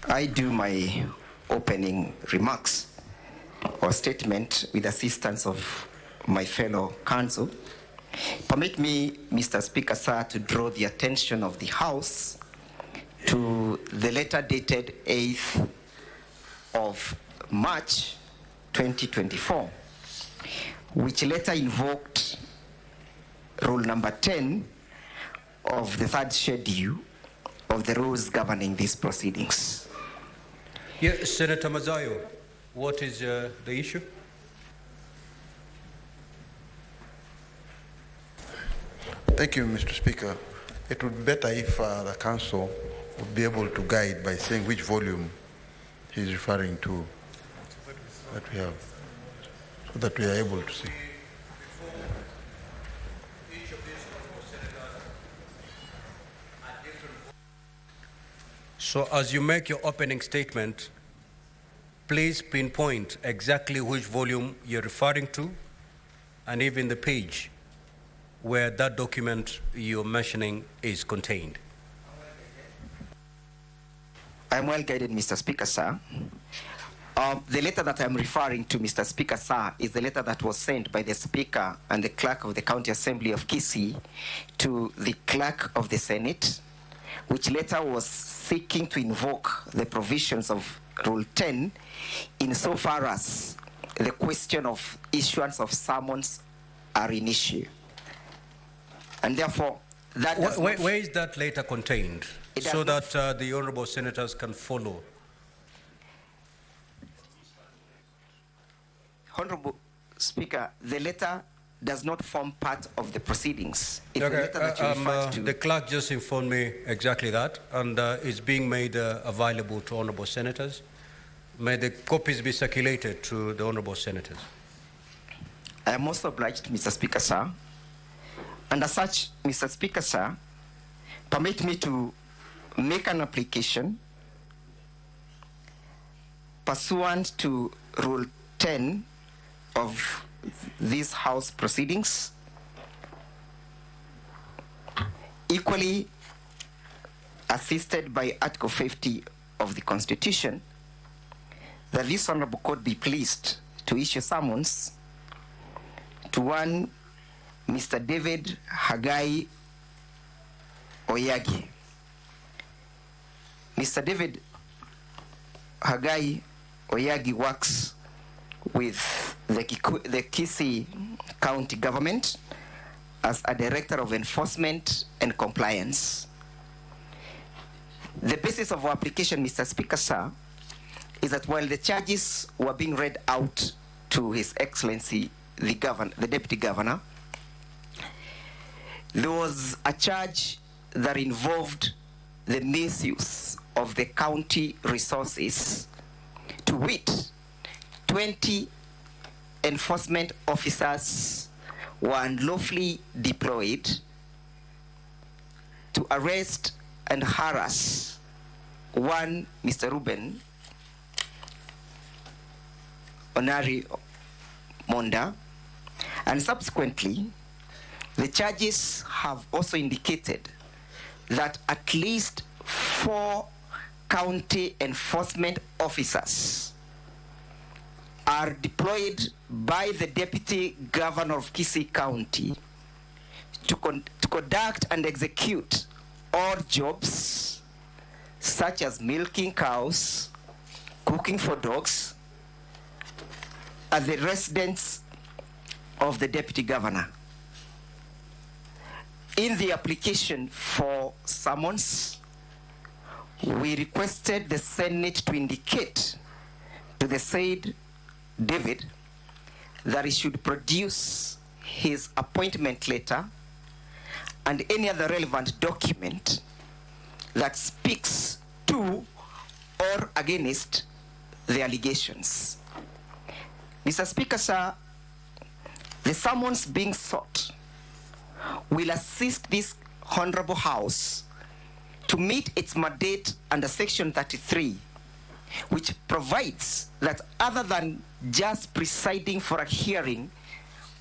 I do my opening remarks or statement with assistance of my fellow counsel, permit me, Mr. Speaker, sir, to draw the attention of the House to the letter dated 8th of March 2024, which letter invoked rule number 10 of the 3rd schedule of the rules governing these proceedings. Yes, Senator Mazayo, what is the issue? Thank you, Mr. Speaker. It would be better if the Council would be able to guide by saying which volume he's referring to that we have, so that we are able to see. So as you make your opening statement, please pinpoint exactly which volume you're referring to and even the page where that document you're mentioning is contained. I'm well guided, Mr. Speaker, sir. The letter that I'm referring to, Mr. Speaker, sir, is the letter that was sent by the Speaker and the Clerk of the County Assembly of Kisii to the Clerk of the Senate, which letter was seeking to invoke the provisions of Rule 10 insofar as the question of issuance of summons are in issue. And therefore, that does where is that letter contained so that the honorable senators can follow? Honorable Speaker, the letter does not form part of the proceedings. It's the letter that you referred to. The clerk just informed me exactly that, and it's being made available to honorable senators. May the copies be circulated to the honorable senators. I am also obliged, Mr. Speaker, sir. And as such, Mr. Speaker, sir, permit me to make an application pursuant to Rule 10 of these House proceedings, equally assisted by Article 50 of the Constitution, that this Honorable Court be pleased to issue summons to one Mr. David Hagai Oyagi. Mr. David Hagai Oyagi works with the Kisii County government as a Director of Enforcement and Compliance. The basis of our application, Mr. Speaker, sir, is that while the charges were being read out to His Excellency, the Deputy Governor, there was a charge that involved the misuse of the county resources, to wit, 20 enforcement officers were unlawfully deployed to arrest and harass one Mr. Ruben Onari Monda, and subsequently the charges have also indicated that at least 4 county enforcement officers are deployed by the Deputy Governor of Kisii County to conduct and execute odd jobs such as milking cows, cooking for dogs, at the residence of the Deputy Governor. In the application for summons, we requested the Senate to indicate to the said David that he should produce his appointment letter and any other relevant document that speaks to or against the allegations. Mr. Speaker, sir, the summons being sought will assist this Honorable House to meet its mandate under Section 33, which provides that other than just presiding for a hearing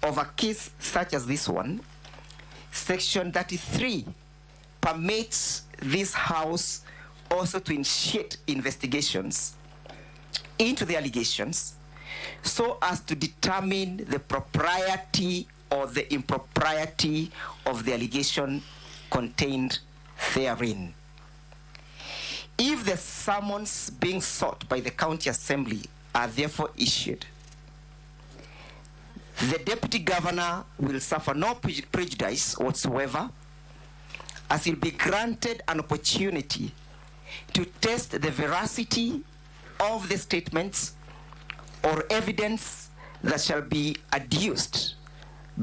of a case such as this one, Section 33 permits this House also to initiate investigations into the allegations so as to determine the propriety or the impropriety of the allegation contained therein. If the summons being sought by the County Assembly are therefore issued, the Deputy Governor will suffer no prejudice whatsoever, as he'll be granted an opportunity to test the veracity of the statements or evidence that shall be adduced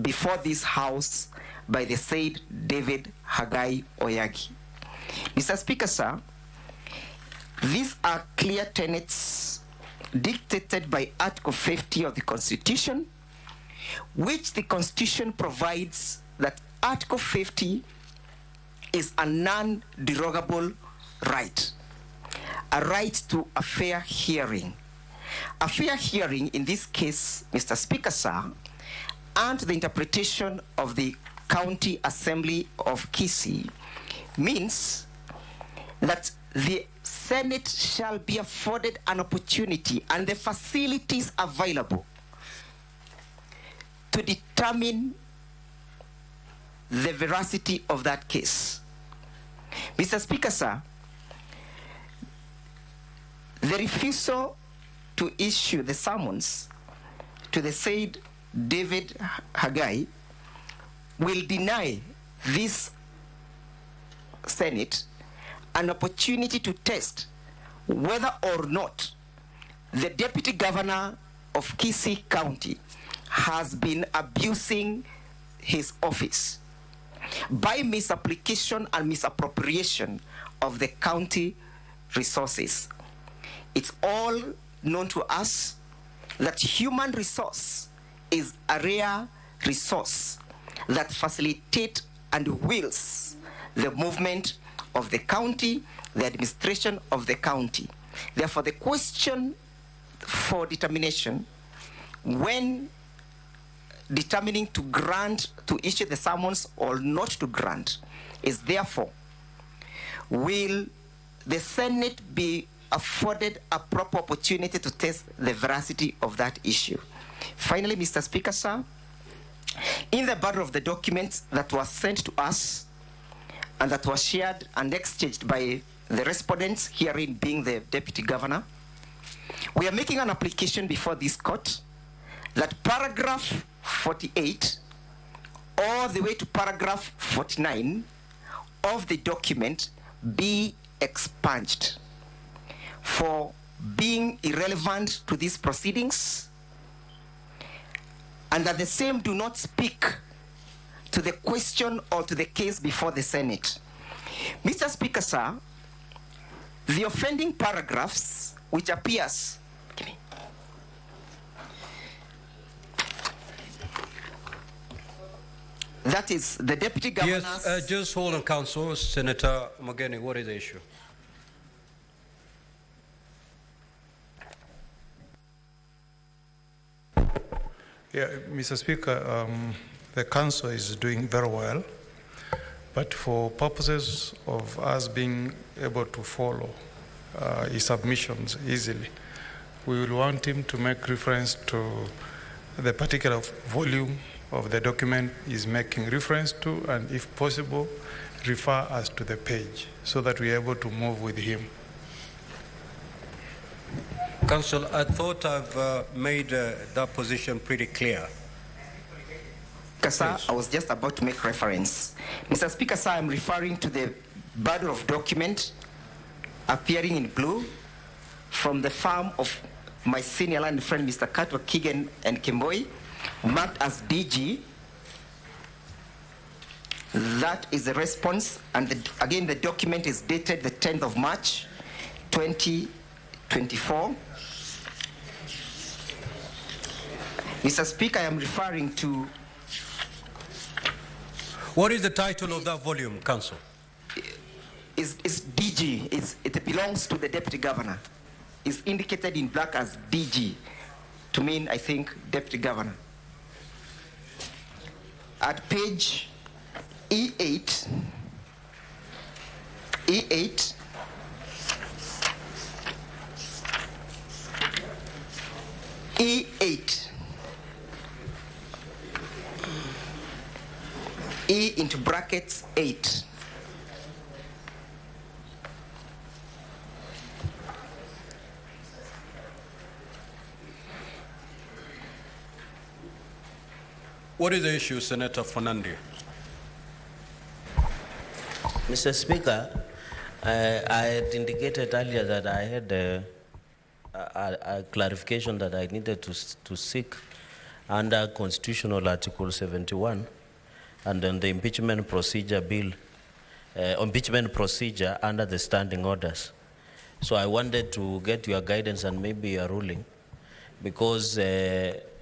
before this House by the said David Hagai Oyagi. Mr. Speaker, sir, these are clear tenets dictated by Article 50 of the Constitution, which the Constitution provides that Article 50 is a non-derogable right, a right to a fair hearing. A fair hearing in this case, Mr. Speaker, sir, and the interpretation of the County Assembly of Kisii means that the Senate shall be afforded an opportunity and the facilities available to determine the veracity of that case. Mr. Speaker, sir, the refusal to issue the summons to the said David Hagai will deny this Senate an opportunity to test whether or not the Deputy Governor of Kisii County has been abusing his office by misapplication and misappropriation of the county resources. It's all known to us that human resource is a rare resource that facilitates and wills the movement of the county, the administration of the county. Therefore, the question for determination when determining to grant, to issue the summons or not to grant, is therefore, will the Senate be afforded a proper opportunity to test the veracity of that issue? Finally, Mr. Speaker, sir, in the bundle of the documents that were sent to us and that were shared and exchanged by the respondents, herein being the Deputy Governor, we are making an application before this court that paragraph 48 all the way to paragraph 49 of the document be expunged for being irrelevant to these proceedings, and that the same do not speak to the question or to the case before the Senate. Mr. Speaker, sir, the offending paragraphs which appears, that is the Deputy Governor's... Yes, just hold on, Council. Senator Mogeni, what is the issue? Yeah, Mr. Speaker, the Council is doing very well, but for purposes of us being able to follow his submissions easily, we will want him to make reference to the particular volume of the document is making reference to, and if possible, refer us to the page so that we are able to move with him. Council, I thought I've made that position pretty clear. Sir, I was just about to make reference. Mr. Speaker, sir, I'm referring to the bundle of document appearing in blue from the firm of my senior line friend, Mr. Katwa Kigen and Kimboi, marked as DG. That is the response, and again, the document is dated the 10th of March, 2024. Mr. Speaker, I am referring to... What is the title of that volume, Council? It's DG. It belongs to the Deputy Governor. It's indicated in black as DG, to mean, I think, Deputy Governor. At page E8, E into brackets 8. What is the issue, Senator Fernandez? Mr. Speaker, I had indicated earlier that I had a clarification that I needed to seek under Constitutional Article 71 and then the impeachment procedure bill, impeachment procedure under the standing orders. So I wanted to get your guidance and maybe a ruling, because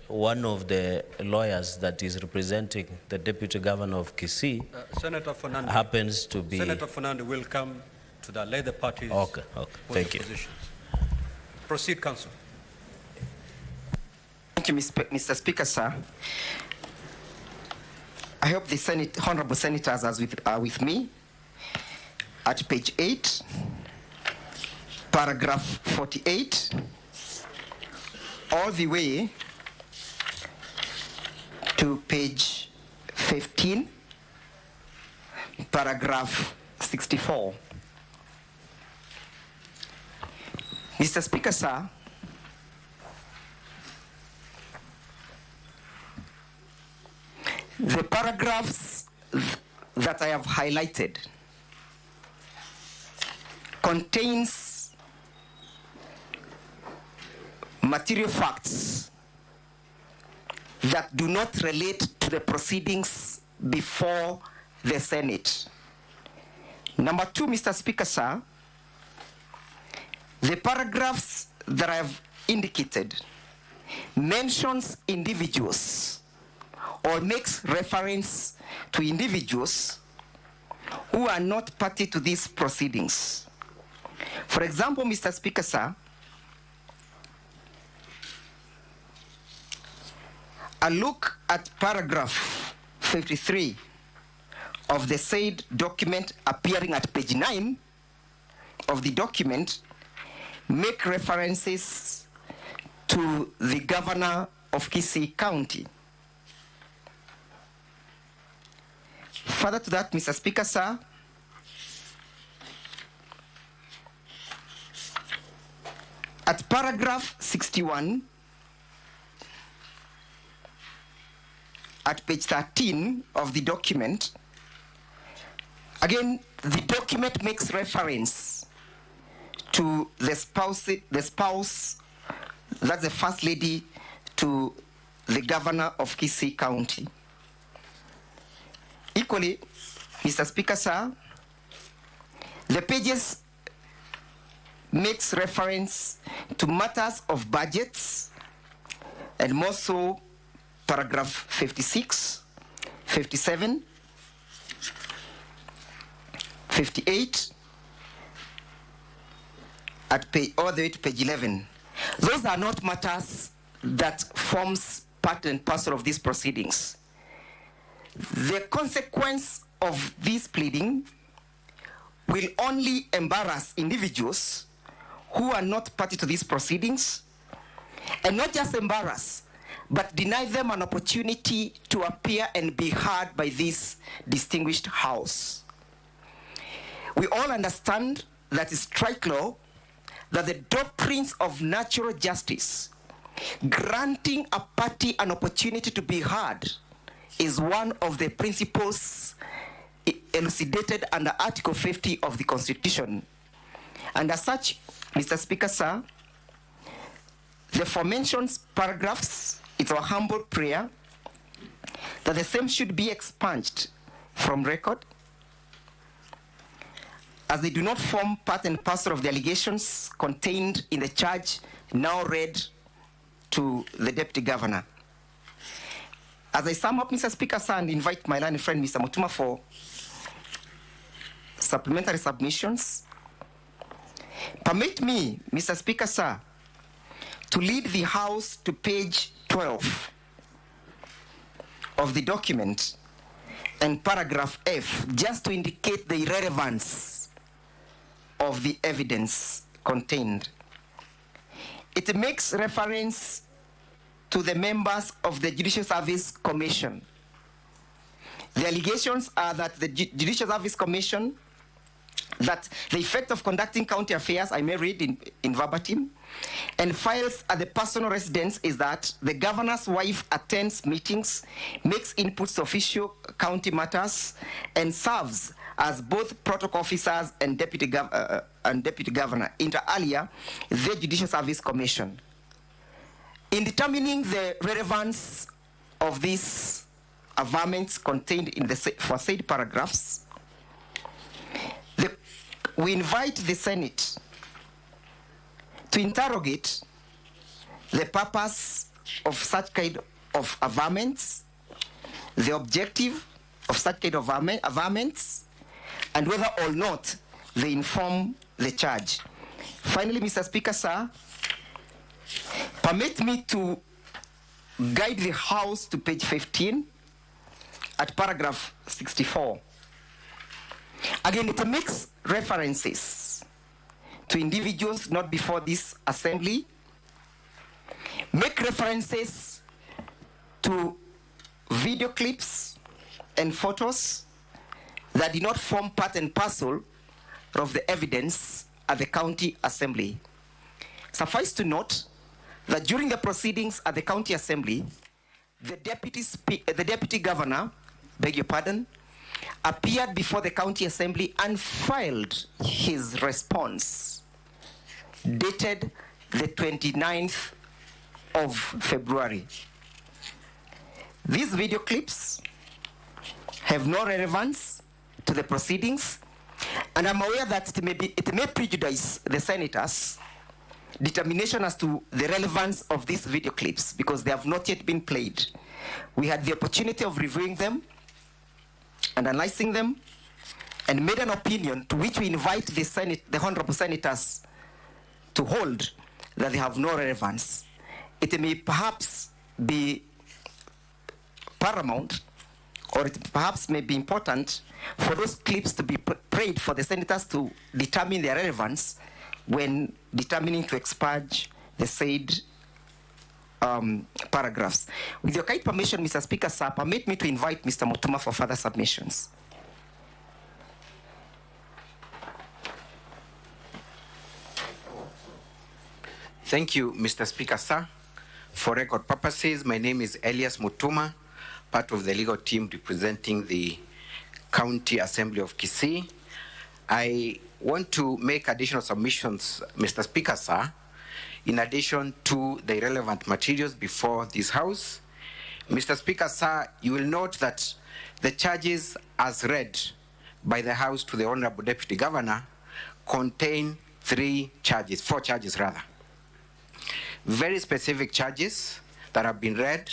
one of the lawyers that is representing the Deputy Governor of Kisii Senator Fernandez happens to be... Senator Fernandez will come to that. Let the parties Okay, thank you. Positions. Proceed, Council. Thank you, Mr. Speaker, sir. I hope the honorable senators are with me. At page 8, paragraph 48, all the way to page 15, paragraph 64. Mr. Speaker, sir, the paragraphs that I have highlighted contains material facts that do not relate to the proceedings before the Senate. Number 2, Mr. Speaker, sir, the paragraphs that I have indicated mentions individuals or makes reference to individuals who are not party to these proceedings. For example, Mr. Speaker, sir, a look at paragraph 53 of the said document appearing at page 9 of the document make references to the governor of Kisii County. Further to that, Mr. Speaker, sir, at paragraph 61, at page 13 of the document, again, the document makes reference to the spouse, that's the First Lady, to the governor of Kisii County. Equally, Mr. Speaker, sir, the pages makes reference to matters of budgets, and more so paragraph 56, 57, 58, at page, all the way to page 11. Those are not matters that forms part and parcel of these proceedings. The consequence of this pleading will only embarrass individuals who are not party to these proceedings, and not just embarrass, but deny them an opportunity to appear and be heard by this distinguished house. We all understand that it's strike law that the doctrines of natural justice, granting a party an opportunity to be heard, is one of the principles elucidated under Article 50 of the Constitution. And as such, Mr. Speaker, sir, the aforementioned paragraphs, it's our humble prayer that the same should be expunged from record, as they do not form part and parcel of the allegations contained in the charge now read to the Deputy Governor. As I sum up, Mr. Speaker, sir, and invite my learned friend, Mr. Mutuma, for supplementary submissions, permit me, Mr. Speaker, sir, to lead the House to page 12 of the document and paragraph F, just to indicate the irrelevance of the evidence contained. It makes reference to the members of the Judicial Service Commission. The allegations are that the Judicial Service Commission, that the effect of conducting county affairs, I may read in verbatim, and files at the personal residence is that the governor's wife attends meetings, makes inputs to official county matters, and serves as both protocol officers and deputy governor, inter alia, the Judicial Service Commission. In determining the relevance of these averments contained in the foresaid paragraphs, we invite the Senate to interrogate the purpose of such kind of averments, the objective of such kind of averments, and whether or not they inform the charge. Finally, Mr. Speaker, sir, permit me to guide the House to page 15 at paragraph 64. Again, it makes references to individuals not before this assembly, make references to video clips and photos that did not form part and parcel of the evidence at the county assembly. Suffice to note that during the proceedings at the county assembly, the deputy governor, beg your pardon, appeared before the county assembly and filed his response, dated the 29th of February. These video clips have no relevance to the proceedings, and I'm aware that it may prejudice the senators determination as to the relevance of these video clips because they have not yet been played. We had the opportunity of reviewing them and analyzing them and made an opinion to which we invite the honorable senators to hold that they have no relevance. It may perhaps be paramount, or it perhaps may be important for those clips to be played for the senators to determine their relevance when determining to expurge the said paragraphs. With your kind permission, Mr. Speaker, sir, permit me to invite Mr. Mutuma for further submissions. Thank you, Mr. Speaker, sir. For record purposes, my name is Elias Mutuma, part of the legal team representing the County Assembly of Kisii. I want to make additional submissions, Mr. Speaker, sir, in addition to the relevant materials before this House. Mr. Speaker, sir, you will note that the charges as read by the House to the Honorable Deputy Governor contain four charges rather. Very specific charges that have been read,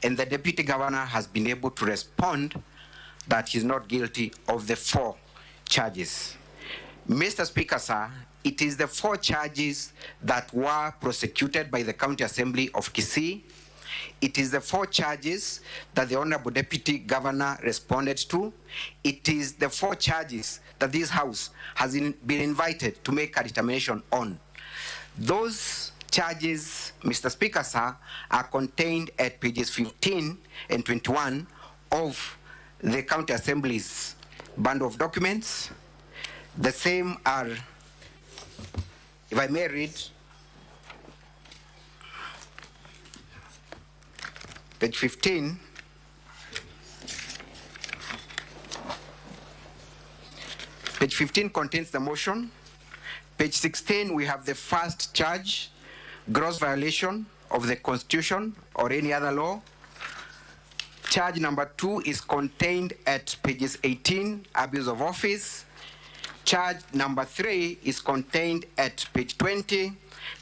and the Deputy Governor has been able to respond that he's not guilty of the four charges. Mr. Speaker, sir, it is the four charges that were prosecuted by the County Assembly of Kisii. It is the four charges that the Honorable Deputy Governor responded to. It is the four charges that this House has been invited to make a determination on. Those charges, Mr. Speaker, sir, are contained at pages 15 and 21 of the County Assembly's bundle of documents. The same are, if I may read, page 15, page 15 contains the motion. Page 16, we have the first charge, gross violation of the Constitution or any other law. Charge number 2 is contained at pages 18, abuse of office. Charge number 3 is contained at page 20,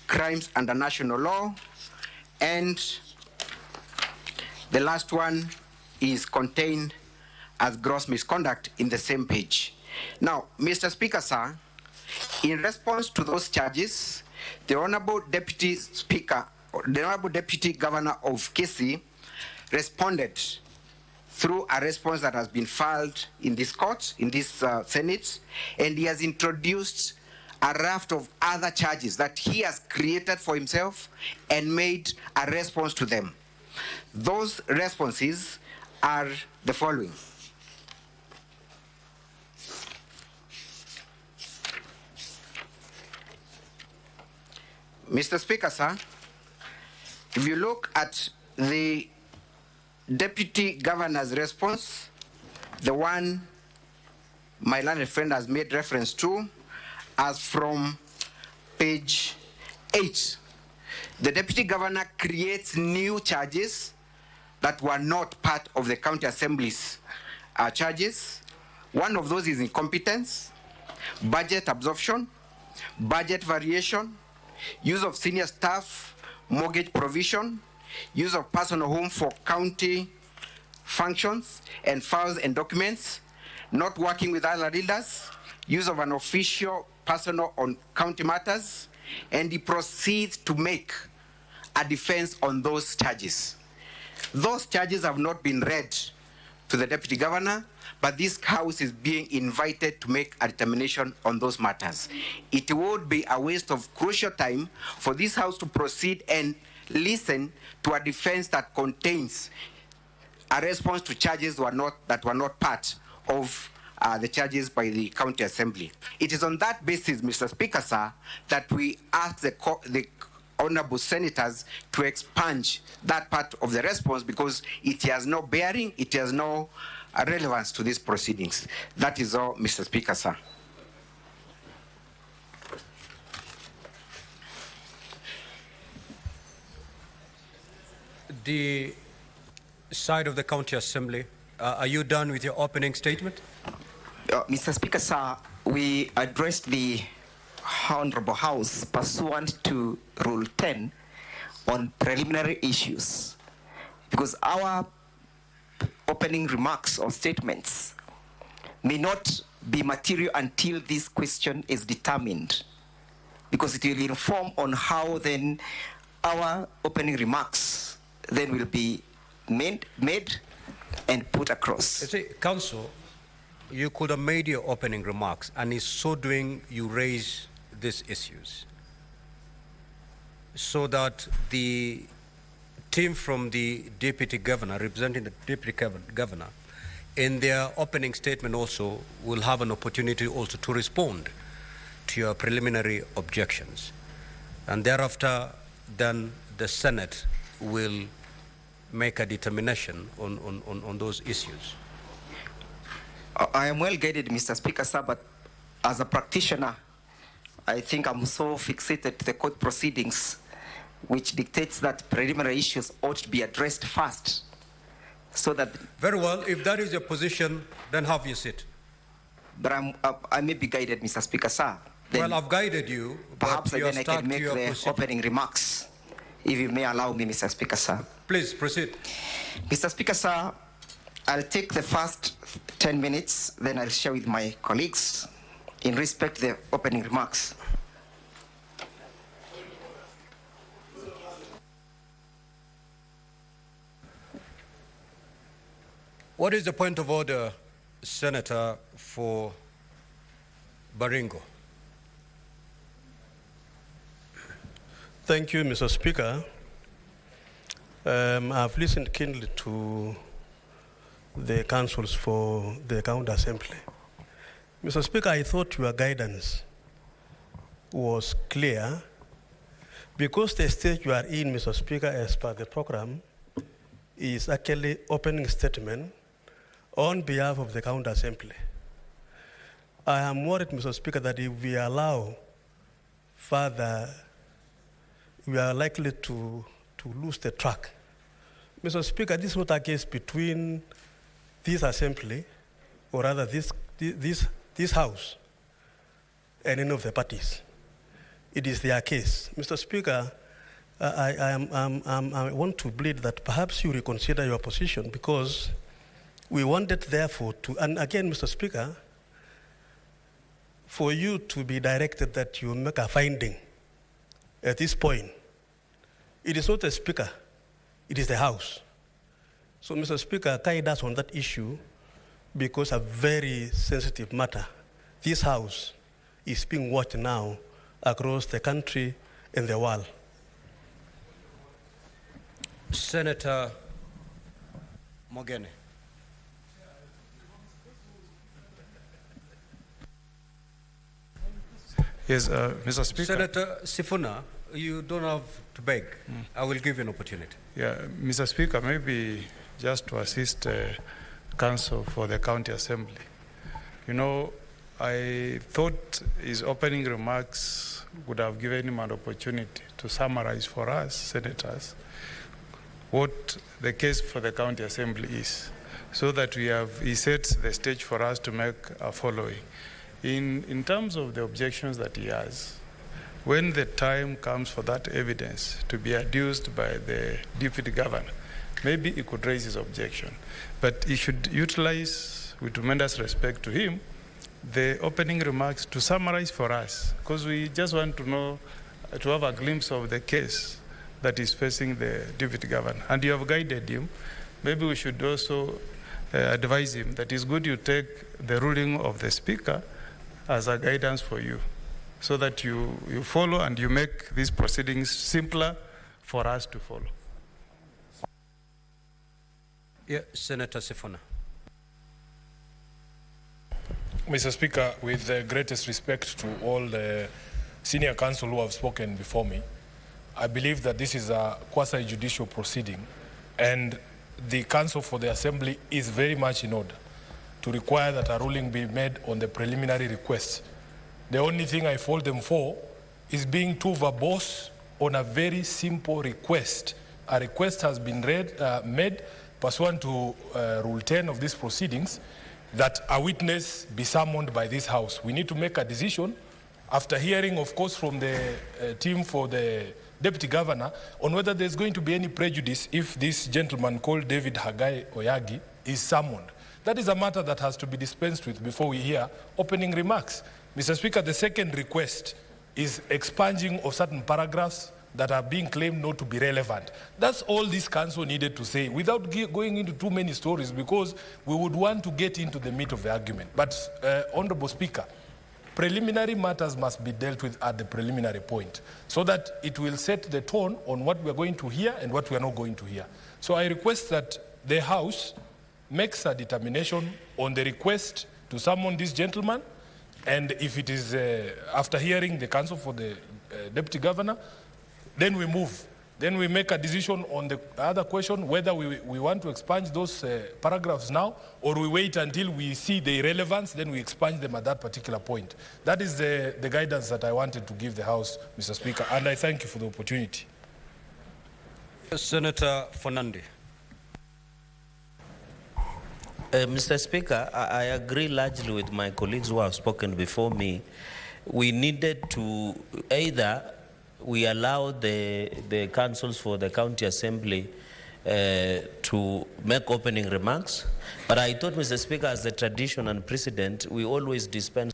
crimes under national law. And the last one is contained as gross misconduct in the same page. Now, Mr. Speaker, sir, in response to those charges, the Honorable Deputy Speaker, the Honorable Deputy Governor of Kisii responded through a response that has been filed in this court, in this Senate, and he has introduced a raft of other charges that he has created for himself and made a response to them. Those responses are the following. Mr. Speaker, sir, if you look at the Deputy Governor's response, the one my learned friend has made reference to, as from page 8, the Deputy Governor creates new charges that were not part of the County Assembly's charges. One of those is incompetence, budget absorption, budget variation, use of senior staff, mortgage provision, use of personal home for county functions and files and documents, not working with other leaders, use of an official personnel on county matters, and he proceeds to make a defense on those charges. Those charges have not been read to the Deputy Governor, but this House is being invited to make a determination on those matters. It would be a waste of crucial time for this House to proceed and listen to a defense that contains a response to charges that were not part of the charges by the County Assembly. It is on that basis, Mr. Speaker, sir, that we ask the honorable senators to expunge that part of the response because it has no bearing, it has no relevance to these proceedings. That is all, Mr. Speaker, sir. The side of the County Assembly, are you done with your opening statement? Mr. Speaker, sir, we addressed the Honorable House pursuant to Rule 10 on preliminary issues, because our opening remarks or statements may not be material until this question is determined, because it will inform on how then our opening remarks then will be made and put across. You see, Council, you could have made your opening remarks, and in so doing, you raise these issues, so that the team from the Deputy Governor, representing the Deputy Governor, in their opening statement also will have an opportunity also to respond to your preliminary objections. And thereafter, then the Senate will make a determination on those issues. I am well guided, Mr. Speaker, sir, but as a practitioner, I think I'm so fixated to the court proceedings, which dictates that preliminary issues ought to be addressed first, so that... Very well, if that is your position, then have your seat. But I may be guided, Mr. Speaker, sir. Then well, I've guided you. Perhaps then I can make the opening remarks, if you may allow me, Mr. Speaker, sir. Please, proceed. Mr. Speaker, sir, I'll take the first 10 minutes, then I'll share with my colleagues in respect to the opening remarks. What is the point of order, Senator, for Baringo? Thank you, Mr. Speaker. I've listened keenly to the councils for the County Assembly. Mr. Speaker, I thought your guidance was clear, because the stage you are in, Mr. Speaker, as per the program, is actually opening statement on behalf of the County Assembly. I am worried, Mr. Speaker, that if we allow further, we are likely to lose the track. Mr. Speaker, this is not a case between this Assembly, or rather this House, and any of the parties. It is their case. Mr. Speaker, I want to plead that perhaps you reconsider your position, because we wanted, therefore, to, and again, Mr. Speaker, for you to be directed that you make a finding at this point. It is not the Speaker, it is the House. So, Mr. Speaker, guide us on that issue, because a very sensitive matter. This House is being watched now across the country and the world. Senator Mogene. Yes, Mr. Speaker. Senator Sifuna, you don't have to beg. I will give you an opportunity. Yeah, Mr. Speaker, maybe just to assist Council for the County Assembly. You know, I thought his opening remarks would have given him an opportunity to summarize for us, senators, what the case for the County Assembly is, so that he sets the stage for us to make a following. In terms of the objections that he has, when the time comes for that evidence to be adduced by the Deputy Governor, maybe he could raise his objection. But he should utilize, with tremendous respect to him, the opening remarks to summarize for us, because we just want to know, to have a glimpse of the case that is facing the Deputy Governor. And you have guided him. Maybe we should also advise him that it's good you take the ruling of the Speaker as a guidance for you, so that you follow and you make these proceedings simpler for us to follow. Yeah, Senator Sifuna. Mr. Speaker, with the greatest respect to all the senior counsel who have spoken before me, I believe that this is a quasi-judicial proceeding, and the Council for the Assembly is very much in order to require that a ruling be made on the preliminary requests. The only thing I fault them for is being too verbose on a very simple request. A request has been made pursuant to Rule 10 of these proceedings, that a witness be summoned by this House. We need to make a decision after hearing, of course, from the team for the Deputy Governor on whether there's going to be any prejudice if this gentleman called David Hagai Oyagi is summoned. That is a matter that has to be dispensed with before we hear opening remarks. Mr. Speaker, the second request is expunging of certain paragraphs that are being claimed not to be relevant. That's all this council needed to say without going into too many stories, because we would want to get into the meat of the argument. But, Honorable Speaker, preliminary matters must be dealt with at the preliminary point so that it will set the tone on what we are going to hear and what we are not going to hear. So I request that the House makes a determination on the request to summon this gentleman, and if it is after hearing the counsel for the Deputy Governor, then we move. Then we make a decision on the other question, whether we want to expunge those paragraphs now, or we wait until we see the irrelevance, then we expunge them at that particular point. That is the guidance that I wanted to give the House, Mr. Speaker, and I thank you for the opportunity. Senator Fernandi. Mr. Speaker, I agree largely with my colleagues who have spoken before me. We needed to either we allow the councils for the county assembly to make opening remarks, but I thought, Mr. Speaker, as the tradition and precedent, we always dispense.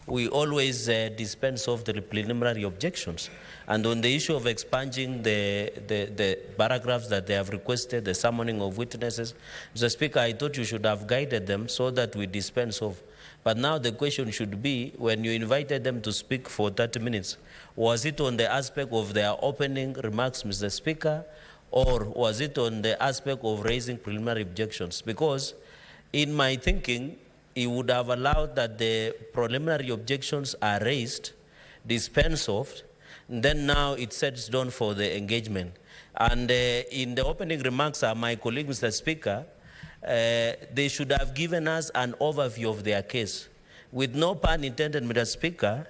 We always dispense of the preliminary objections. And on the issue of expunging the paragraphs that they have requested, the summoning of witnesses, Mr. Speaker, I thought you should have guided them so that we dispense of. But now the question should be, when you invited them to speak for 30 minutes, was it on the aspect of their opening remarks, Mr. Speaker, or was it on the aspect of raising preliminary objections? Because in my thinking, it would have allowed that the preliminary objections are raised, dispensed of, then now it sets down for the engagement. And in the opening remarks, my colleague, Mr. Speaker, they should have given us an overview of their case. With no pun intended, Mr. Speaker,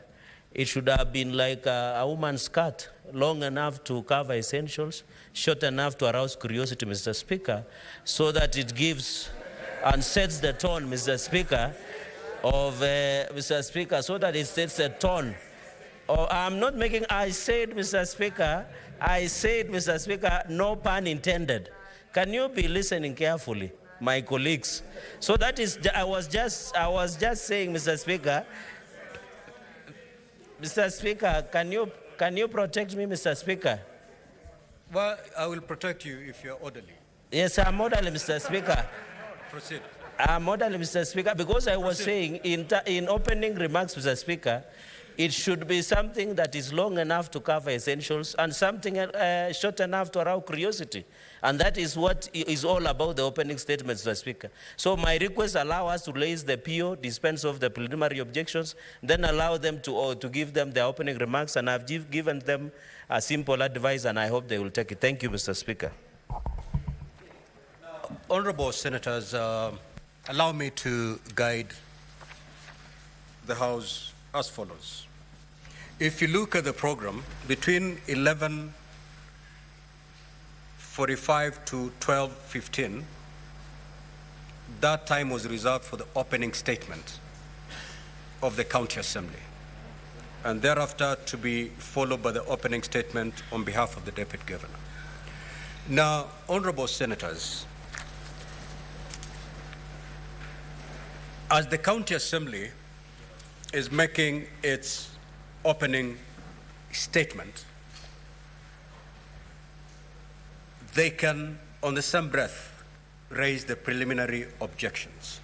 it should have been like a woman's skirt, long enough to cover essentials, short enough to arouse curiosity, Mr. Speaker, so that it gives and sets the tone, Mr. Speaker, of Mr. Speaker, so that it sets the tone. Oh, I'm not making, I said, Mr. Speaker, Mr. Speaker, no pun intended. Can you be listening carefully, my colleagues? So that is, I was just saying, Mr. Speaker, can you protect me, Mr. Speaker? Well, I will protect you if you're orderly. Yes, I'm orderly, Mr. Speaker. Proceed. I'm orderly, Mr. Speaker, because I was saying in opening remarks, Mr. Speaker, it should be something that is long enough to cover essentials and something short enough to arouse curiosity. And that is what is all about the opening statement, Mr. Speaker. So my request allow us to raise the PO, dispense of the preliminary objections, then allow them to give them their opening remarks, and I've given them a simple advice, and I hope they will take it. Thank you, Mr. Speaker. Honorable Senators, allow me to guide the House as follows. If you look at the program, between 11:45 to 12:15, that time was reserved for the opening statement of the County Assembly, and thereafter to be followed by the opening statement on behalf of the Deputy Governor. Now, Honorable Senators, as the County Assembly is making its opening statement, they can, on the same breath, raise the preliminary objections.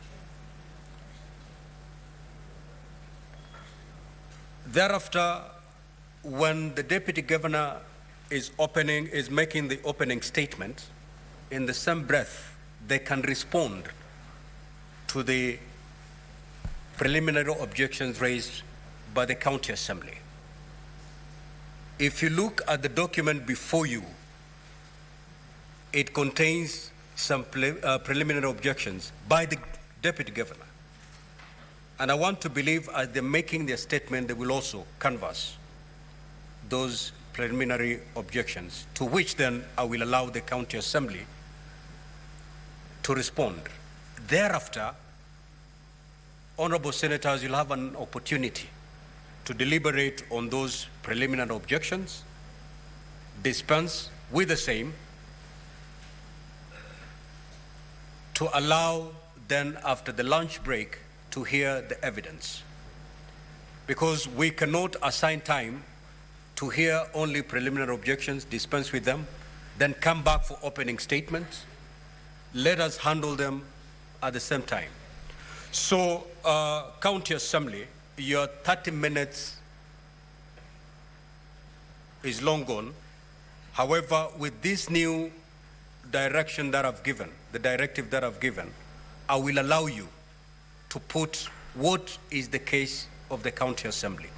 Thereafter, when the Deputy Governor is making the opening statement, in the same breath, they can respond to the preliminary objections raised by the County Assembly. If you look at the document before you, it contains some preliminary objections by the Deputy Governor. And I want to believe as they're making their statement, they will also canvass those preliminary objections, to which then I will allow the County Assembly to respond. Thereafter, honorable senators, you'll have an opportunity to deliberate on those preliminary objections, dispense with the same, to allow then after the lunch break to hear the evidence. Because we cannot assign time to hear only preliminary objections, dispense with them, then come back for opening statements. Let us handle them at the same time. So, County Assembly, your 30 minutes is long gone. However, with this new direction that I've given, the directive that I've given, I will allow you to put what is the case of the County Assembly.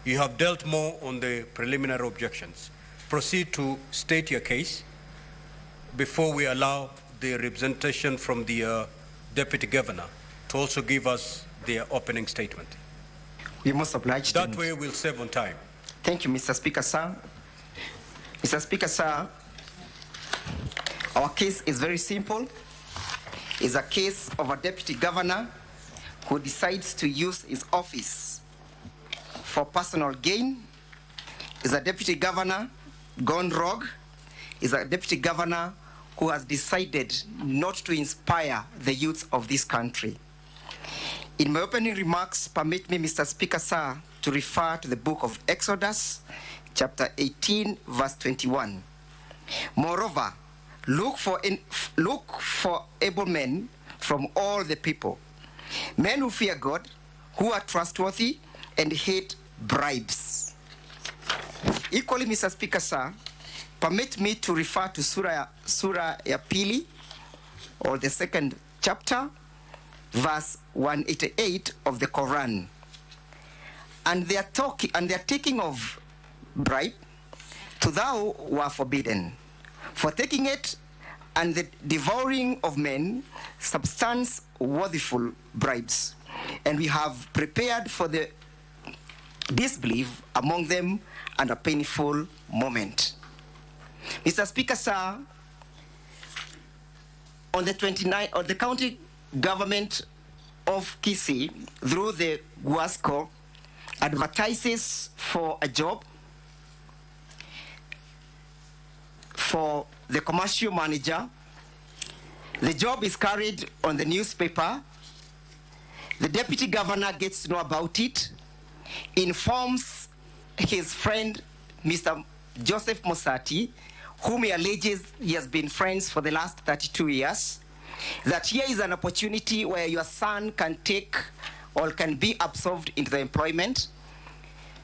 You have dealt more on the preliminary objections. Proceed to state your case before we allow the representation from the Deputy Governor to also give us their opening statement. We must oblige. That way we'll save on time. Thank you, Mr. Speaker, sir. Mr. Speaker, sir, our case is very simple. It's a case of a deputy governor who decides to use his office for personal gain. Is a deputy governor gone rogue. Is a deputy governor who has decided not to inspire the youth of this country. In my opening remarks, permit me, Mr. Speaker, sir, to refer to the book of Exodus, chapter 18, verse 21. Moreover, look for able men from all the people, men who fear God, who are trustworthy, and hate bribes. Equally, Mr. Speaker, sir, permit me to refer to Surah ya Pili, or the second chapter, verse 188 of the Quran. And they are taking of bribe, to thou were forbidden. For taking it and the devouring of men, substance worthiful bribes. And we have prepared for the disbelief among them and a painful moment. Mr. Speaker, sir, on the 29th, or the county government of Kisii, through the Guasco, advertises for a job for the commercial manager. The job is carried on the newspaper. The deputy governor gets to know about it, informs his friend, Mr. Joseph Mosati, whom he alleges he has been friends for the last 32 years, that here is an opportunity where your son can take or can be absorbed into the employment,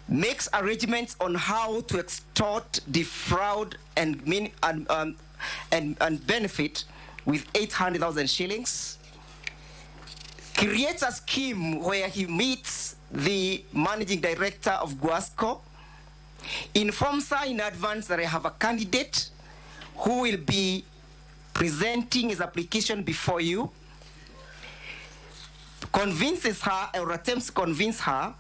makes arrangements on how to extort, defraud, and benefit with 800,000 shillings, creates a scheme where he meets the managing director of Guasco, informs her in advance that I have a candidate who will be presenting his application before you, convinces her or attempts to convince her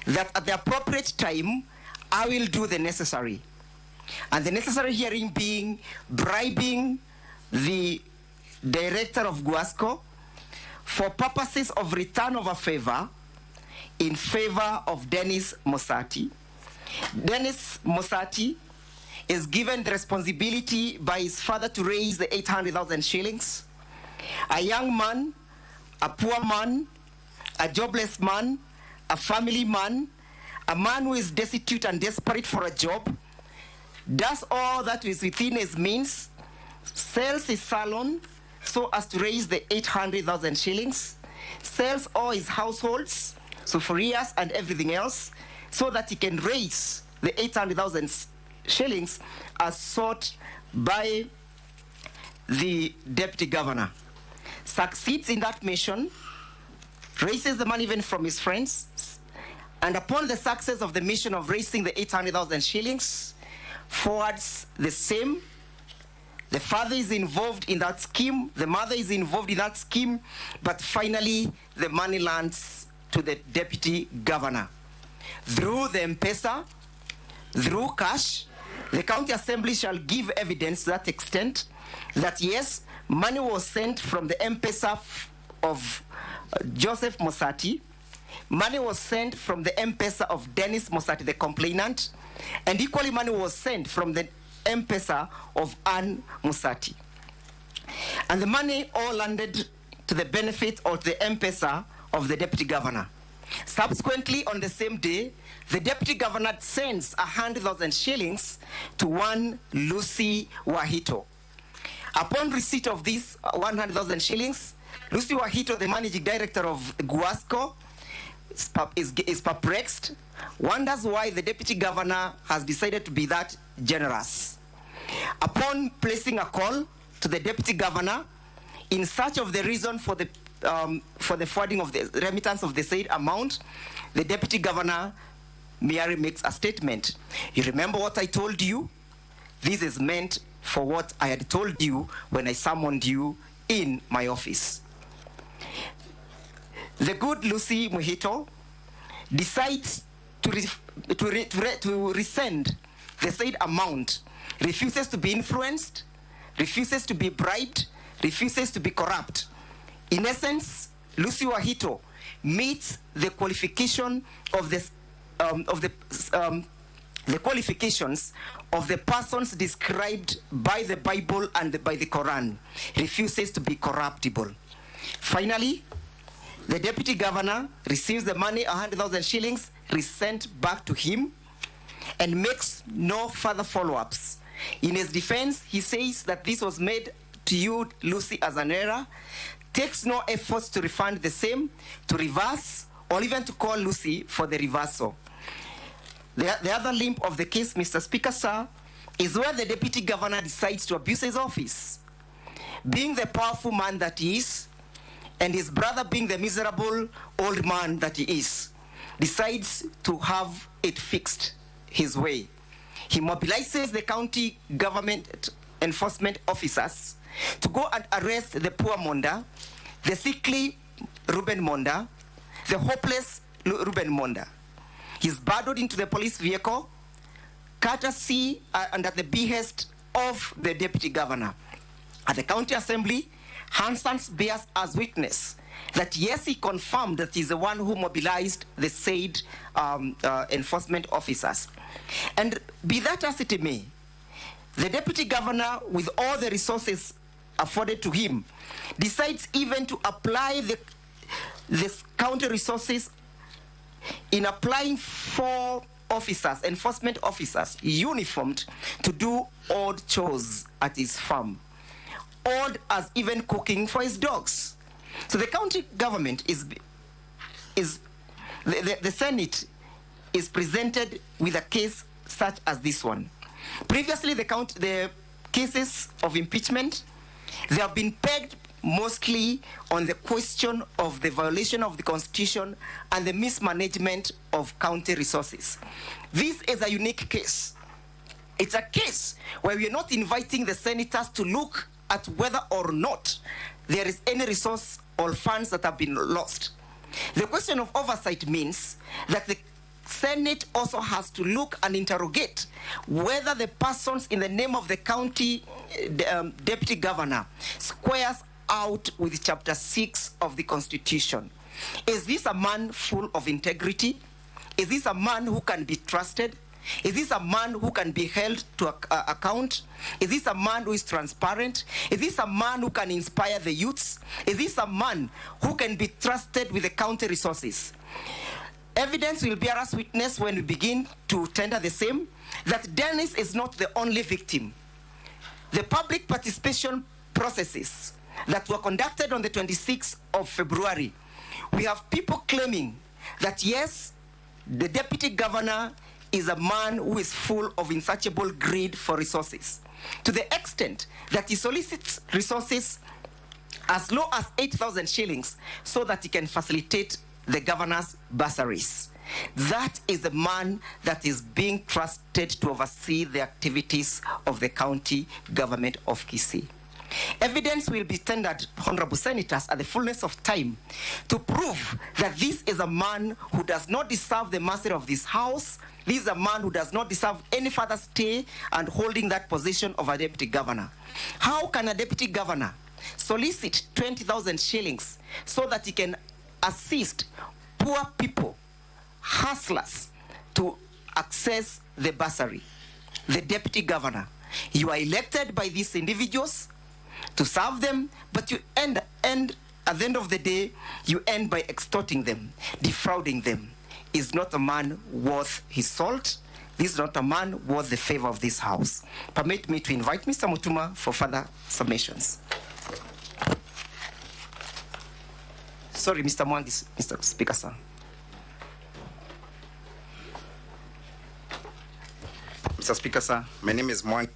that at the appropriate time, I will do the necessary. And the necessary hearing being bribing the director of Guasco for purposes of return of a favor in favor of Dennis Mosati. Dennis Mosati is given the responsibility by his father to raise the 800,000 shillings. A young man, a poor man, a jobless man, a family man, a man who is destitute and desperate for a job, does all that is within his means, sells his salon so as to raise the 800,000 shillings, sells all his households, sufurias and everything else, so that he can raise the 800,000 shillings as sought by the deputy governor. Succeeds in that mission, raises the money even from his friends, and upon the success of the mission of raising the 800,000 shillings, forwards the same. The father is involved in that scheme, the mother is involved in that scheme, but finally the money lands to the deputy governor. Through the M-Pesa, through cash, the county assembly shall give evidence to that extent that yes, money was sent from the M-Pesa of Joseph Mosati money was sent from the M-Pesa of Dennis Mosati, the complainant, and equally money was sent from the M-Pesa of Ann Musati. And the money all landed to the benefit of the M-Pesa of the deputy governor. Subsequently, on the same day, the deputy governor sends 100,000 shillings to one Lucy Wahito. Upon receipt of these 100,000 shillings, Lucy Wahito, the managing director of Guasco, is perplexed, wonders why the deputy governor has decided to be that generous. Upon placing a call to the deputy governor in search of the reason for the forwarding of the remittance of the said amount, the deputy governor merely makes a statement. You remember what I told you? This is meant for what I had told you when I summoned you in my office. The good Lucy Muhito decides to resend the said amount, refuses to be influenced, refuses to be bribed, refuses to be corrupt. In essence, Lucy Wahito meets the qualification of the qualifications of the persons described by the Bible and by the Quran, refuses to be corruptible. Finally, the deputy governor receives the money, 100,000 shillings, resent back to him, and makes no further follow-ups. In his defense, he says that this was made to you, Lucy, as an error, takes no efforts to refund the same, to reverse, or even to call Lucy for the reversal. The other limb of the case, Mr. Speaker, sir, is where the deputy governor decides to abuse his office. Being the powerful man that he is, and his brother being the miserable old man that he is, decides to have it fixed his way. He mobilizes the county government enforcement officers to go and arrest the poor Monda, the sickly Ruben Monda, the hopeless Ruben Monda. He's burdened into the police vehicle, courtesy and at the behest of the deputy governor. At the county assembly, Hanson bears as witness that yes, he confirmed that he's the one who mobilized the said enforcement officers. And be that as it may, the deputy governor, with all the resources afforded to him, decides even to apply the county resources in applying for officers, enforcement officers, uniformed to do odd chores at his farm. Odd as even cooking for his dogs. So the county government the Senate is presented with a case such as this one. Previously, the cases of impeachment, they have been pegged mostly on the question of the violation of the Constitution and the mismanagement of county resources. This is a unique case. It's a case where we are not inviting the senators to look at whether or not there is any resource or funds that have been lost. The question of oversight means that the Senate also has to look and interrogate whether the persons in the name of the county deputy governor squares out with Chapter 6 of the Constitution. Is this a man full of integrity? Is this a man who can be trusted? Is this a man who can be held to account? Is this a man who is transparent? Is this a man who can inspire the youths? Is this a man who can be trusted with the county resources? Evidence will bear us witness when we begin to tender the same, that Dennis is not the only victim. The public participation processes that were conducted on the 26th of February, we have people claiming that yes, the deputy governor is a man who is full of insatiable greed for resources, to the extent that he solicits resources as low as 8,000 shillings so that he can facilitate the governor's bursaries. That is the man that is being trusted to oversee the activities of the county government of Kisii. Evidence will be tendered, honorable senators, at the fullness of time to prove that this is a man who does not deserve the mercy of this house. This is a man who does not deserve any further stay and holding that position of a deputy governor. How can a deputy governor solicit 20,000 shillings so that he can assist poor poor people, hustlers, to access the bursary. The deputy governor, you are elected by these individuals to serve them, but you end at the end of the day, you end by extorting them, defrauding them. Is not a man worth his salt. This is not a man worth the favor of this house. Permit me to invite Mr. Mutuma for further submissions. Sorry, Mr. Mwangi, Mr. Speaker, sir. Mr. Speaker, sir, my name is Mwangi.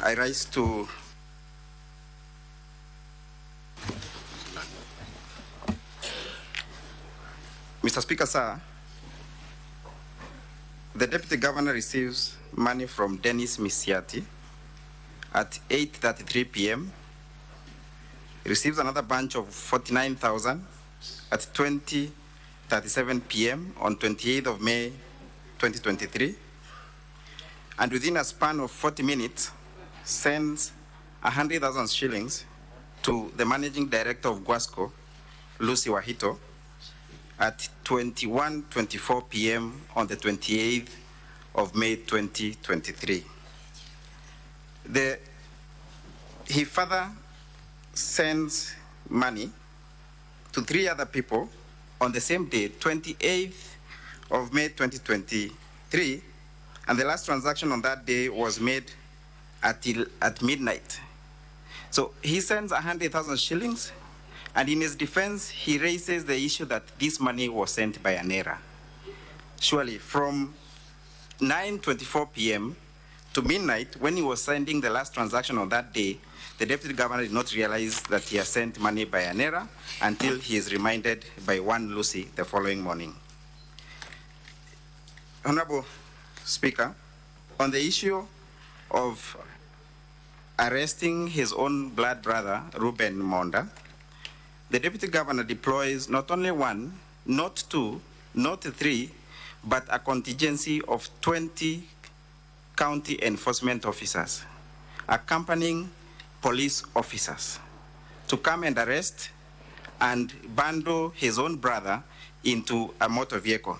I rise to Mr. Speaker, sir, the Deputy Governor receives money from Dennis Misiati at 8:33 p.m. He receives another bunch of 49,000 at 20:37 p.m. on 28th of May 2023, and within a span of 40 minutes sends 100,000 shillings to the Managing Director of Guasco, Lucy Wahito, at 21:24 p.m. on the 28th of May 2023. He further sends money to 3 other people on the same day, 28th of May 2023, and the last transaction on that day was made at midnight. So he sends 100,000 shillings, and in his defense, he raises the issue that this money was sent by an error. Surely, from 9:24 p.m. to midnight, when he was sending the last transaction on that day, the Deputy Governor did not realize that he has sent money by an error until he is reminded by one Lucy the following morning. Honorable Speaker, on the issue of arresting his own blood brother, Ruben Monda, the Deputy Governor deploys not only 1, not 2, not 3, but a contingency of 20 county enforcement officers, accompanying police officers, to come and arrest and bundle his own brother into a motor vehicle.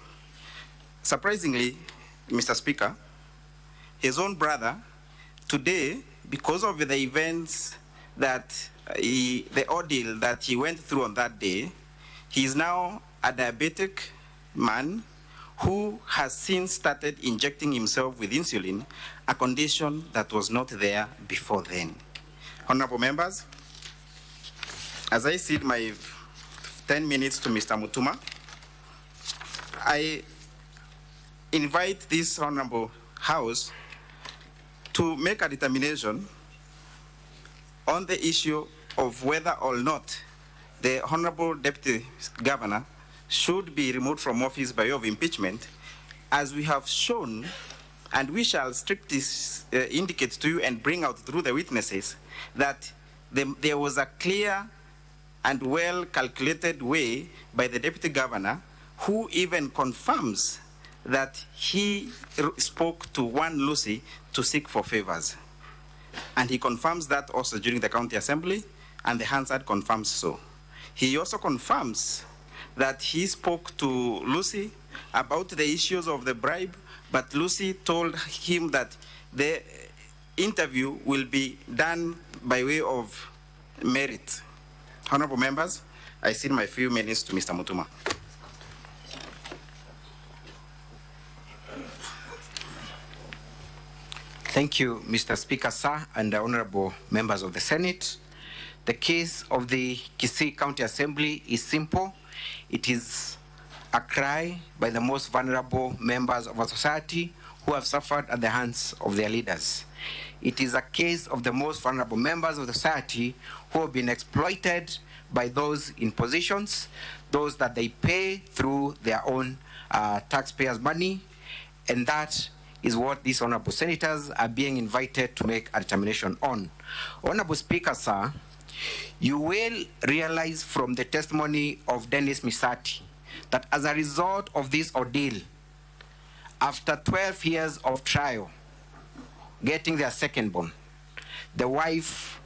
Surprisingly, Mr. Speaker, his own brother, today, because of the events that the ordeal that he went through on that day, he is now a diabetic man who has since started injecting himself with insulin, a condition that was not there before then. Honorable members, as I cede my 10 minutes to Mr. Mutuma, I invite this Honorable House to make a determination on the issue of whether or not the Honorable Deputy Governor should be removed from office by way of impeachment, as we have shown, and we shall strictly indicate to you and bring out through the witnesses that there was a clear and well-calculated way by the Deputy Governor, who even confirms that he spoke to one Lucy to seek for favors. And he confirms that also during the County Assembly, and the Hansard confirms so. He also confirms that he spoke to Lucy about the issues of the bribe, but Lucy told him that the interview will be done by way of merit. Honorable members, I cede my few minutes to Mr. Mutuma. Thank you, Mr. Speaker, sir, and the honorable members of the Senate. The case of the Kisii County Assembly is simple. It is a cry by the most vulnerable members of our society who have suffered at the hands of their leaders. It is a case of the most vulnerable members of the society who have been exploited by those in positions, those that they pay through their own taxpayers' money, and that is what these honorable senators are being invited to make a determination on. Honorable Speaker, sir, you will realize from the testimony of Dennis Misati that as a result of this ordeal, after 12 years of trial, getting their second born, the wife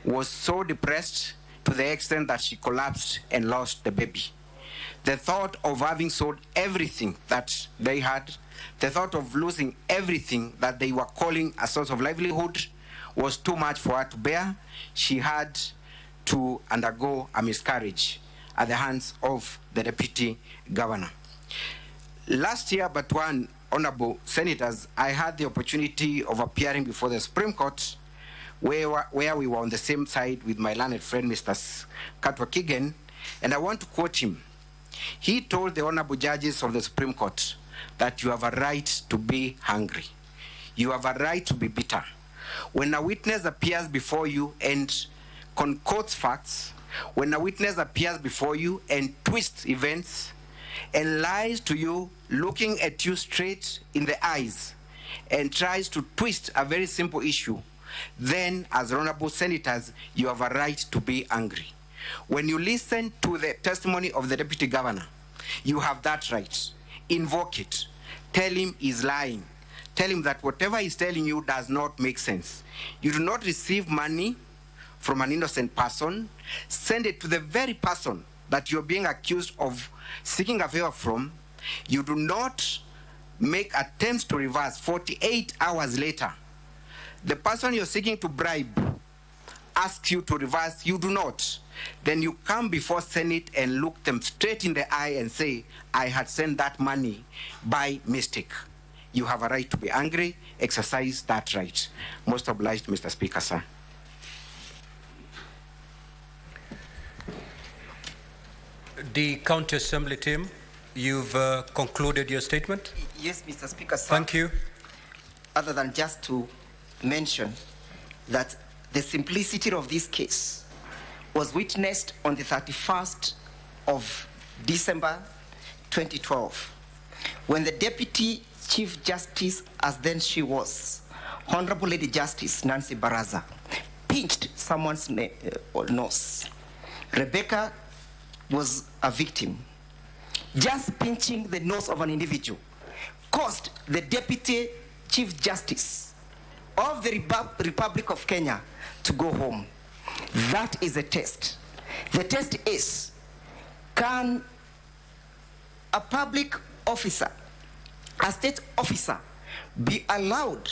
was so depressed, to the extent that she collapsed and lost the baby. The thought of having sold everything that they had, the thought of losing everything that they were calling a source of livelihood was too much for her to bear. She had to undergo a miscarriage at the hands of the deputy governor. Last year, but one, honorable senators, I had the opportunity of appearing before the Supreme Court where we were on the same side with my learned friend, Mr. Katwa Kigen, and I want to quote him. He told the honorable judges of the Supreme Court that you have a right to be hungry. You have a right to be bitter. When a witness appears before you and concocts facts, when a witness appears before you and twists events and lies to you, looking at you straight in the eyes and tries to twist a very simple issue, then as honorable senators, you have a right to be angry. When you listen to the testimony of the deputy governor, you have that right. Invoke it. Tell him he's lying. Tell him that whatever he's telling you does not make sense. You do not receive money from an innocent person. Send it to the very person that you're being accused of seeking a favor from. You do not make attempts to reverse 48 hours later. The person you're seeking to bribe asks you to reverse, you do not. Then you come before Senate and look them straight in the eye and say, I had sent that money by mistake. You have a right to be angry. Exercise that right. Most obliged, Mr. Speaker, sir. The County Assembly team, you've concluded your statement? Yes, Mr. Speaker, sir. Thank you. Other than just to mention that the simplicity of this case was witnessed on the 31st of December 2012, when the Deputy Chief Justice, as then she was, Honorable Lady Justice Nancy Baraza, pinched someone's nose. Rebecca was a victim. Just pinching the nose of an individual caused the Deputy Chief Justice of the Republic of Kenya to go home. That is a test. The test is, can a public officer, a state officer, be allowed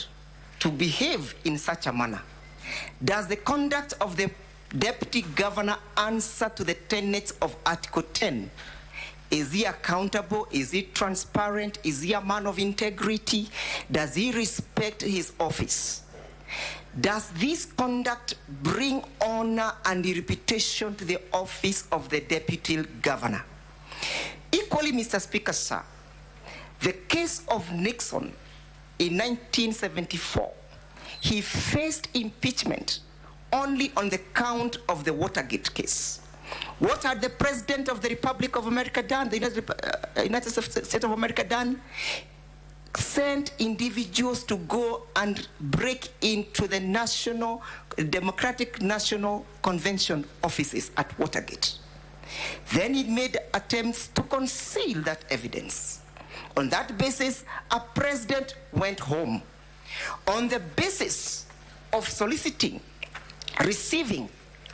to behave in such a manner? Does the conduct of the deputy governor answer to the tenets of Article 10? Is he accountable? Is he transparent? Is he a man of integrity? Does he respect his office? Does this conduct bring honor and reputation to the office of the deputy governor? Equally, Mr. Speaker, sir, the case of Nixon in 1974, he faced impeachment only on the count of the Watergate case. What had the President of the Republic of America done, the United States of America done? Sent individuals to go and break into the Democratic National Convention offices at Watergate. Then he made attempts to conceal that evidence. On that basis, a president went home. On the basis of soliciting, receiving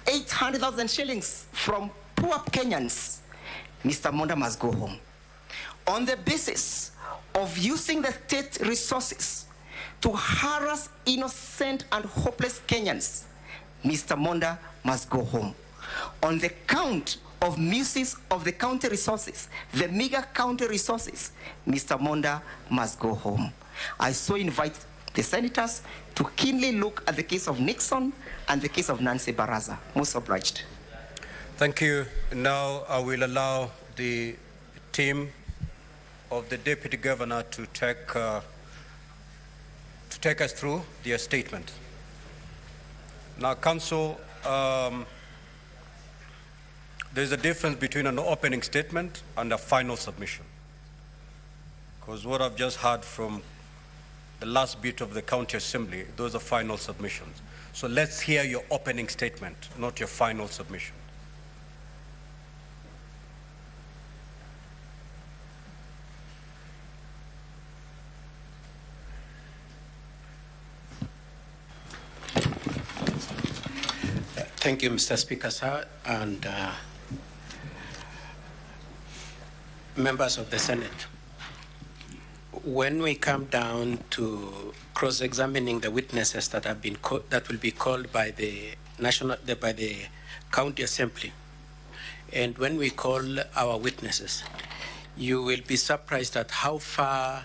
800,000 shillings from poor Kenyans, Mr. Monda must go home. On the basis of using the state resources to harass innocent and hopeless Kenyans, Mr. Monda must go home. On the count of misuse of the county resources, the meager county resources, Mr. Monda must go home. I so invite the senators to keenly look at the case of Nixon and the case of Nancy Baraza. Most obliged. Thank you. Now I will allow the team of the Deputy Governor to take us through their statement. Now, Council, there's a difference between an opening statement and a final submission. Because what I've just heard from the last bit of the County Assembly, those are final submissions. So let's hear your opening statement, not your final submission. Thank you, Mr. Speaker, sir, and members of the Senate. When we come down to cross-examining the witnesses that have been that will be called by the County Assembly, and when we call our witnesses, you will be surprised at how far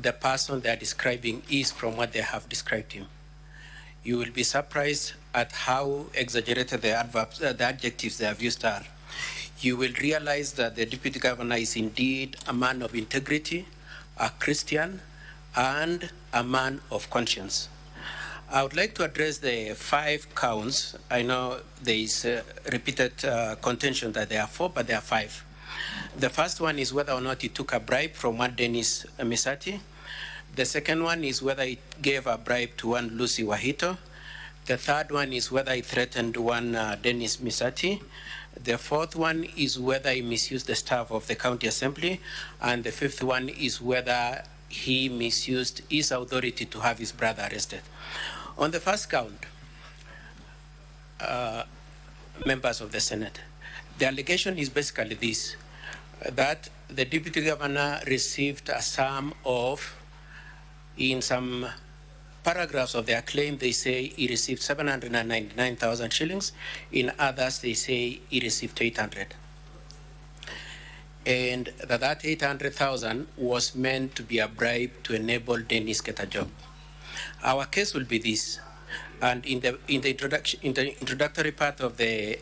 the person they are describing is from what they have described him. You will be surprised at how exaggerated the adjectives they have used are. You will realize that the Deputy Governor is indeed a man of integrity, a Christian, and a man of conscience. I would like to address the 5 counts. I know there is repeated contention that there are 4, but there are 5. The first one is whether or not he took a bribe from one Dennis Misati. The second one is whether he gave a bribe to one Lucy Wahito. The third one is whether he threatened one Dennis Misati. The fourth one is whether he misused the staff of the County Assembly. And the fifth one is whether he misused his authority to have his brother arrested. On the first count, members of the Senate, the allegation is basically this, that the Deputy Governor received a sum of, in some paragraphs of their claim, they say he received 799,000 shillings. In others, they say he received 800. And that 800,000 was meant to be a bribe to enable Dennis get a job. Our case will be this, and in the introductory part of the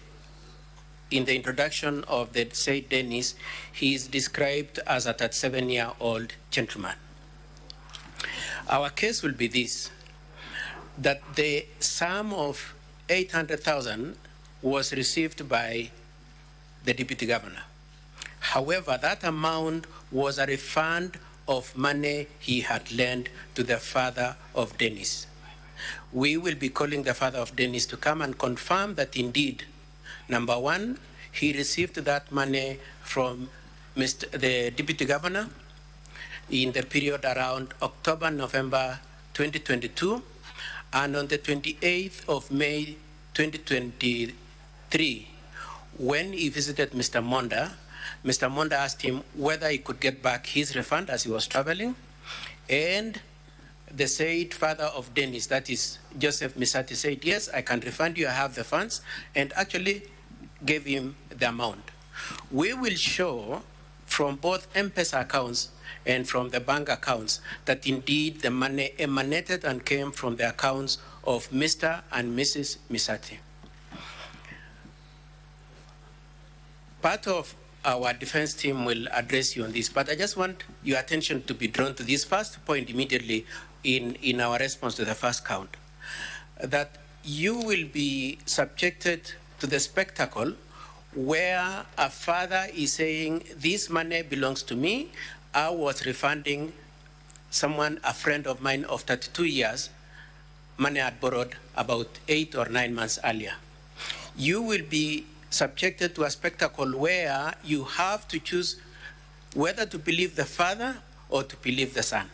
introduction of the said Dennis, he is described as a 37-year-old gentleman. Our case will be this, that the sum of 800,000 was received by the Deputy Governor. However, that amount was a refund of money he had lent to the father of Dennis. We will be calling the father of Dennis to come and confirm that indeed, number one, he received that money from the Deputy Governor in the period around October, November 2022, and on the 28th of May 2023, when he visited Mr. Monda asked him whether he could get back his refund as he was traveling, and the said father of Dennis, that is Joseph Misati, said, yes, I can refund you, I have the funds, and actually gave him the amount. We will show from both M-Pesa accounts and from the bank accounts that indeed the money emanated and came from the accounts of Mr. and Mrs. Misati. Part of our defense team will address you on this, but I just want your attention to be drawn to this first point immediately in our response to the first count, that you will be subjected to the spectacle where a father is saying, this money belongs to me, I was refunding someone, a friend of mine of 32 years, money I had borrowed about 8 or 9 months earlier. You will be subjected to a spectacle where you have to choose whether to believe the father or to believe the son.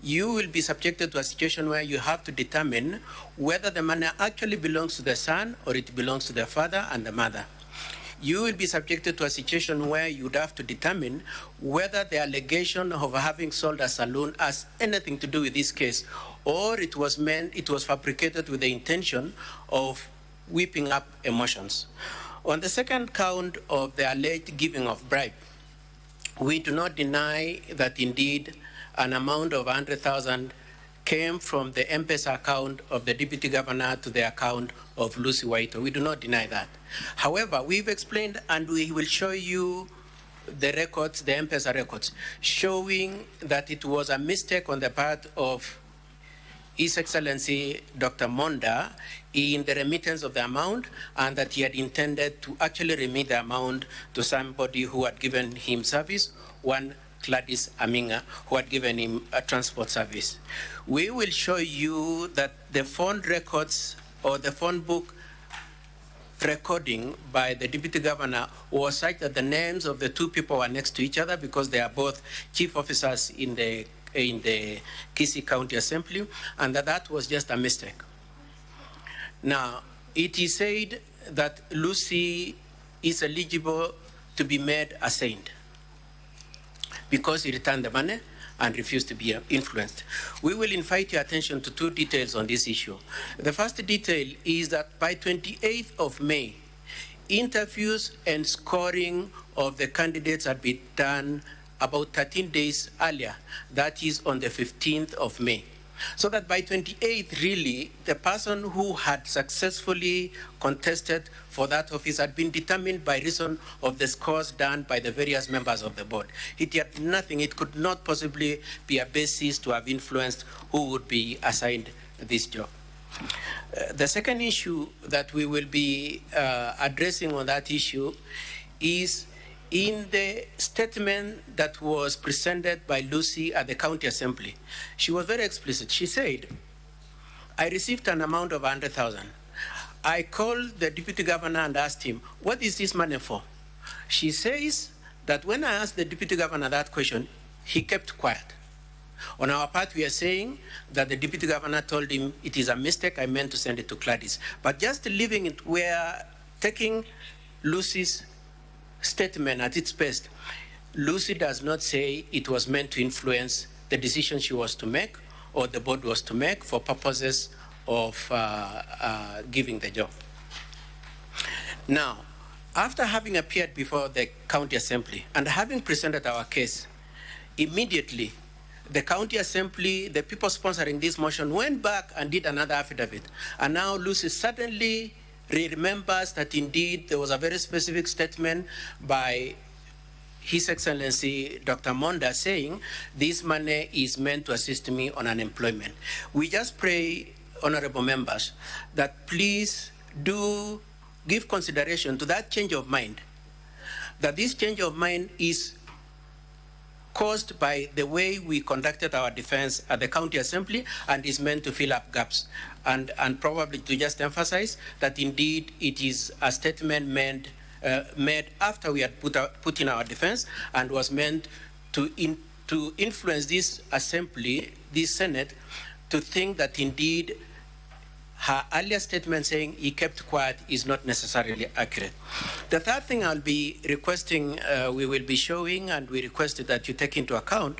You will be subjected to a situation where you have to determine whether the money actually belongs to the son or it belongs to the father and the mother. You will be subjected to a situation where you would have to determine whether the allegation of having sold a saloon has anything to do with this case, or it was fabricated with the intention of whipping up emotions. On the second count of the alleged giving of bribe, we do not deny that indeed an amount of 100,000 came from the M-Pesa account of the Deputy Governor to the account of Lucy Wahito. We do not deny that. However, we've explained, and we will show you the records, the M-Pesa records, showing that it was a mistake on the part of His Excellency Dr. Monda in the remittance of the amount, and that he had intended to actually remit the amount to somebody who had given him service, one Gladys Aminga, who had given him a transport service. We will show you that the phone records or the phone book recording by the Deputy Governor was such that the names of the two people were next to each other because they are both chief officers in the Kisii County Assembly, and that was just a mistake. Now, it is said that Lucy is eligible to be made a saint because he returned the money and refused to be influenced. We will invite your attention to two details on this issue. The first detail is that by 28th of May, interviews and scoring of the candidates had been done about 13 days earlier, that is on the 15th of May. So that by 28th, really, the person who had successfully contested for that office had been determined by reason of the scores done by the various members of the board. It had nothing, it could not possibly be a basis to have influenced who would be assigned this job. The second issue that we will be addressing on that issue is in the statement that was presented by Lucy at the county assembly. She was very explicit. She said, I received an amount of 100,000. I called the deputy governor and asked him, what is this money for? She says that when I asked the deputy governor that question, he kept quiet. On our part, we are saying that the deputy governor told him, it is a mistake, I meant to send it to Gladys. But just leaving it, we are taking Lucy's statement at its best. Lucy does not say it was meant to influence the decision she was to make or the board was to make for purposes of giving the job. Now, after having appeared before the county assembly and having presented our case, immediately the county assembly, the people sponsoring this motion, went back and did another affidavit. And now Lucy suddenly remembers that indeed there was a very specific statement by His Excellency Dr. Monda saying this money is meant to assist me on unemployment. We just pray, honorable members, that please do give consideration to that change of mind, that this change of mind is caused by the way we conducted our defense at the county assembly and is meant to fill up gaps. And probably to just emphasize that indeed it is a statement made after we had put in our defense and was meant to influence this assembly, this Senate, to think that indeed her earlier statement saying he kept quiet is not necessarily accurate. The third thing I'll be requesting, we will be showing, and we requested that you take into account,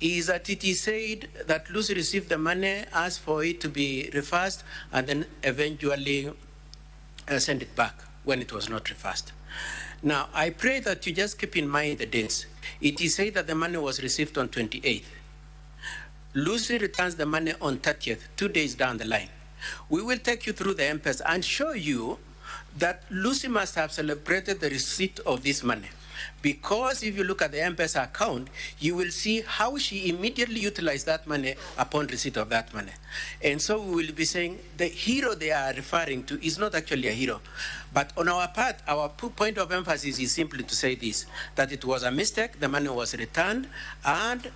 is that it is said that Lucy received the money, asked for it to be reversed, and then eventually sent it back when it was not reversed. Now, I pray that you just keep in mind the dates. It is said that the money was received on 28th. Lucy returns the money on 30th, 2 days down the line. We will take you through the M-Pesa and show you that Lucy must have celebrated the receipt of this money. Because if you look at the M-Pesa account, you will see how she immediately utilized that money upon receipt of that money. And so we will be saying the hero they are referring to is not actually a hero. But on our part, our point of emphasis is simply to say this, that it was a mistake, the money was returned, and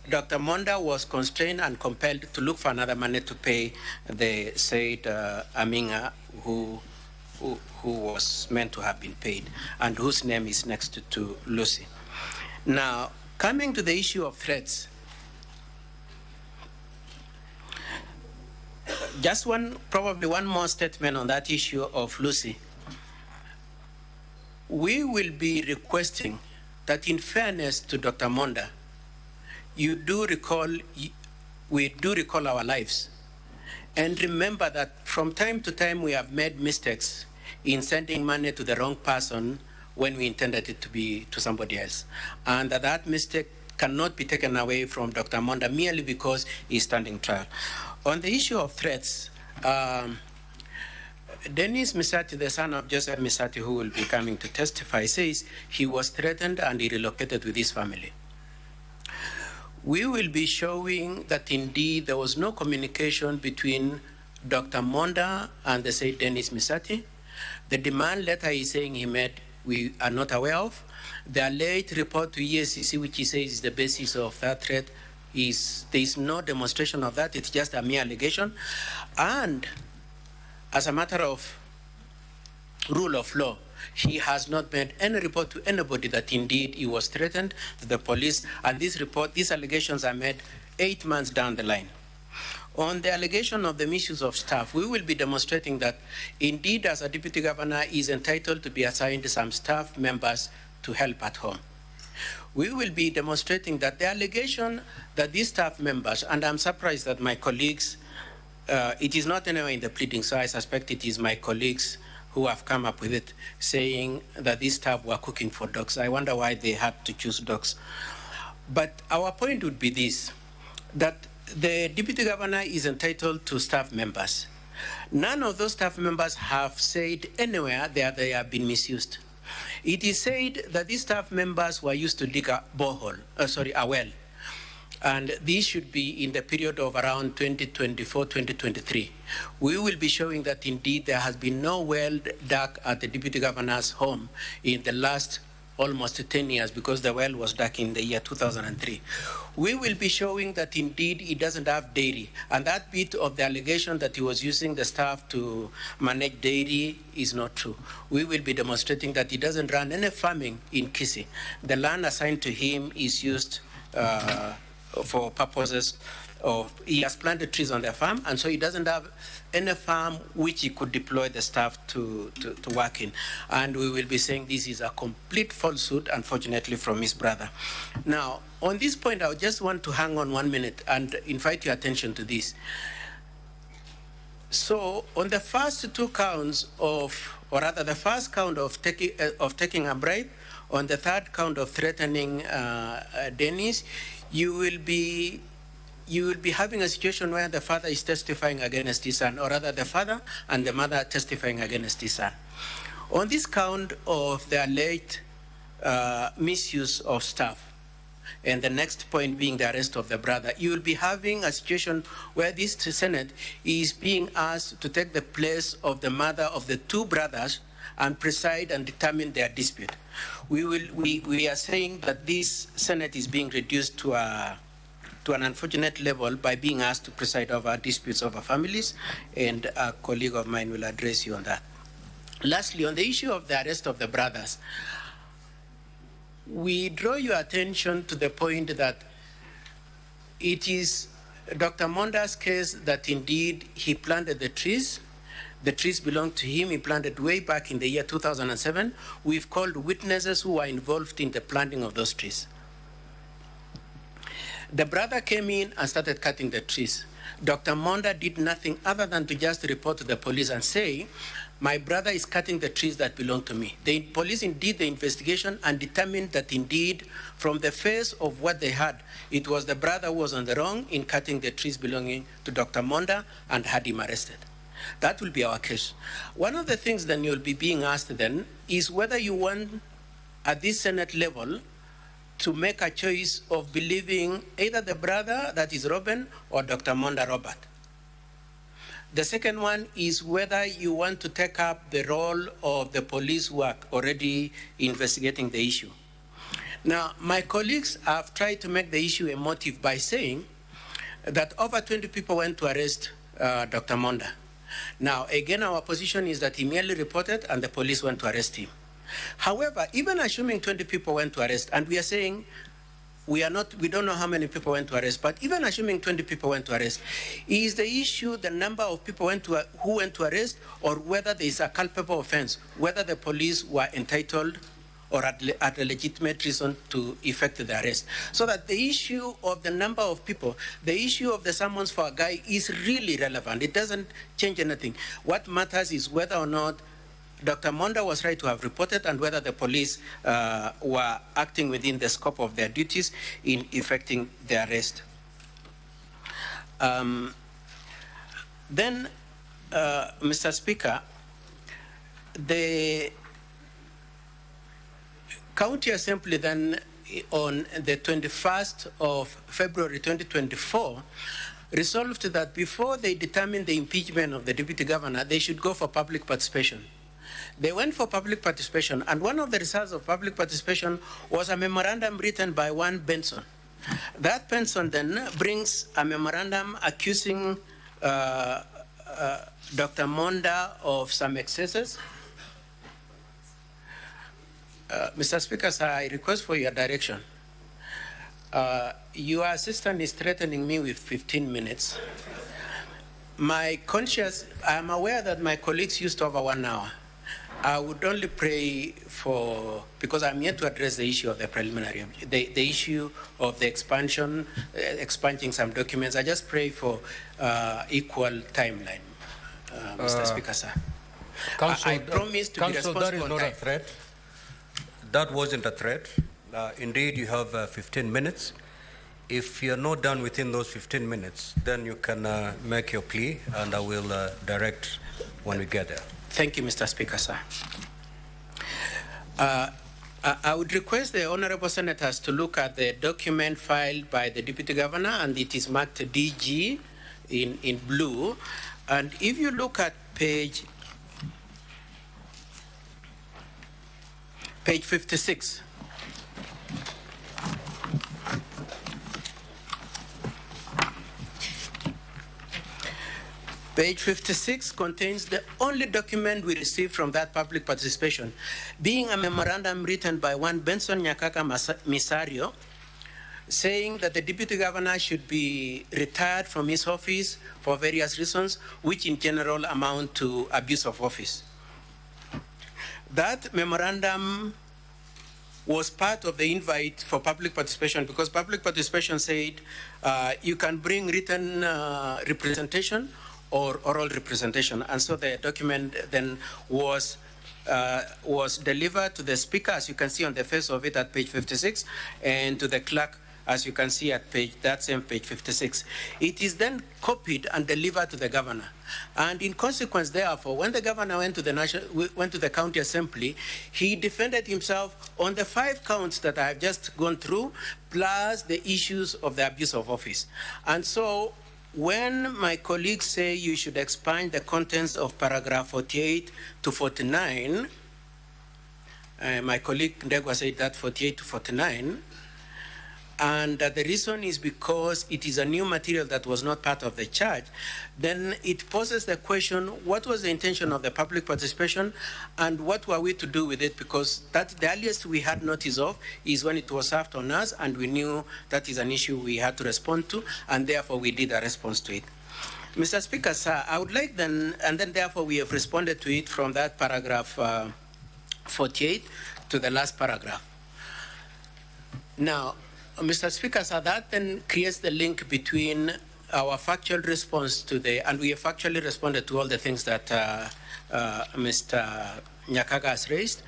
Dr. Monda was constrained and compelled to look for another money to pay the said Aminga who was meant to have been paid and whose name is next to Lucy. Now, coming to the issue of threats, just probably one more statement on that issue of Lucy. We will be requesting that in fairness to Dr. Monda, we do recall our lives. And remember that from time to time we have made mistakes in sending money to the wrong person when we intended it to be to somebody else. And that mistake cannot be taken away from Dr. Monda merely because he's standing trial. On the issue of threats, Dennis Misati, the son of Joseph Misati, who will be coming to testify, says he was threatened and he relocated with his family. We will be showing that indeed there was no communication between Dr. Monda and the said Dennis Misati. The demand letter he's saying he made, we are not aware of. The late report to EACC, which he says is the basis of that threat, there is no demonstration of that. It's just a mere allegation. And as a matter of rule of law, he has not made any report to anybody that indeed he was threatened to the police. And this report, these allegations are made 8 months down the line. On the allegation of the misuse of staff, we will be demonstrating that indeed, as a deputy governor, is entitled to be assigned some staff members to help at home. We will be demonstrating that the allegation that these staff members, and I'm surprised that my colleagues, it is not anywhere in the pleading, so I suspect it is my colleagues who have come up with it, saying that these staff were cooking for dogs. I wonder why they had to choose dogs. But our point would be this, that the deputy governor is entitled to staff members. None of those staff members have said anywhere that they have been misused. It is said that these staff members were used to dig a well. And this should be in the period of around 2024, 2023. We will be showing that indeed there has been no well dug at the deputy governor's home in the last almost 10 years, because the well was dug in the year 2003. We will be showing that indeed he doesn't have dairy, and that bit of the allegation that he was using the staff to manage dairy is not true. We will be demonstrating that he doesn't run any farming in Kisii. The land assigned to him is used for purposes of, he has planted trees on the farm, and so he doesn't have any farm which he could deploy the staff to work in. And we will be saying this is a complete falsehood, unfortunately, from his brother. Now, on this point, I just want to hang on 1 minute and invite your attention to this. So, on the first two counts of, or rather the first count of taking a bribe, on the third count of threatening Dennis, you will be having a situation where the father is testifying against his son, or rather the father and the mother testifying against his son. On this count of the alleged misuse of staff, and the next point being the arrest of the brother, you will be having a situation where this Senate is being asked to take the place of the mother of the two brothers and preside and determine their dispute. We are saying that this Senate is being reduced to an unfortunate level by being asked to preside over disputes over families, and a colleague of mine will address you on that. Lastly, on the issue of the arrest of the brothers, we draw your attention to the point that it is Dr. Monda's case that indeed he planted the trees. The trees belong to him. He planted way back in the year 2007. We've called witnesses who were involved in the planting of those trees. The brother came in and started cutting the trees. Dr. Monda did nothing other than to just report to the police and say, my brother is cutting the trees that belong to me. The police did the investigation and determined that indeed, from the face of what they had, it was the brother who was on the wrong in cutting the trees belonging to Dr. Monda and had him arrested. That will be our case. One of the things then you'll be being asked then is whether you want, at this Senate level, to make a choice of believing either the brother, that is Robin, or Dr. Monda Robert. The second one is whether you want to take up the role of the police who are already investigating the issue. Now, my colleagues have tried to make the issue a motive by saying that over 20 people went to arrest Dr. Monda. Now, again, our position is that he merely reported and the police went to arrest him. However, even assuming 20 people went to arrest, and we are saying we don't know how many people went to arrest, but even assuming 20 people went to arrest, is the issue the number of people who went to arrest, or whether there is a culpable offense, whether the police were entitled or at a legitimate reason to effect the arrest. So that the issue of the number of people, the issue of the summons for a guy is really relevant. It doesn't change anything. What matters is whether or not Dr. Monda was right to have reported and whether the police were acting within the scope of their duties in effecting the arrest. Then, Mr. Speaker, the County Assembly then on the 21st of February 2024 resolved that before they determine the impeachment of the Deputy Governor, they should go for public participation. They went for public participation, and one of the results of public participation was a memorandum written by one Benson. That Benson then brings a memorandum accusing Dr. Monda of some excesses. Mr. Speaker, sir, I request for your direction. Your assistant is threatening me with 15 minutes. My conscience, I'm aware that my colleagues used over 1 hour. I would only pray for, because I'm here to address the issue of the preliminary, the issue of the expansion, expanding some documents. I just pray for equal timeline, Mr. Speaker, sir. Council, I promise to Council, be responsible that is on not time. a threat. That wasn't a threat. Indeed, you have 15 minutes. If you're not done within those 15 minutes, then you can make your plea, and I will direct when we get there. Thank you, Mr. Speaker, sir. I would request the honorable senators to look at the document filed by the Deputy Governor, and it is marked DG in blue. And if you look at page 56, Page 56 contains the only document we received from that public participation, being a memorandum written by one Benson Nyakaka Misario, saying that the Deputy Governor should be retired from his office for various reasons, which in general amount to abuse of office. That memorandum was part of the invite for public participation, because public participation said you can bring written representation or oral representation. And so the document then was delivered to the speaker, as you can see on the face of it at page 56, and to the clerk, as you can see at that same page 56. It is then copied and delivered to the governor. And in consequence, therefore, when the governor went to the county assembly, he defended himself on the 5 counts that I have just gone through, plus the issues of the abuse of office. And so when my colleagues say you should expand the contents of paragraph 48 to 49, my colleague Ndegwa said that 48 to 49, and the reason is because it is a new material that was not part of the charge, then it poses the question, what was the intention of the public participation and what were we to do with it? Because that the earliest we had notice of is when it was served on us, and we knew that is an issue we had to respond to, and therefore we did a response to it. Mr. Speaker, sir, I would like then, and then therefore we have responded to it from that paragraph 48 to the last paragraph. Now, Mr. Speaker, so that then creates the link between our factual response to and we have factually responded to all the things that Mr. Nyakaka has raised.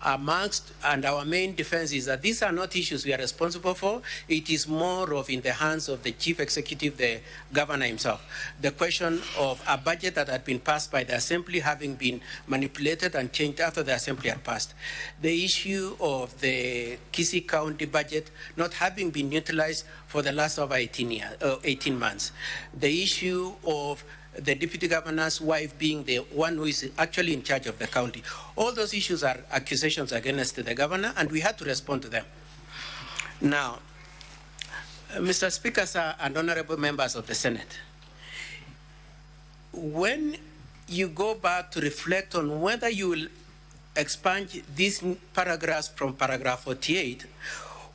And our main defense is that these are not issues we are responsible for. It is more of in the hands of the chief executive, the governor himself. The question of a budget that had been passed by the assembly having been manipulated and changed after the assembly had passed. The issue of the Kisii County budget not having been utilized for the last over 18 months. The issue of the deputy governor's wife being the one who is actually in charge of the county. All those issues are accusations against the governor, and we had to respond to them. Now, Mr. Speaker, sir, and honorable members of the Senate, when you go back to reflect on whether you will expand these paragraphs from paragraph 48,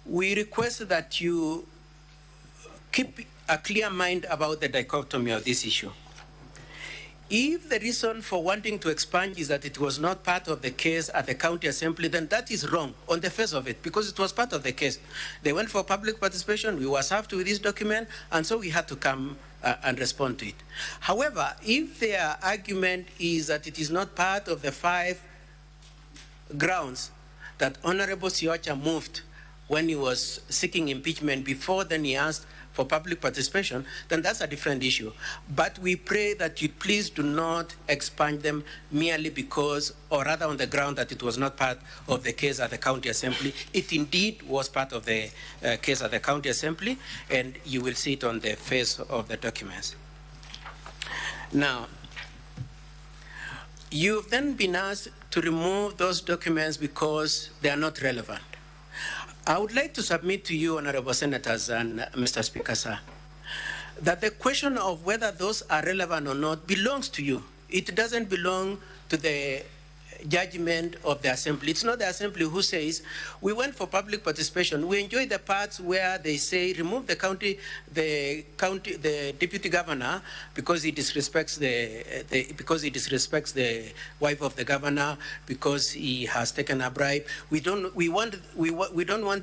we request that you keep a clear mind about the dichotomy of this issue. If the reason for wanting to expand is that it was not part of the case at the county assembly, then that is wrong on the face of it, because it was part of the case. They went for public participation, we were served with this document, and so we had to come and respond to it. However, if their argument is that it is not part of the 5 grounds that Honorable Siocha moved when he was seeking impeachment, before then he asked for public participation, then that's a different issue. But we pray that you please do not expand them merely because, or rather on the ground that it was not part of the case at the county assembly. It indeed was part of the case at the county assembly, and you will see it on the face of the documents. Now, you've then been asked to remove those documents because they are not relevant. I would like to submit to you, honorable senators and Mr. Speaker, sir, that the question of whether those are relevant or not belongs to you. It doesn't belong to the judgment of the assembly. It's not the assembly who says, we went for public participation. We enjoy the parts where they say, remove the deputy governor because he disrespects the wife of the governor, because he has taken a bribe. We don't want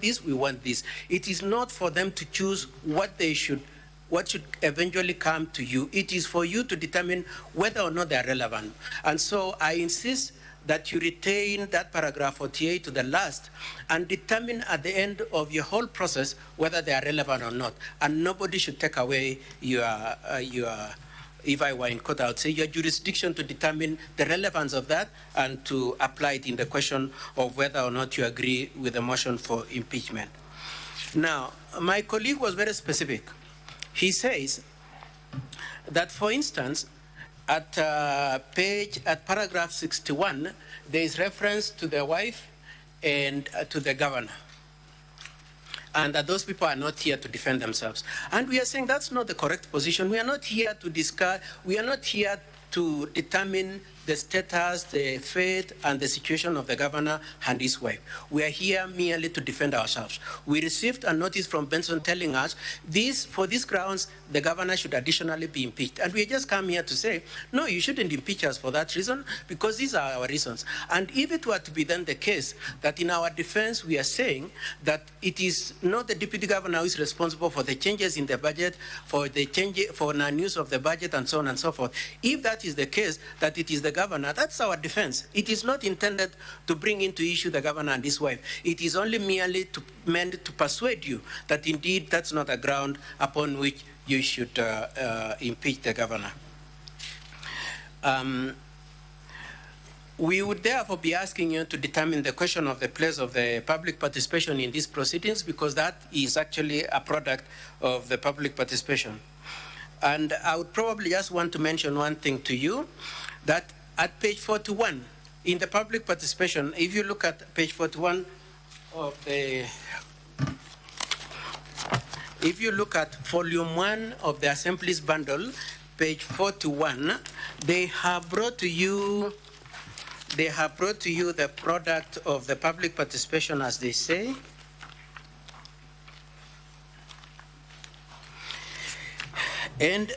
this, we want this. It is not for them to choose what should eventually come to you. It is for you to determine whether or not they are relevant. And so I insist that you retain that paragraph 48 to the last and determine at the end of your whole process whether they are relevant or not. And nobody should take away your if I were in court, I would say your jurisdiction to determine the relevance of that and to apply it in the question of whether or not you agree with the motion for impeachment. Now, my colleague was very specific. He says that, for instance, at paragraph 61, there is reference to the wife and to the governor, and that those people are not here to defend themselves. And we are saying that's not the correct position. We are not here to discuss, we are not here to determine the status, the fate, and the situation of the governor and his wife. We are here merely to defend ourselves. We received a notice from Benson telling us for these grounds, the governor should additionally be impeached. And we just come here to say, no, you shouldn't impeach us for that reason, because these are our reasons. And if it were to be then the case that in our defense we are saying that it is not the deputy governor who is responsible for the changes in the budget, for non-use of the budget, and so on and so forth, if that is the case, that it is the governor, that's our defense. It is not intended to bring into issue the governor and his wife. It is only merely meant to persuade you that indeed that's not a ground upon which you should impeach the governor. We would therefore be asking you to determine the question of the place of the public participation in these proceedings, because that is actually a product of the public participation. And I would probably just want to mention one thing to you, that at page 41, in the public participation, if you look at page 41 of the, if you look at volume 1 of the Assembly's bundle, page 41, they have brought to you the product of the public participation, as they say. And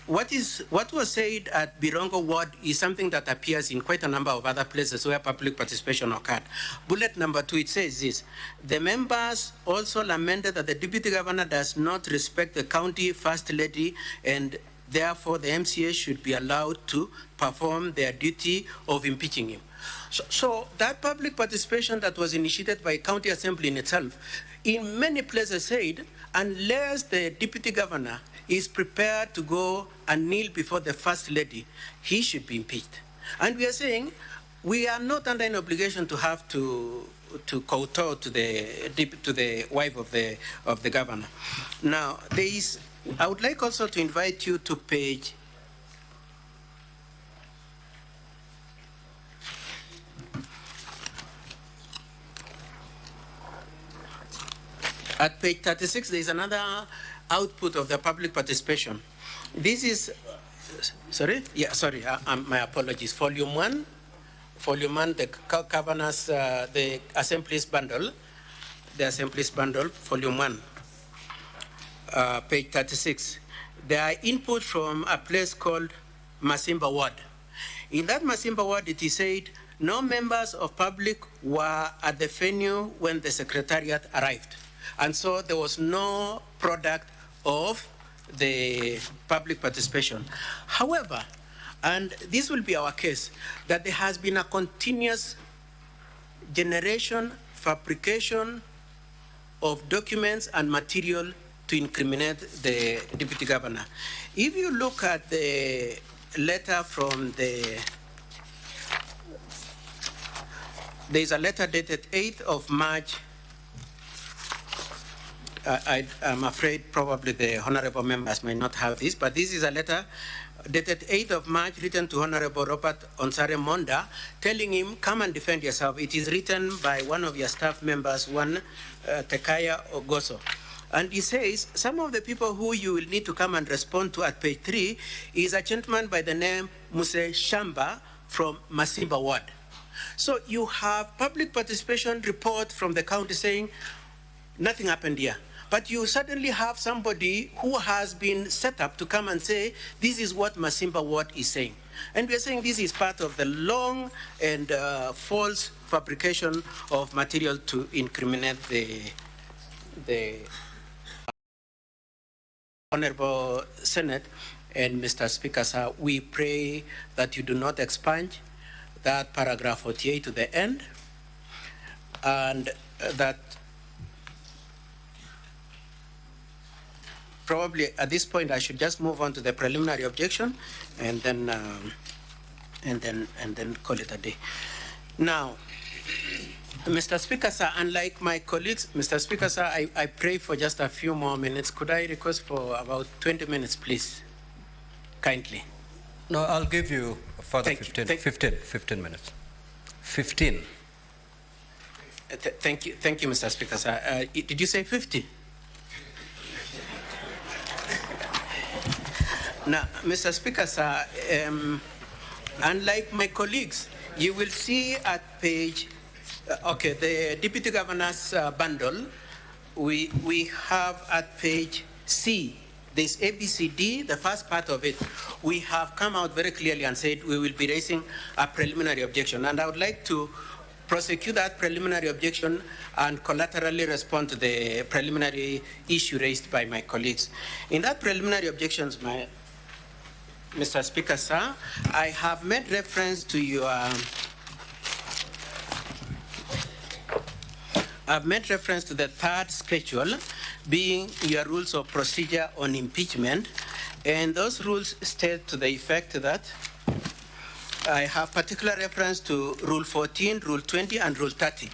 what was said at Birongo Ward is something that appears in quite a number of other places where public participation occurred. Bullet number 2, it says this: the members also lamented that the deputy governor does not respect the county first lady, and therefore the MCA should be allowed to perform their duty of impeaching him. So that public participation that was initiated by county assembly in itself, in many places said, unless the deputy governor is prepared to go and kneel before the first lady, he should be impeached. And we are saying we are not under an obligation to have to kowtow to the wife of the governor. Now, I would like also to invite you to page at page 36, there is another output of the public participation. This is, my apologies. Volume 1, the governor's, the Assembly's bundle, Volume 1, page 36. There are input from a place called Masimba Ward. In that Masimba Ward, it is said, no members of public were at the venue when the secretariat arrived. And so there was no product of the public participation. However, and this will be our case, that there has been a continuous generation, fabrication of documents and material to incriminate the deputy governor. If you look at the letter from there's a letter dated 8th of March. I'm afraid probably the honorable members may not have this, but this is a letter dated 8th of March written to Honorable Robert Onsare Monda, telling him, come and defend yourself. It is written by one of your staff members, one Tekaya Ogoso. And he says, some of the people who you will need to come and respond to at page 3 is a gentleman by the name Muse Shamba, from Masimba Ward. So you have public participation report from the county saying nothing happened here. But you suddenly have somebody who has been set up to come and say, this is what Masimba Ward is saying. And we are saying this is part of the long and false fabrication of material to incriminate the Honorable Senate. And Mr. Speaker, sir, we pray that you do not expunge that paragraph 48 to the end, and that probably at this point I should just move on to the preliminary objection and then call it a day. Now, Mr. Speaker, sir, unlike my colleagues, Mr. Speaker, sir, I pray for just a few more minutes. Could I request for about 20 minutes, please? Kindly. No, I'll give you a further 15 minutes. 15. Thank you, Mr. Speaker, sir. Did you say 50? Now, Mr. Speaker, sir, unlike my colleagues, you will see at page, the Deputy Governor's bundle, we have at page C, this ABCD, the first part of it, we have come out very clearly and said we will be raising a preliminary objection. And I would like to prosecute that preliminary objection and collaterally respond to the preliminary issue raised by my colleagues. In that preliminary objections, Mr. Speaker, sir, I have made reference to your I've made reference to the third schedule, being your rules of procedure on impeachment, and those rules state to the effect that I have particular reference to Rule 14, Rule 20, and Rule 30.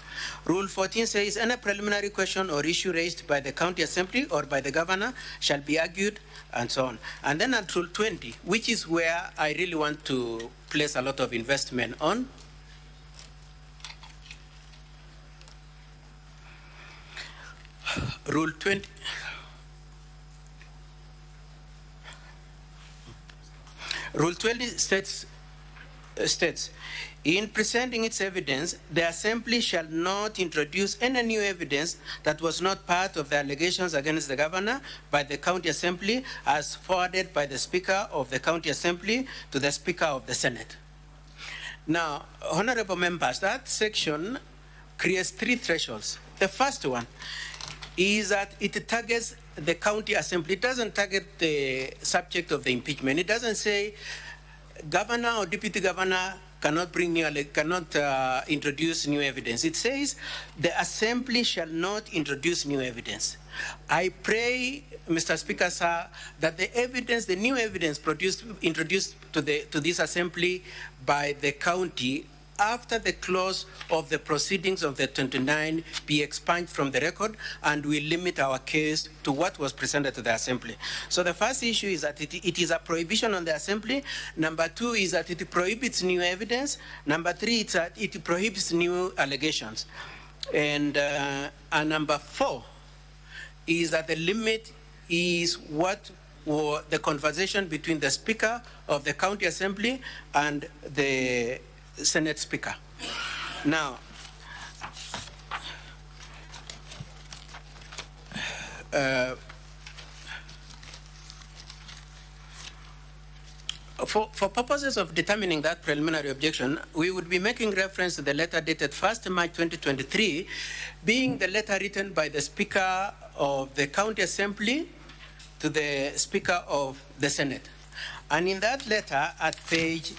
Rule 14 says any preliminary question or issue raised by the County Assembly or by the Governor shall be argued, and so on. And then at Rule 20, which is where I really want to place a lot of investment on, Rule 20. Rule 20 states, in presenting its evidence, the Assembly shall not introduce any new evidence that was not part of the allegations against the Governor by the County Assembly as forwarded by the Speaker of the County Assembly to the Speaker of the Senate. Now, honorable members, that section creates three thresholds. The first one is that it targets the County Assembly. It doesn't target the subject of the impeachment. It doesn't say Governor or Deputy Governor cannot introduce new evidence. It says the Assembly shall not introduce new evidence. I pray, Mr. Speaker, sir, that the evidence, the new evidence introduced to this Assembly by the county after the close of the proceedings of the 29 be expunged from the record, and we limit our case to what was presented to the Assembly. So the first issue is that it is a prohibition on the Assembly. Number two is that it prohibits new evidence. Number three is that it prohibits new allegations. And number four is that the limit is what were the conversation between the Speaker of the County Assembly and the Senate Speaker. Now, for purposes of determining that preliminary objection, we would be making reference to the letter dated 1st March 2023, being the letter written by the Speaker of the County Assembly to the Speaker of the Senate. And in that letter, at page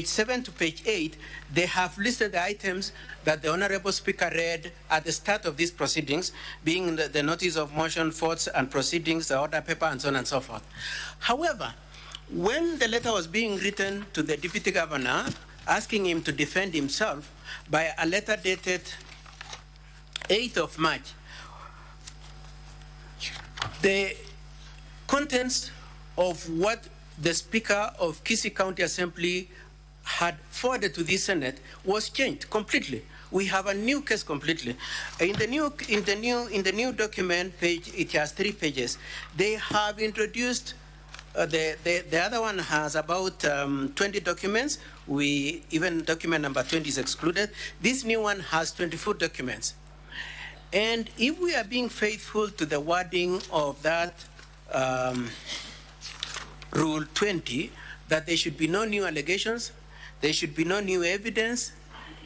7 to page 8, they have listed the items that the Honorable Speaker read at the start of these proceedings, being the notice of motion, votes, and proceedings, the order paper, and so on and so forth. However, when the letter was being written to the Deputy Governor, asking him to defend himself by a letter dated 8th of March, the contents of what the Speaker of Kisii County Assembly had forwarded to the Senate was changed completely. We have a new case completely. In the new document page, it has 3 pages. They have introduced The other one has about 20 documents. Even document number 20 is excluded. This new one has 24 documents. And if we are being faithful to the wording of that Rule 20, that there should be no new allegations, there should be no new evidence,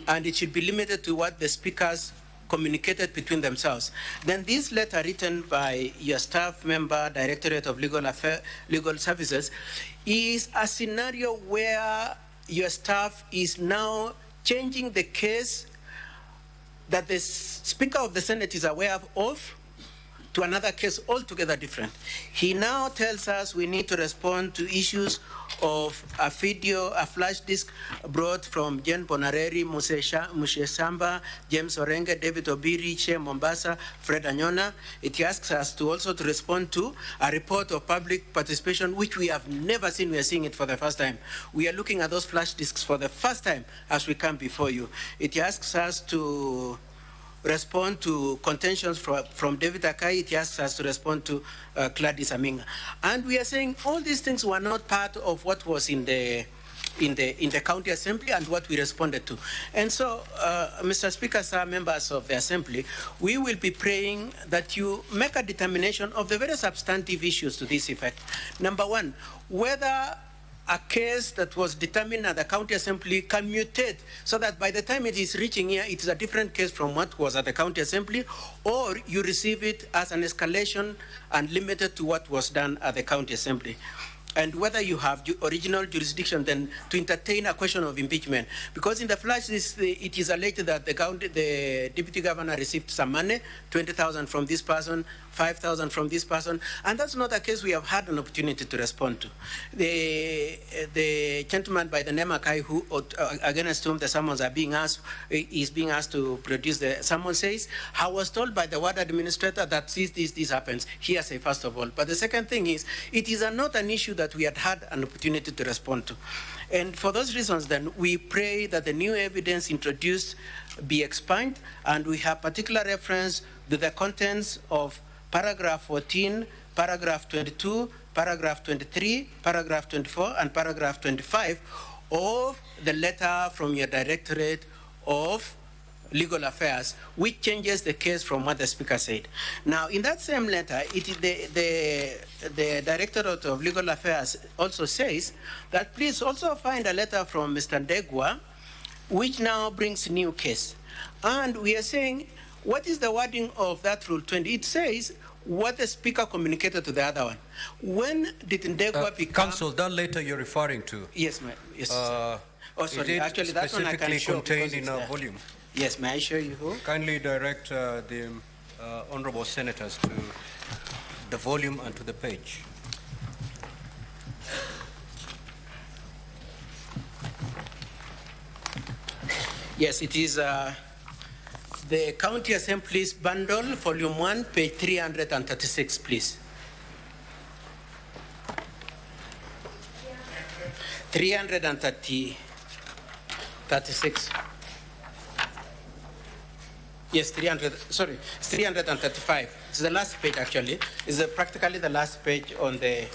and it should be limited to what the speakers communicated between themselves. Then this letter written by your staff member, Directorate of Legal Services, is a scenario where your staff is now changing the case that the Speaker of the Senate is aware of to another case altogether different. He now tells us we need to respond to issues of a video, a flash disk brought from Jen Bonareri, Mushe Samba, James Orenge, David Obiri, Che Mombasa, Fred Anyona. It asks us to also to respond to a report of public participation, which we have never seen. We are seeing it for the first time. We are looking at those flash disks for the first time as we come before you. It asks us to respond to contentions from David Akai. It asks us to respond to Gladys Aminga. And we are saying all these things were not part of what was in the county assembly and what we responded to. And so, Mr. Speaker, sir, members of the assembly, we will be praying that you make a determination of the very substantive issues to this effect. Number one, whether a case that was determined at the county assembly can mutate so that by the time it is reaching here, it is a different case from what was at the county assembly, or you receive it as an escalation and limited to what was done at the county assembly. And whether you have original jurisdiction then to entertain a question of impeachment. Because in the flash, it is alleged that the deputy governor received some money, 20,000 from this person, 5,000 from this person, and that's not a case we have had an opportunity to respond to. The gentleman by the name Akai, who against whom the summons are being asked, is being asked to produce the summons, says, I was told by the ward administrator that this happens. Hearsay, first of all. But the second thing is, it is not an issue that we had an opportunity to respond to. And for those reasons, then, we pray that the new evidence introduced be expunged, and we have particular reference to the contents of paragraph 14, paragraph 22, paragraph 23, paragraph 24, and paragraph 25 of the letter from your Directorate of Legal Affairs, which changes the case from what the Speaker said. Now, in that same letter, the Directorate of Legal Affairs also says that please also find a letter from Mr. Ndegwa, which now brings new case. And we are saying, what is the wording of that Rule 20? It says what the Speaker communicated to the other one. When did Ndegwa become... Counsel, that letter you're referring to? Yes, ma'am. Yes, oh, sorry. Actually, that one I can show contained in a volume. Yes, may I show you who? Kindly direct the honorable senators to the volume and to the page. Yes, it is the County Assembly's bundle, volume 1, page 336, please. 336. Yes, 335. It's the last page, actually. It's practically the last page on the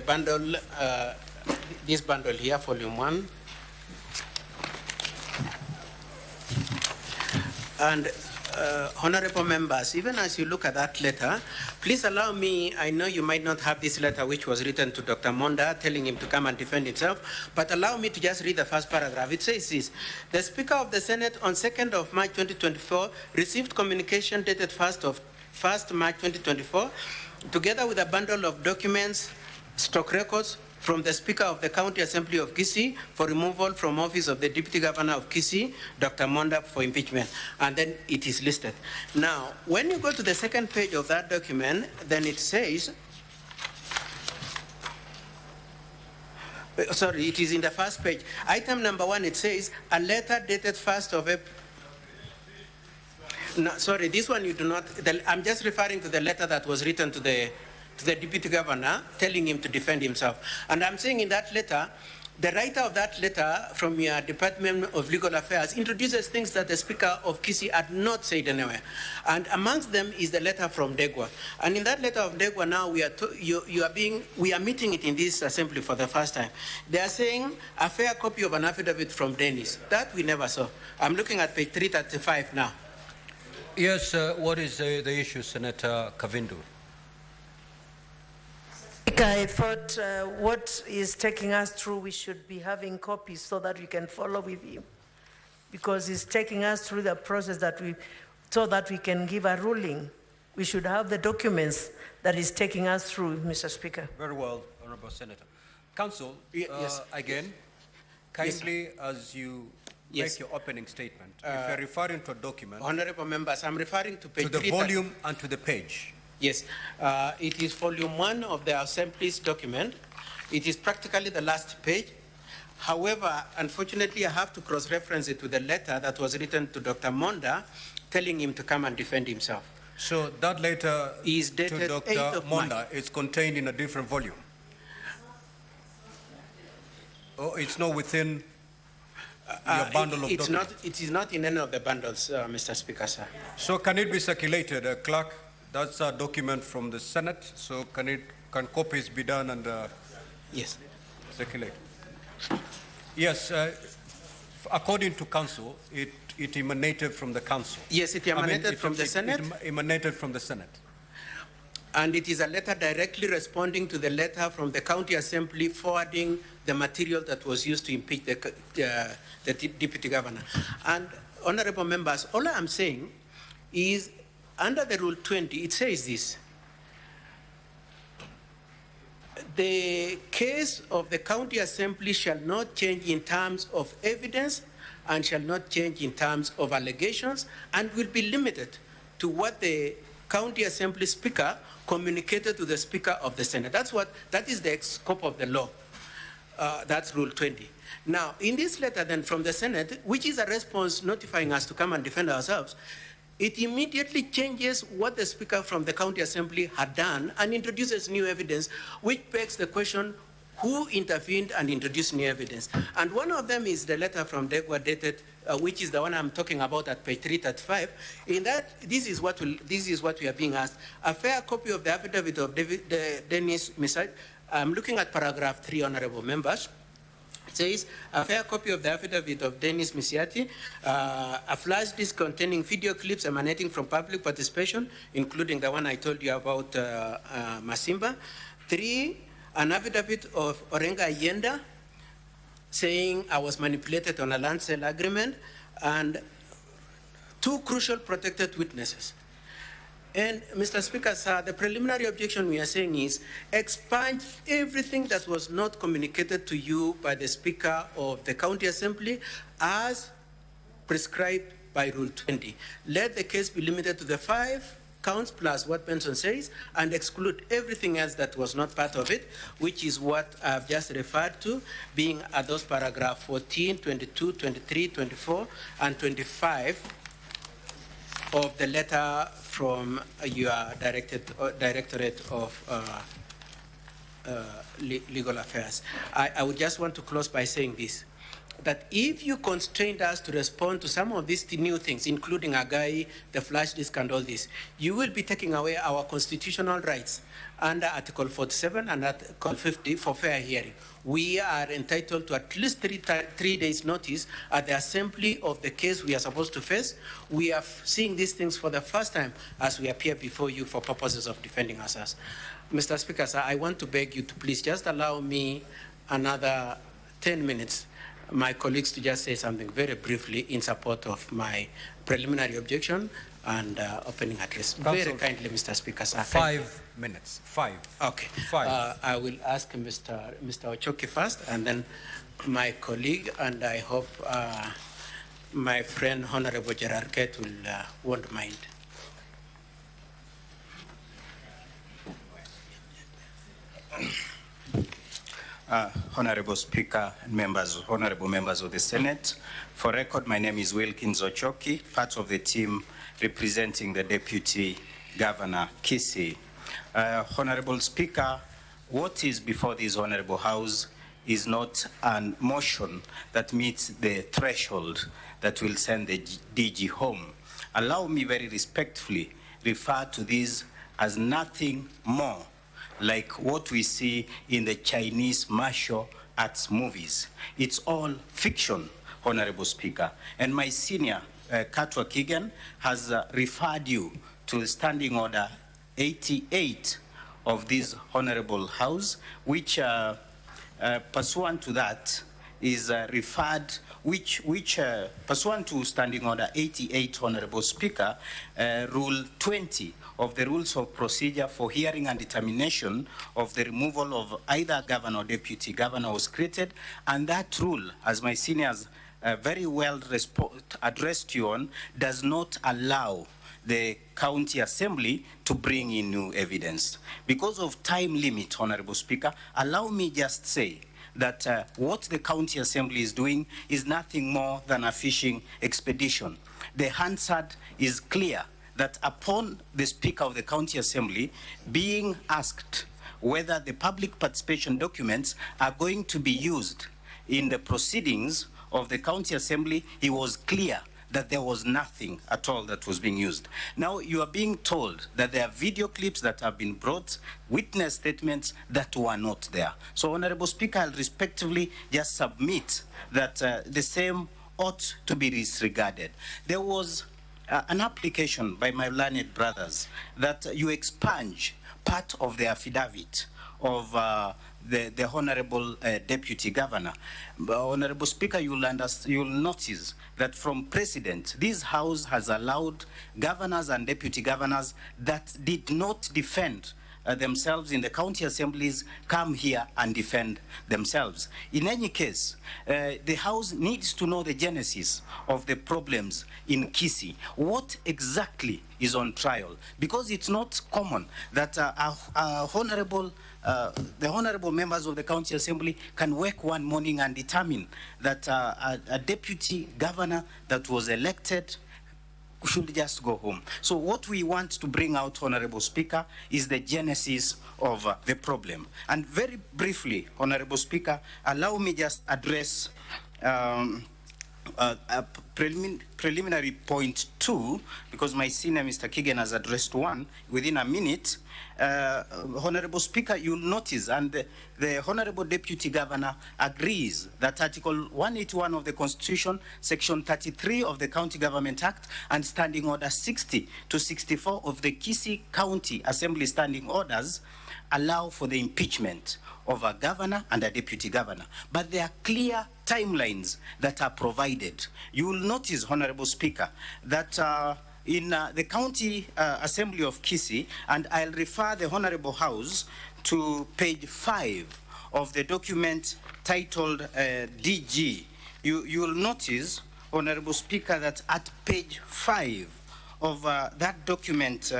bundle, this bundle here, volume 1. And honorable members, even as you look at that letter, please allow me, I know you might not have this letter which was written to Dr. Monda telling him to come and defend himself, but allow me to just read the first paragraph. It says this: the Speaker of the Senate on 2nd of March 2024 received communication dated 1st March 2024, together with a bundle of documents, stock records, from the Speaker of the County Assembly of Kisii for removal from office of the Deputy Governor of Kisii, Dr. Monda, for impeachment. And then it is listed. Now, when you go to the second page of that document, then it says, sorry, it is in the first page. Item number 1, it says, a letter dated 1st of April. No, sorry, this one you do not, I'm just referring to the letter that was written to the Deputy Governor telling him to defend himself. And I'm saying in that letter, The writer of that letter from your Department of Legal Affairs introduces things that the Speaker of Kisii had not said anywhere. And amongst them is the letter from Degwa. And in that letter of Degwa now, we are meeting it in this assembly for the first time. They are saying a fair copy of an affidavit from Dennis. That we never saw. I'm looking at page 335 now. Yes, what is the issue, Senator Kavindu? I thought what is taking us through, we should be having copies so that we can follow with him. Because he's taking us through the process so that we can give a ruling. We should have the documents that is taking us through, Mr. Speaker. Very well, Honorable Senator. Council, yes. Again, kindly, as you make your opening statement, if you're referring to a document... Honorable members, I'm referring to page 3. To the volume and to the page. Yes, it is volume 1 of the Assembly's document. It is practically the last page. However, unfortunately, I have to cross-reference it with a letter that was written to Dr. Monda telling him to come and defend himself. So that letter is dated to Dr. 8th of Monda March. is contained in a different volume? Oh, it's not within your bundle of documents? It is not in any of the bundles, Mr. Speaker, sir. So can it be circulated, clerk? That's a document from the Senate, so can copies be done and yes, circulate? Yes, according to council, it emanated from the council. Yes, it emanated from the Senate. It emanated from the Senate. And it is a letter directly responding to the letter from the County Assembly forwarding the material that was used to impeach the Deputy Governor. And honorable members, all I'm saying is under the Rule 20, it says this. The case of the County Assembly shall not change in terms of evidence and shall not change in terms of allegations and will be limited to what the County Assembly Speaker communicated to the Speaker of the Senate. That is the scope of the law. That's Rule 20. Now, in this letter then from the Senate, which is a response notifying us to come and defend ourselves, it immediately changes what the Speaker from the County Assembly had done and introduces new evidence, which begs the question, who intervened and introduced new evidence? And one of them is the letter from Degwa dated, which is the one I'm talking about at page 335. In that, this is what we are being asked. A fair copy of the affidavit of Dennis Misat. I'm looking at paragraph 3, honorable members. It says, a fair copy of the affidavit of Dennis Misiati, a flash disk containing video clips emanating from public participation, including the one I told you about Masimba. 3, an affidavit of Orenga Yenda saying I was manipulated on a land sale agreement, and 2 crucial protected witnesses. And Mr. Speaker, sir, the preliminary objection we are saying is expunge everything that was not communicated to you by the Speaker of the County Assembly as prescribed by Rule 20. Let the case be limited to the 5 counts plus what Benson says and exclude everything else that was not part of it, which is what I've just referred to, being those paragraph 14, 22, 23, 24, and 25 of the letter from your Directorate of Legal Affairs. I would just want to close by saying this, that if you constrained us to respond to some of these new things, including Agai, the flash disk and all this, you will be taking away our constitutional rights under Article 47 and Article 50 for fair hearing. We are entitled to at least 3 days notice at the assembly of the case we are supposed to face. We are seeing these things for the first time as we appear before you for purposes of defending ourselves. Mr. Speaker, sir, I want to beg you to please just allow me another 10 minutes, my colleagues, to just say something very briefly in support of my preliminary objection and opening address. Very kindly, Mr. Speaker, sir. 5 minutes. 5. Okay. 5. I will ask Mr. Ochoki first, and then my colleague, and I hope my friend Honorable Gerard Kett won't mind. Honorable Speaker and honorable members of the Senate. For record, my name is Wilkins Ochoki, part of the team representing the Deputy Governor Kisii. Honorable Speaker, what is before this Honorable House is not a motion that meets the threshold that will send the DG home. Allow me very respectfully refer to this as nothing more like what we see in the Chinese martial arts movies. It's all fiction, Honorable Speaker. And my senior, Katwa Kigen, has referred you to Standing Order 88 of this Honorable House, which pursuant to that is referred, pursuant to Standing Order 88, Honorable Speaker, Rule 20 of the Rules of Procedure for Hearing and Determination of the Removal of either Governor or Deputy Governor was created, and that rule, as my seniors very well addressed you on, does not allow the County Assembly to bring in new evidence. Because of time limit, Honorable Speaker, allow me just say that what the County Assembly is doing is nothing more than a fishing expedition. The Hansard is clear that upon the Speaker of the County Assembly being asked whether the public participation documents are going to be used in the proceedings of the County Assembly, he was clear that there was nothing at all that was being used. Now you are being told that there are video clips that have been brought, witness statements that were not there. So, Honorable Speaker, I'll respectively just submit that the same ought to be disregarded. There was an application by my learned brothers that you expunge part of the affidavit of the Honorable Deputy Governor. Honorable Speaker, you'll notice that from precedent, this House has allowed governors and deputy governors that did not defend themselves in the county assemblies come here and defend themselves. In any case, the House needs to know the genesis of the problems in Kisii. What exactly is on trial? Because it's not common that the honorable members of the county assembly can wake one morning and determine that a deputy governor that was elected should just go home. So what we want to bring out, Honorable Speaker, is the genesis of the problem. And very briefly, Honorable Speaker, allow me just address preliminary point 2, because my senior, Mr. Kigen, has addressed one within a minute. Honorable Speaker, you'll notice, and the Honorable Deputy Governor agrees that Article 181 of the Constitution, Section 33 of the County Government Act, and Standing Order 60 to 64 of the Kisii County Assembly Standing Orders allow for the impeachment of a governor and a deputy governor. But there are clear timelines that are provided. You will notice, Honorable Speaker, that in the County Assembly of Kisii, and I'll refer the Honorable House to page 5 of the document titled DG. You will notice, Honorable Speaker, that at page 5 of that document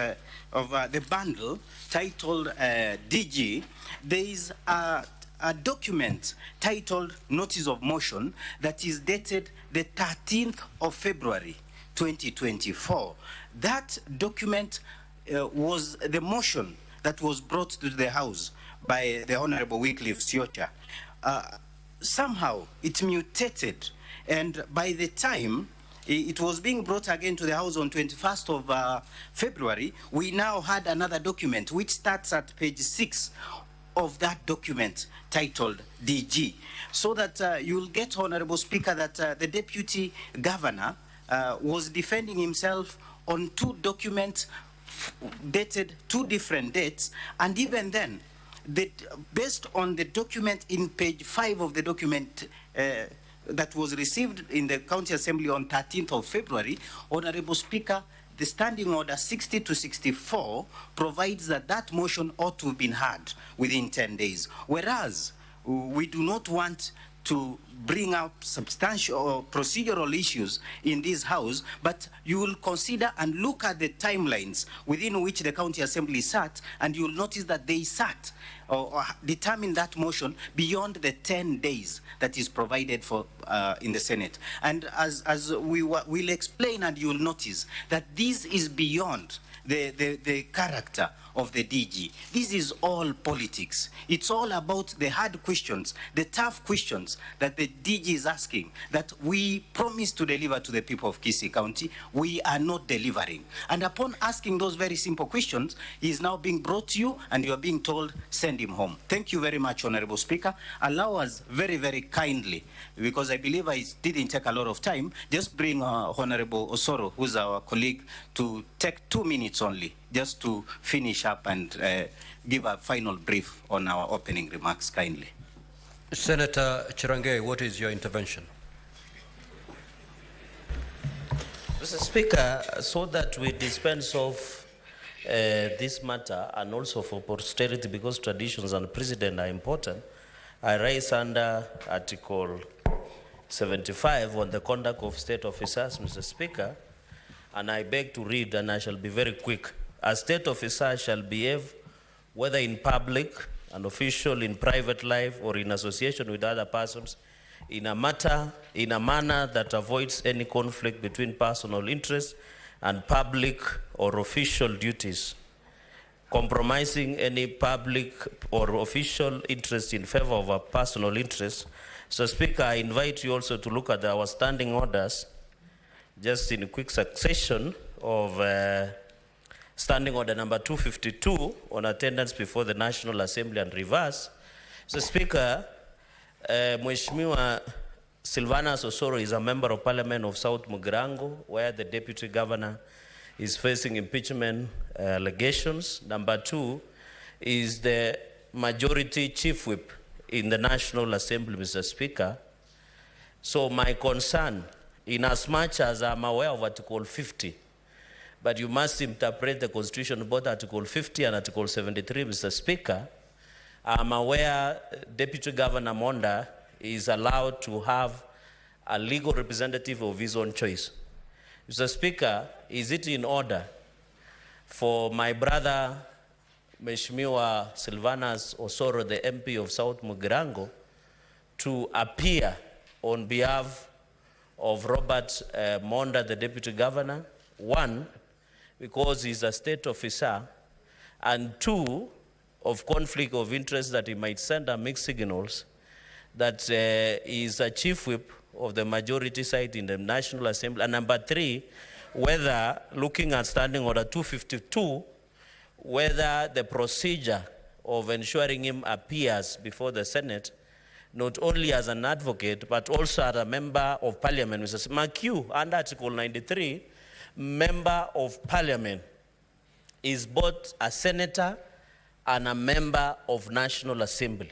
of the bundle titled DG, there is a document titled Notice of Motion that is dated the 13th of February 2024. That document was the motion that was brought to the House by the Honorable Wycliffe Siocha. Somehow it mutated, and by the time it was being brought again to the House on 21st of February, we now had another document which starts at page 6 of that document titled DG. So that you'll get, Honorable Speaker, that the Deputy Governor was defending himself on two documents dated two different dates, and even then, based on the document in page 5 of the document that was received in the County Assembly on 13th of February, Honorable Speaker, the Standing Order 60 to 64 provides that that motion ought to have been heard within 10 days. Whereas we do not want to bring up substantial or procedural issues in this House, but you will consider and look at the timelines within which the County Assembly sat, and you will notice that they sat or determined that motion beyond the 10 days that is provided for in the Senate. And as we will explain, and you will notice that this is beyond the character of the DG. This is all politics. It's all about the hard questions, the tough questions that the DG is asking, that we promise to deliver to the people of Kisii County. We are not delivering. And upon asking those very simple questions, he is now being brought to you and you are being told, send him home. Thank you very much, Honorable Speaker. Allow us very, very kindly, because I believe I didn't take a lot of time, just bring Honorable Osoro, who's our colleague, to take 2 minutes only, just to finish up and give a final brief on our opening remarks, kindly. Senator Chirange, what is your intervention? Mr. Speaker, so that we dispense of this matter and also for posterity, because traditions and precedent are important, I raise under Article 75 on the conduct of state officers, Mr. Speaker, and I beg to read, and I shall be very quick. A state officer shall behave, whether in public, an official, in private life, or in association with other persons, in a manner that avoids any conflict between personal interests and public or official duties, compromising any public or official interest in favor of a personal interest. So, Speaker, I invite you also to look at our standing orders, just in quick succession of standing order number 252 on attendance before the National Assembly and reverse. So, Speaker, Mheshimiwa Silvanus Osoro is a member of Parliament of South Mugirango, where the Deputy Governor is facing impeachment allegations. Number 2 is the Majority Chief Whip in the National Assembly, Mr. Speaker. So my concern, in as much as I'm aware of Article 50, but you must interpret the Constitution, both Article 50 and Article 73, Mr. Speaker. I'm aware Deputy Governor Monda is allowed to have a legal representative of his own choice. Mr. Speaker, is it in order for my brother, Mheshimiwa Silvanus Osoro, the MP of South Mugirango, to appear on behalf of Robert Monda, the Deputy Governor? 1, because he's a state officer, and 2, of conflict of interest that he might send a mixed signals that he is a chief whip of the majority side in the National Assembly. And number 3, whether, looking at standing order 252, whether the procedure of ensuring him appears before the Senate, not only as an advocate, but also as a member of Parliament. Mr. McHugh, under Article 93, member of Parliament is both a senator and a member of National Assembly.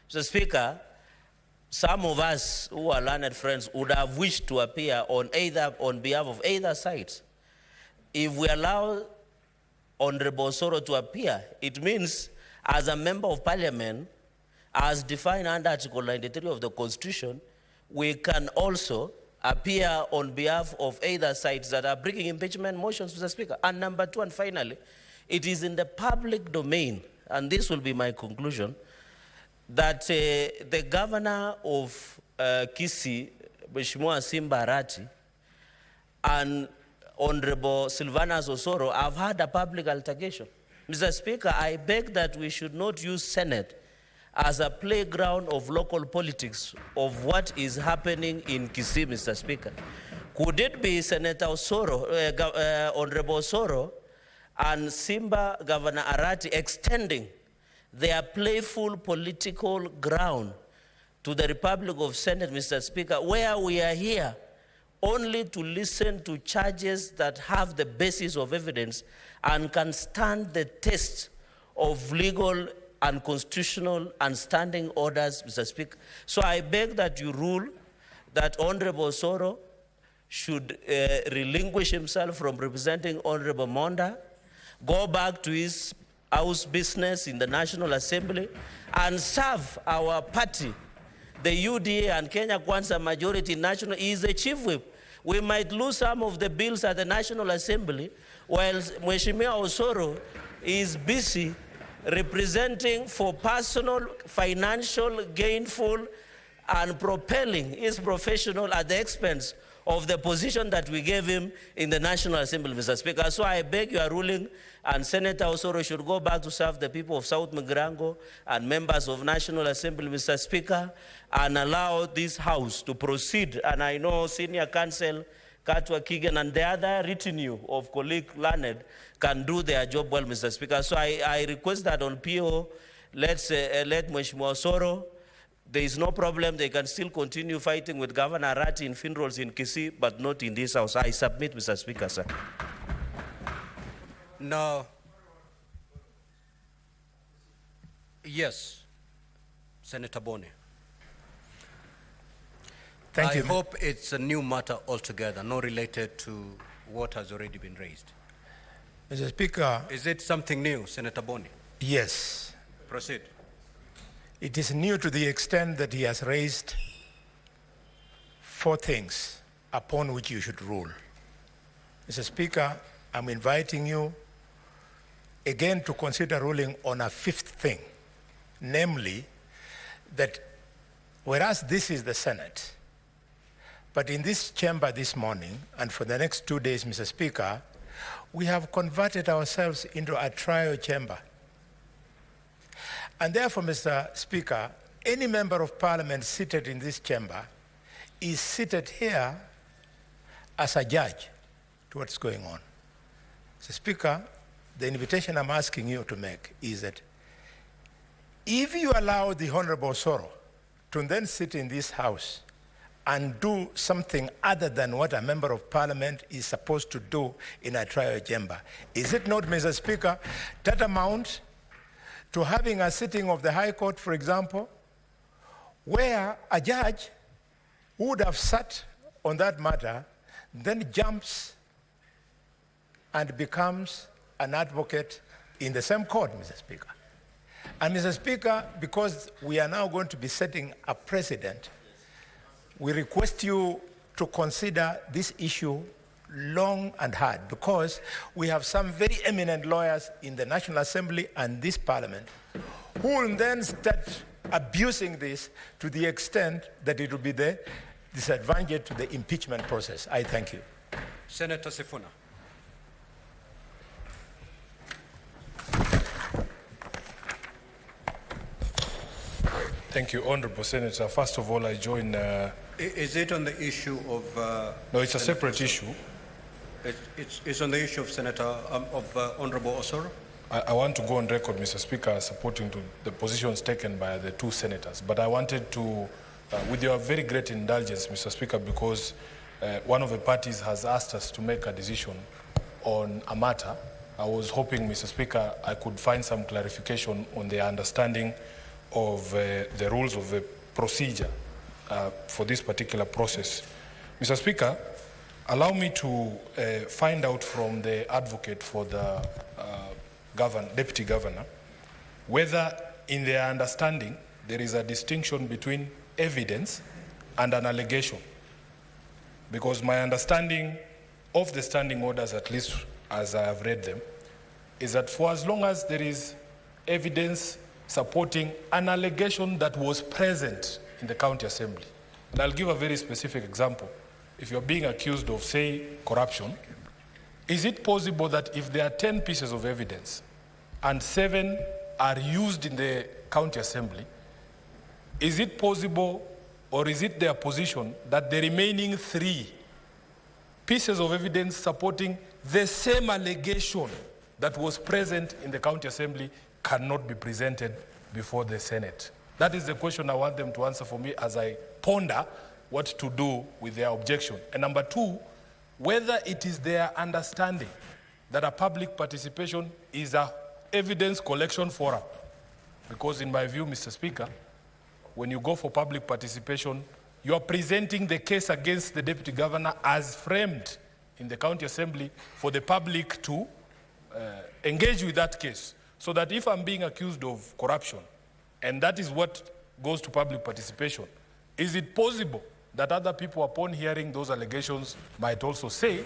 Mr. Speaker, some of us who are learned friends would have wished to appear on behalf of either side. If we allow Honorable Osoro to appear, it means as a member of Parliament, as defined under Article 93 of the Constitution, we can also appear on behalf of either sides that are bringing impeachment motions, Mr. Speaker. And number 2, and finally, it is in the public domain, and this will be my conclusion, that the governor of Kisii, Mheshimiwa Simba Arati, and Honorable Silvanus Osoro have had a public altercation. Mr. Speaker, I beg that we should not use Senate as a playground of local politics of what is happening in Kisii, Mr. Speaker. Could it be Senator Osoro, Honorable Osoro, and Simba Governor Arati extending their playful political ground to the Republic of Senate, Mr. Speaker, where we are here only to listen to charges that have the basis of evidence and can stand the test of legal and constitutional and standing orders, Mr. Speaker. So I beg that you rule that Honorable Osoro should relinquish himself from representing Honorable Monda, go back to his house business in the National Assembly, and serve our party, the UDA and Kenya Kwanza majority national. He is the chief whip. We might lose some of the bills at the National Assembly, while Mheshimiwa Osoro is busy representing for personal, financial, gainful, and propelling his professional at the expense of the position that we gave him in the National Assembly, Mr. Speaker. So I beg your ruling, and Senator Osoro should go back to serve the people of South Migrango and members of National Assembly, Mr. Speaker, and allow this House to proceed. And I know Senior Counsel Katwa Kigen and the other retinue of colleague Leonard can do their job well, Mr. Speaker. So I request that on PO, let Mheshimiwa Osoro. There is no problem. They can still continue fighting with Governor Ratti in funerals in Kisii, but not in this House. I submit, Mr. Speaker, sir. Now, yes, Senator Boni. Thank you. I hope it's a new matter altogether, not related to what has already been raised. Mr. Speaker. Is it something new, Senator Boni? Yes. Proceed. It is new to the extent that he has raised 4 things upon which you should rule. Mr. Speaker, I'm inviting you again to consider ruling on a 5th thing, namely that whereas this is the Senate, but in this chamber this morning and for the next 2 days, Mr. Speaker, we have converted ourselves into a trial chamber. And therefore, Mr. Speaker, any member of parliament seated in this chamber is seated here as a judge to what's going on. Mr. Speaker, the invitation I'm asking you to make is that if you allow the Honorable Osoro to then sit in this house and do something other than what a member of parliament is supposed to do in a trial chamber, is it not, Mr. Speaker, tantamount to having a sitting of the High Court, for example, where a judge who would have sat on that matter then jumps and becomes an advocate in the same court, Mr. Speaker. And Mr. Speaker, because we are now going to be setting a precedent, we request you to consider this issue long and hard, because we have some very eminent lawyers in the National Assembly and this Parliament who will then start abusing this to the extent that it will be the disadvantage to the impeachment process. I thank you. Senator Sifuna. Thank you, Honorable Senator. First of all, I join... Is it on the issue of... no, it's a separate issue. It's on the issue of Honorable Osoro? I want to go on record, Mr. Speaker, supporting to the positions taken by the 2 senators. But I wanted to, with your very great indulgence, Mr. Speaker, because one of the parties has asked us to make a decision on a matter, I was hoping, Mr. Speaker, I could find some clarification on the understanding of the rules of the procedure for this particular process. Mr. Speaker, allow me to find out from the advocate for the deputy governor whether in their understanding there is a distinction between evidence and an allegation. Because my understanding of the standing orders, at least as I have read them, is that for as long as there is evidence supporting an allegation that was present in the county assembly, and I'll give a very specific example. If you're being accused of, say, corruption, is it possible that if there are 10 pieces of evidence and 7 are used in the county assembly, is it possible or is it their position that the remaining 3 pieces of evidence supporting the same allegation that was present in the county assembly cannot be presented before the Senate? That is the question I want them to answer for me as I ponder what to do with their objection. And number 2, whether it is their understanding that a public participation is a evidence collection forum. Because in my view, Mr. Speaker, when you go for public participation, you are presenting the case against the deputy governor as framed in the county assembly for the public to engage with that case. So that if I'm being accused of corruption, and that is what goes to public participation, is it possible that other people, upon hearing those allegations, might also say,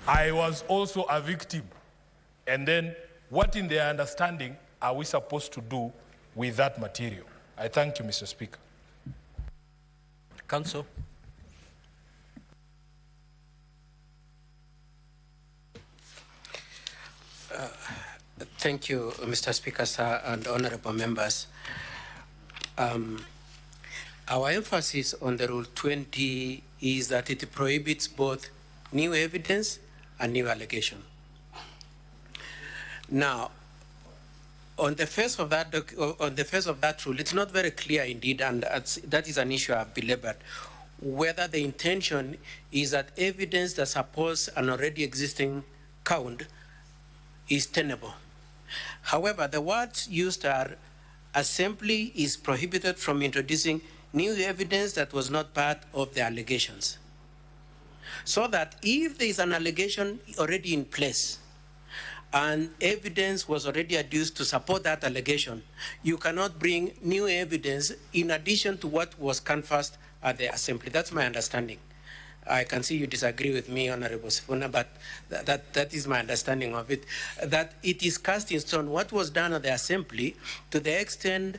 I was also a victim? And then what in their understanding are we supposed to do with that material? I thank you, Mr. Speaker. Council. Thank you, Mr. Speaker, sir, and honorable members. Our emphasis on the Rule 20 is that it prohibits both new evidence and new allegation. Now, on the face of that rule, it's not very clear indeed, and that is an issue I've belabored, whether the intention is that evidence that supports an already existing count is tenable. However, the words used are assembly is prohibited from introducing new evidence that was not part of the allegations. So that if there is an allegation already in place and evidence was already adduced to support that allegation, you cannot bring new evidence in addition to what was canvassed at the assembly. That's my understanding. I can see you disagree with me, Honorable Sifuna, but that is my understanding of it, that it is cast in stone what was done at the assembly to the extent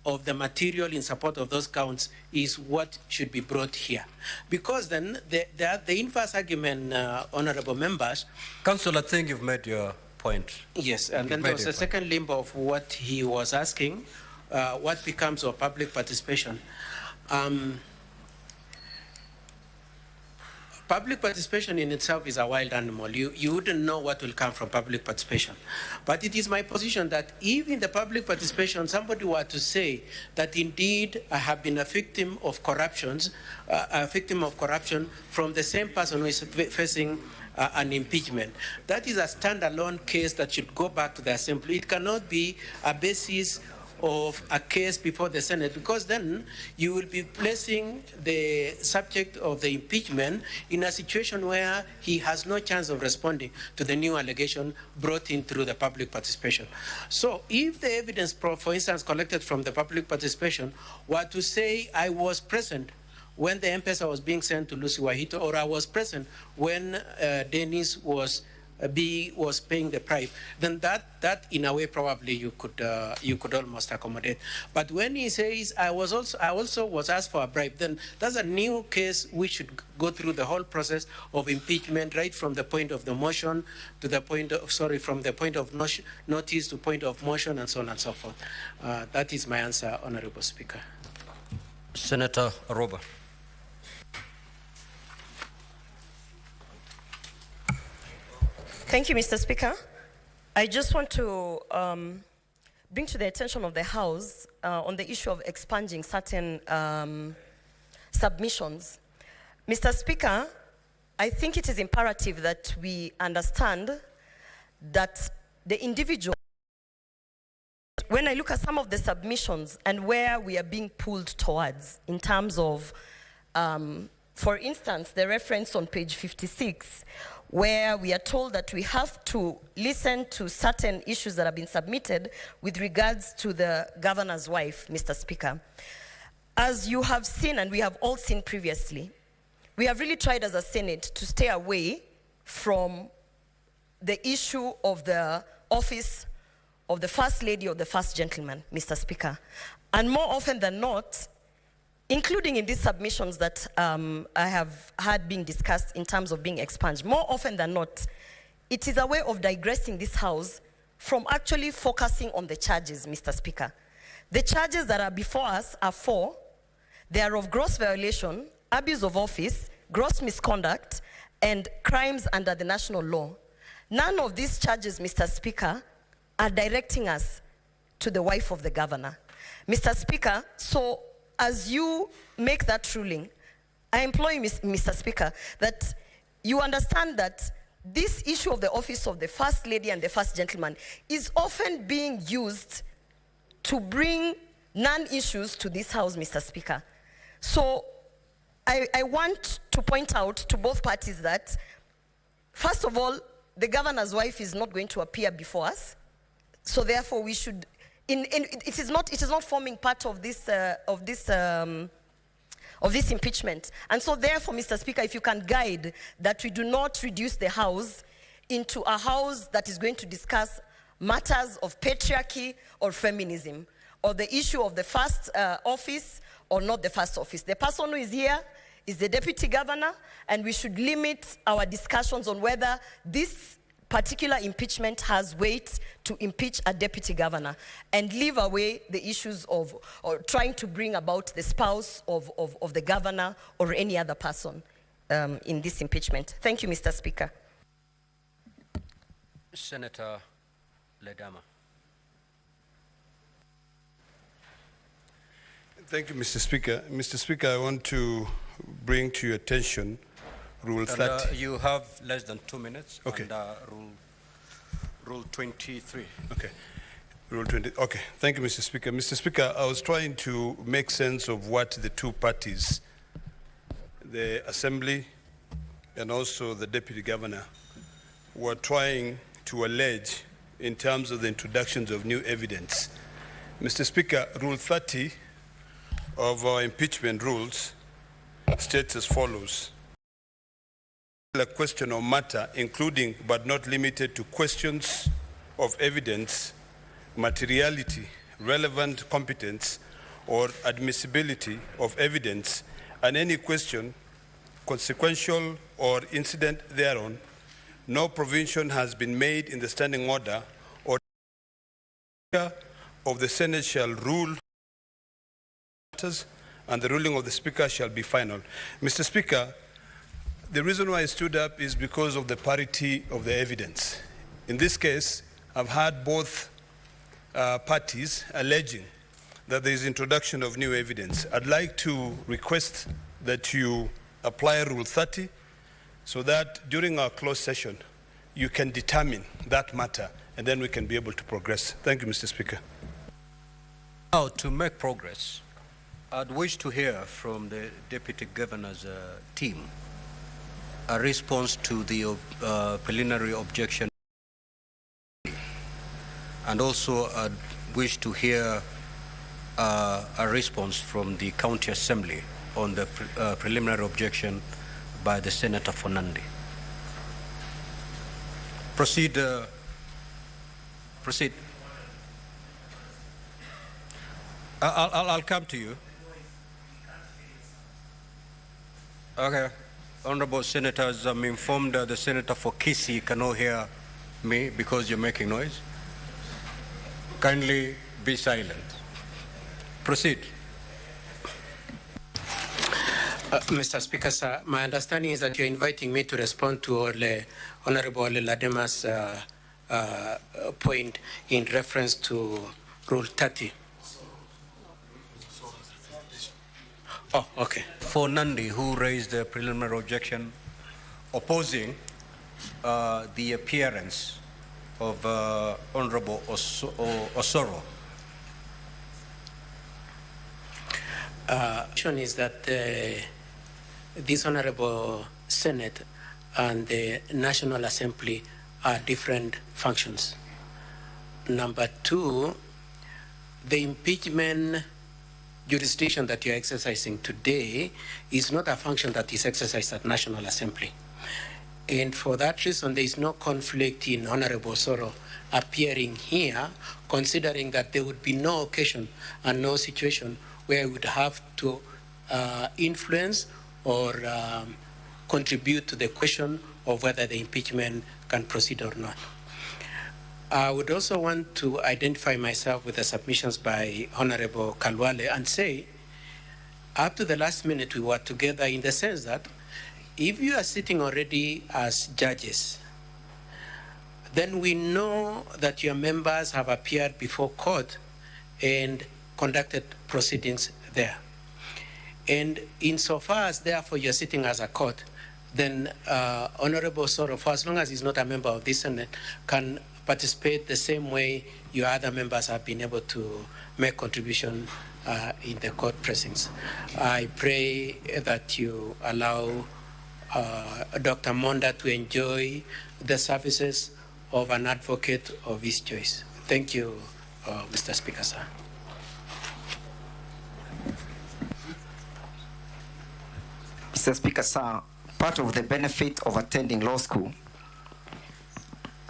of the material in support of those counts is what should be brought here. Because then the inverse argument, honorable members. Council, I think you've made your point. Yes, and then there was a second limb of what he was asking, what becomes of public participation. Public participation in itself is a wild animal. You wouldn't know what will come from public participation. But it is my position that if in the public participation somebody were to say that indeed I have been a victim of corruption from the same person who is facing an impeachment, that is a standalone case that should go back to the assembly. It cannot be a basis of a case before the Senate, because then you will be placing the subject of the impeachment in a situation where he has no chance of responding to the new allegation brought in through the public participation. So if the evidence, for instance, collected from the public participation were to say I was present when the M-Pesa was being sent to Lucy Wahito, or I was present when Dennis was paying the bribe, then that in a way probably you could almost accommodate. But when he says I also was asked for a bribe, then that's a new case. We should go through the whole process of impeachment, right from the point of the motion to the point of from the point of notice to point of motion, and so on and so forth. That is my answer, Honorable Speaker. Senator Aroba. Thank you, Mr. Speaker. I just want to bring to the attention of the House on the issue of expunging certain submissions. Mr. Speaker, I think it is imperative that we understand that the individual, when I look at some of the submissions and where we are being pulled towards in terms of, for instance, the reference on page 56, where we are told that we have to listen to certain issues that have been submitted with regards to the governor's wife, Mr. Speaker. As you have seen, and we have all seen previously, we have really tried as a Senate to stay away from the issue of the office of the First Lady or the First Gentleman, Mr. Speaker. And more often than not, including in these submissions that I have had being discussed in terms of being expunged, more often than not, it is a way of digressing this House from actually focusing on the charges, Mr. Speaker. The charges that are before us are 4. They are of gross violation, abuse of office, gross misconduct, and crimes under the national law. None of these charges, Mr. Speaker, are directing us to the wife of the governor. Mr. Speaker, so as you make that ruling, I implore you, Mr. Speaker, that you understand that this issue of the office of the First Lady and the First Gentleman is often being used to bring non-issues to this House, Mr. Speaker. So I want to point out to both parties that, first of all, the governor's wife is not going to appear before us. So therefore, we should, it is not forming part of this impeachment. And so therefore, Mr. Speaker, if you can guide that we do not reduce the House into a House that is going to discuss matters of patriarchy or feminism, or the issue of the first office or not the first office. The person who is here is the deputy governor, and we should limit our discussions on whether this particular impeachment has weight to impeach a deputy governor, and leave away the issues of or trying to bring about the spouse of the governor or any other person in this impeachment. Thank you, Mr. Speaker. Senator Ledama. Thank you, Mr. Speaker. Mr. Speaker, I want to bring to your attention Rule 30. You have less than 2 minutes. Okay. And Rule 23. Okay. Rule 20. Okay. Thank you, Mr. Speaker. Mr. Speaker, I was trying to make sense of what the two parties, the Assembly and also the Deputy Governor, were trying to allege in terms of the introductions of new evidence. Mr. Speaker, Rule 30 of our impeachment rules states as follows: a question or matter, including but not limited to questions of evidence, materiality, relevant competence, or admissibility of evidence, and any question consequential or incident thereon, no provision has been made in the standing order or of the Senate shall rule matters, and the ruling of the Speaker shall be final. Mr. Speaker, the reason why I stood up is because of the parity of the evidence. In this case, I've had both parties alleging that there is introduction of new evidence. I'd like to request that you apply Rule 30 so that during our closed session, you can determine that matter, and then we can be able to progress. Thank you, Mr. Speaker. Now, to make progress, I'd wish to hear from the Deputy Governor's team a response to the preliminary objection, and also I'd wish to hear a response from the County Assembly on the preliminary objection by the Senator Fernandi. Proceed. Proceed. I'll come to you. Okay. Honorable Senators, I'm informed that the Senator for Kisii cannot hear me because you're making noise. Kindly be silent. Proceed. Mr. Speaker, sir, my understanding is that you're inviting me to respond to Honorable Ladema's point in reference to Rule 30. Oh, okay. For Nandi, who raised the preliminary objection opposing the appearance of Honorable Osoro. Question is that this Honorable Senate and the National Assembly are different functions. Number two, the impeachment jurisdiction that you're exercising today is not a function that is exercised at National Assembly. And for that reason, there is no conflict in Honorable Osoro appearing here, considering that there would be no occasion and no situation where we would have to influence or contribute to the question of whether the impeachment can proceed or not. I would also want to identify myself with the submissions by Honorable Kalwale and say, up to the last minute we were together in the sense that if you are sitting already as judges, then we know that your members have appeared before court and conducted proceedings there. And insofar as therefore you're sitting as a court, then Honorable Osoro, for as long as he's not a member of this Senate, can participate the same way your other members have been able to make contribution in the court pressings. I pray that you allow Dr. Monda to enjoy the services of an advocate of his choice. Thank you, Mr. Speaker, sir. Mr. Speaker, sir, part of the benefit of attending law school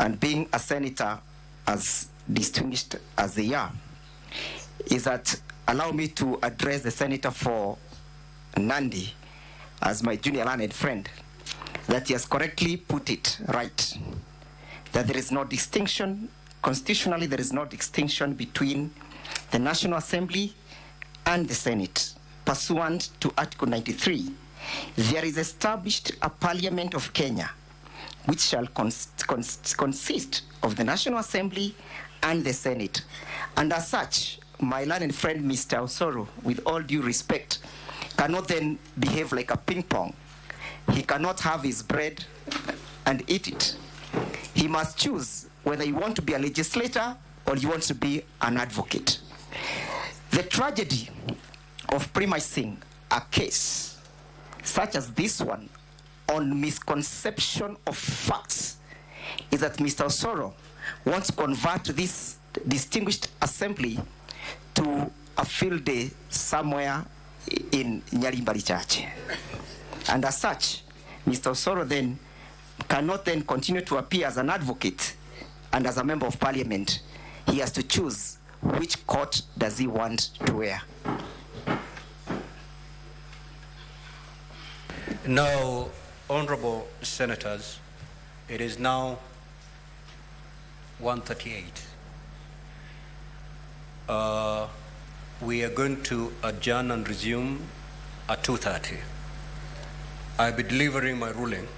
and being a senator as distinguished as they are is that allow me to address the senator for Nandi as my junior learned friend, that he has correctly put it right, that there is no distinction, constitutionally there is no distinction between the National Assembly and the Senate. Pursuant to Article 93, there is established a Parliament of Kenya which shall consist of the National Assembly and the Senate. And as such, my learned friend Mr. Osoro, with all due respect, cannot then behave like a ping pong. He cannot have his bread and eat it. He must choose whether he wants to be a legislator or he wants to be an advocate. The tragedy of premising a case such as this one on misconception of facts is that Mr. Osoro wants to convert this distinguished assembly to a field day somewhere in Nyalimbali Church. And as such, Mr. Osoro then cannot then continue to appear as an advocate and as a member of parliament. He has to choose which court does he want to wear. Now, honorable senators, it is now 1:38. We are going to adjourn and resume at 2:30. I'll be delivering my ruling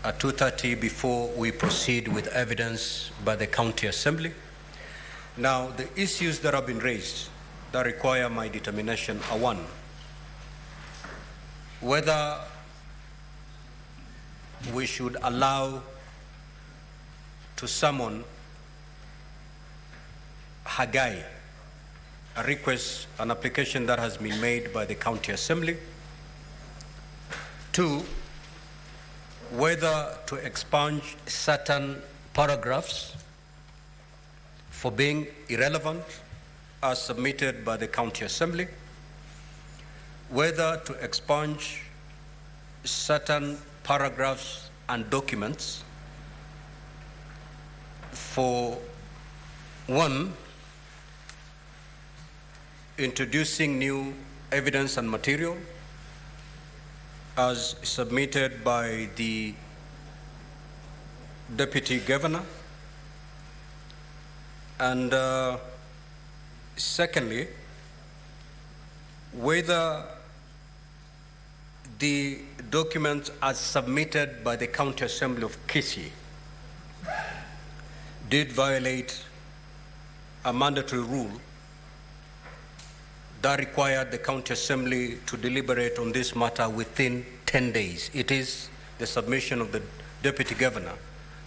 at 2:30 before we proceed with evidence by the County Assembly. Now, the issues that have been raised that require my determination are: one, whether we should allow to summon Hagai, a request, an application that has been made by the County Assembly. Two, whether to expunge certain paragraphs for being irrelevant as submitted by the County Assembly, whether to expunge certain paragraphs and documents for, one, introducing new evidence and material as submitted by the Deputy Governor, and secondly, whether the documents as submitted by the County Assembly of Kisii did violate a mandatory rule that required the County Assembly to deliberate on this matter within 10 days. It is the submission of the Deputy Governor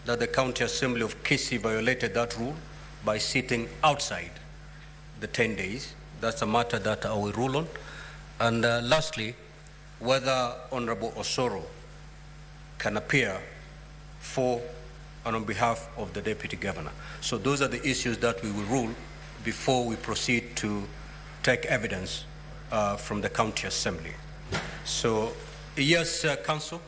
that the County Assembly of Kisii violated that rule by sitting outside the 10 days. That's a matter that I will rule on. And lastly, whether Honorable Osoro can appear for and on behalf of the Deputy Governor. So those are the issues that we will rule before we proceed to take evidence from the County Assembly. So, yes, Council?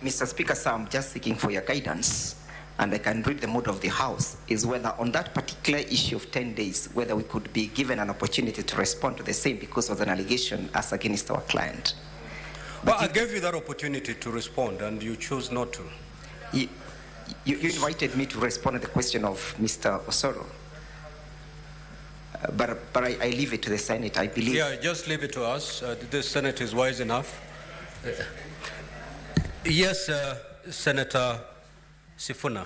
Mr. Speaker, sir, I'm just seeking for your guidance, and I can read the mood of the House, is whether on that particular issue of 10 days, whether we could be given an opportunity to respond to the same because of an allegation as against our client. Well, I gave you that opportunity to respond, and you chose not to. You invited me to respond to the question of Mr. Osoro. But I leave it to the Senate, I believe. Yeah, just leave it to us. The Senate is wise enough. Yes, Senator Sifuna.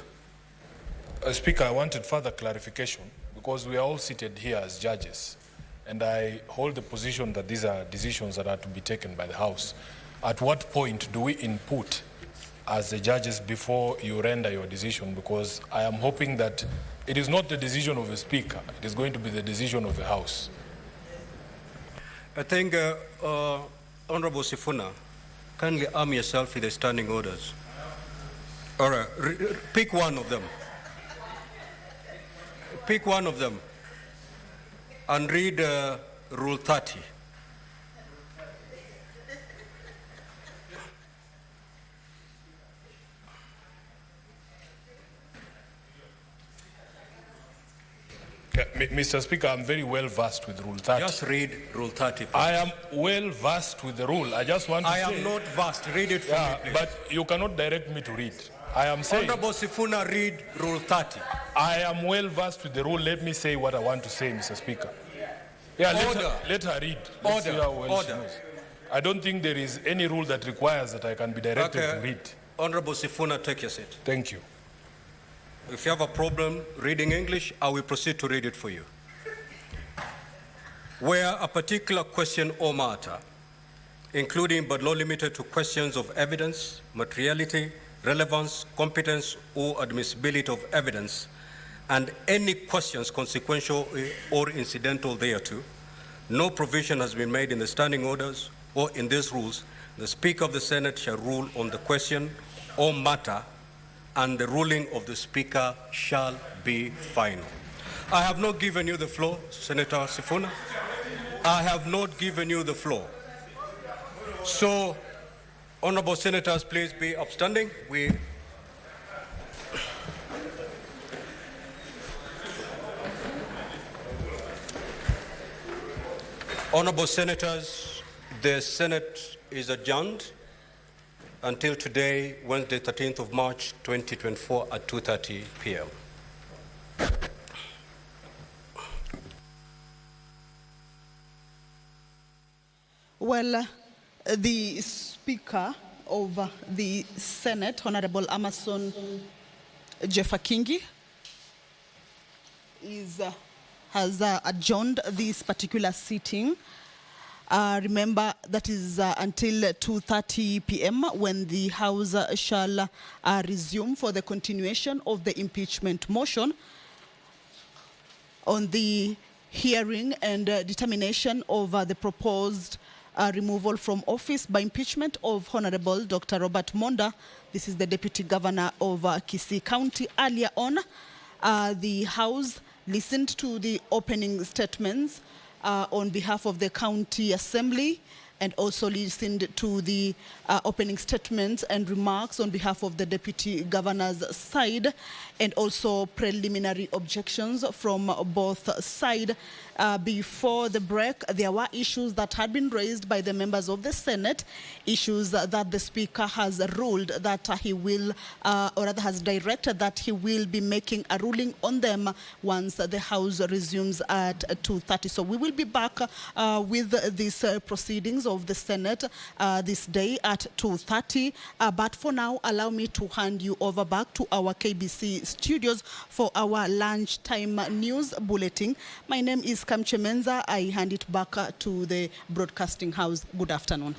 Speaker, I wanted further clarification because we are all seated here as judges, and I hold the position that these are decisions that are to be taken by the House. At what point do we input as the judges before you render your decision? Because I am hoping that it is not the decision of the Speaker, it is going to be the decision of the House. I think, Honorable Sifuna, kindly arm yourself with the standing orders. All right, pick one of them. Pick one of them and read Rule 30. Mr. Speaker, I'm very well versed with Rule 30. Just read Rule 30. Please. I am well versed with the rule. I just want to say... I am not versed. Read it for me, please. But you cannot direct me to read. I am saying... Honorable Sifuna, read Rule 30. I am well versed with the rule. Let me say what I want to say, Mr. Speaker. Yeah, let her read. Let's see how well she knows. I don't think there is any rule that requires that I can be directed to read. Honorable Sifuna, take your seat. Thank you. If you have a problem reading English, I will proceed to read it for you. Where a particular question or matter, including but not limited to questions of evidence, materiality, relevance, competence, or admissibility of evidence, and any questions consequential or incidental thereto, no provision has been made in the standing orders or in these rules. The Speaker of the Senate shall rule on the question or matter, and the ruling of the Speaker shall be final. I have not given you the floor, Senator Sifuna. I have not given you the floor. So, honorable senators, please be upstanding. Honorable senators, the Senate is adjourned until today, Wednesday, 13th of March, 2024 at 2:30 p.m. Well, the Speaker of the Senate, Honorable Amason Jeffakingi, has adjourned this particular sitting. Remember, that is until 2:30 p.m. when the House shall resume for the continuation of the impeachment motion on the hearing and determination of the proposed removal from office by impeachment of Honorable Dr. Robert Monda. This is the Deputy Governor of Kisii County. Earlier on, the House listened to the opening statements on behalf of the County Assembly, and also listened to the opening statements and remarks on behalf of the Deputy Governor's side, and also preliminary objections from both sides. Before the break, there were issues that had been raised by the members of the Senate, issues that the Speaker has ruled that he will, or rather has directed that he will be making a ruling on them once the House resumes at 2:30. So we will be back with these proceedings of the Senate this day at 2:30. But for now, allow me to hand you over back to our KBC studios for our lunchtime news bulletin. My name is Kamche Menza. I hand it back to the broadcasting house. Good afternoon.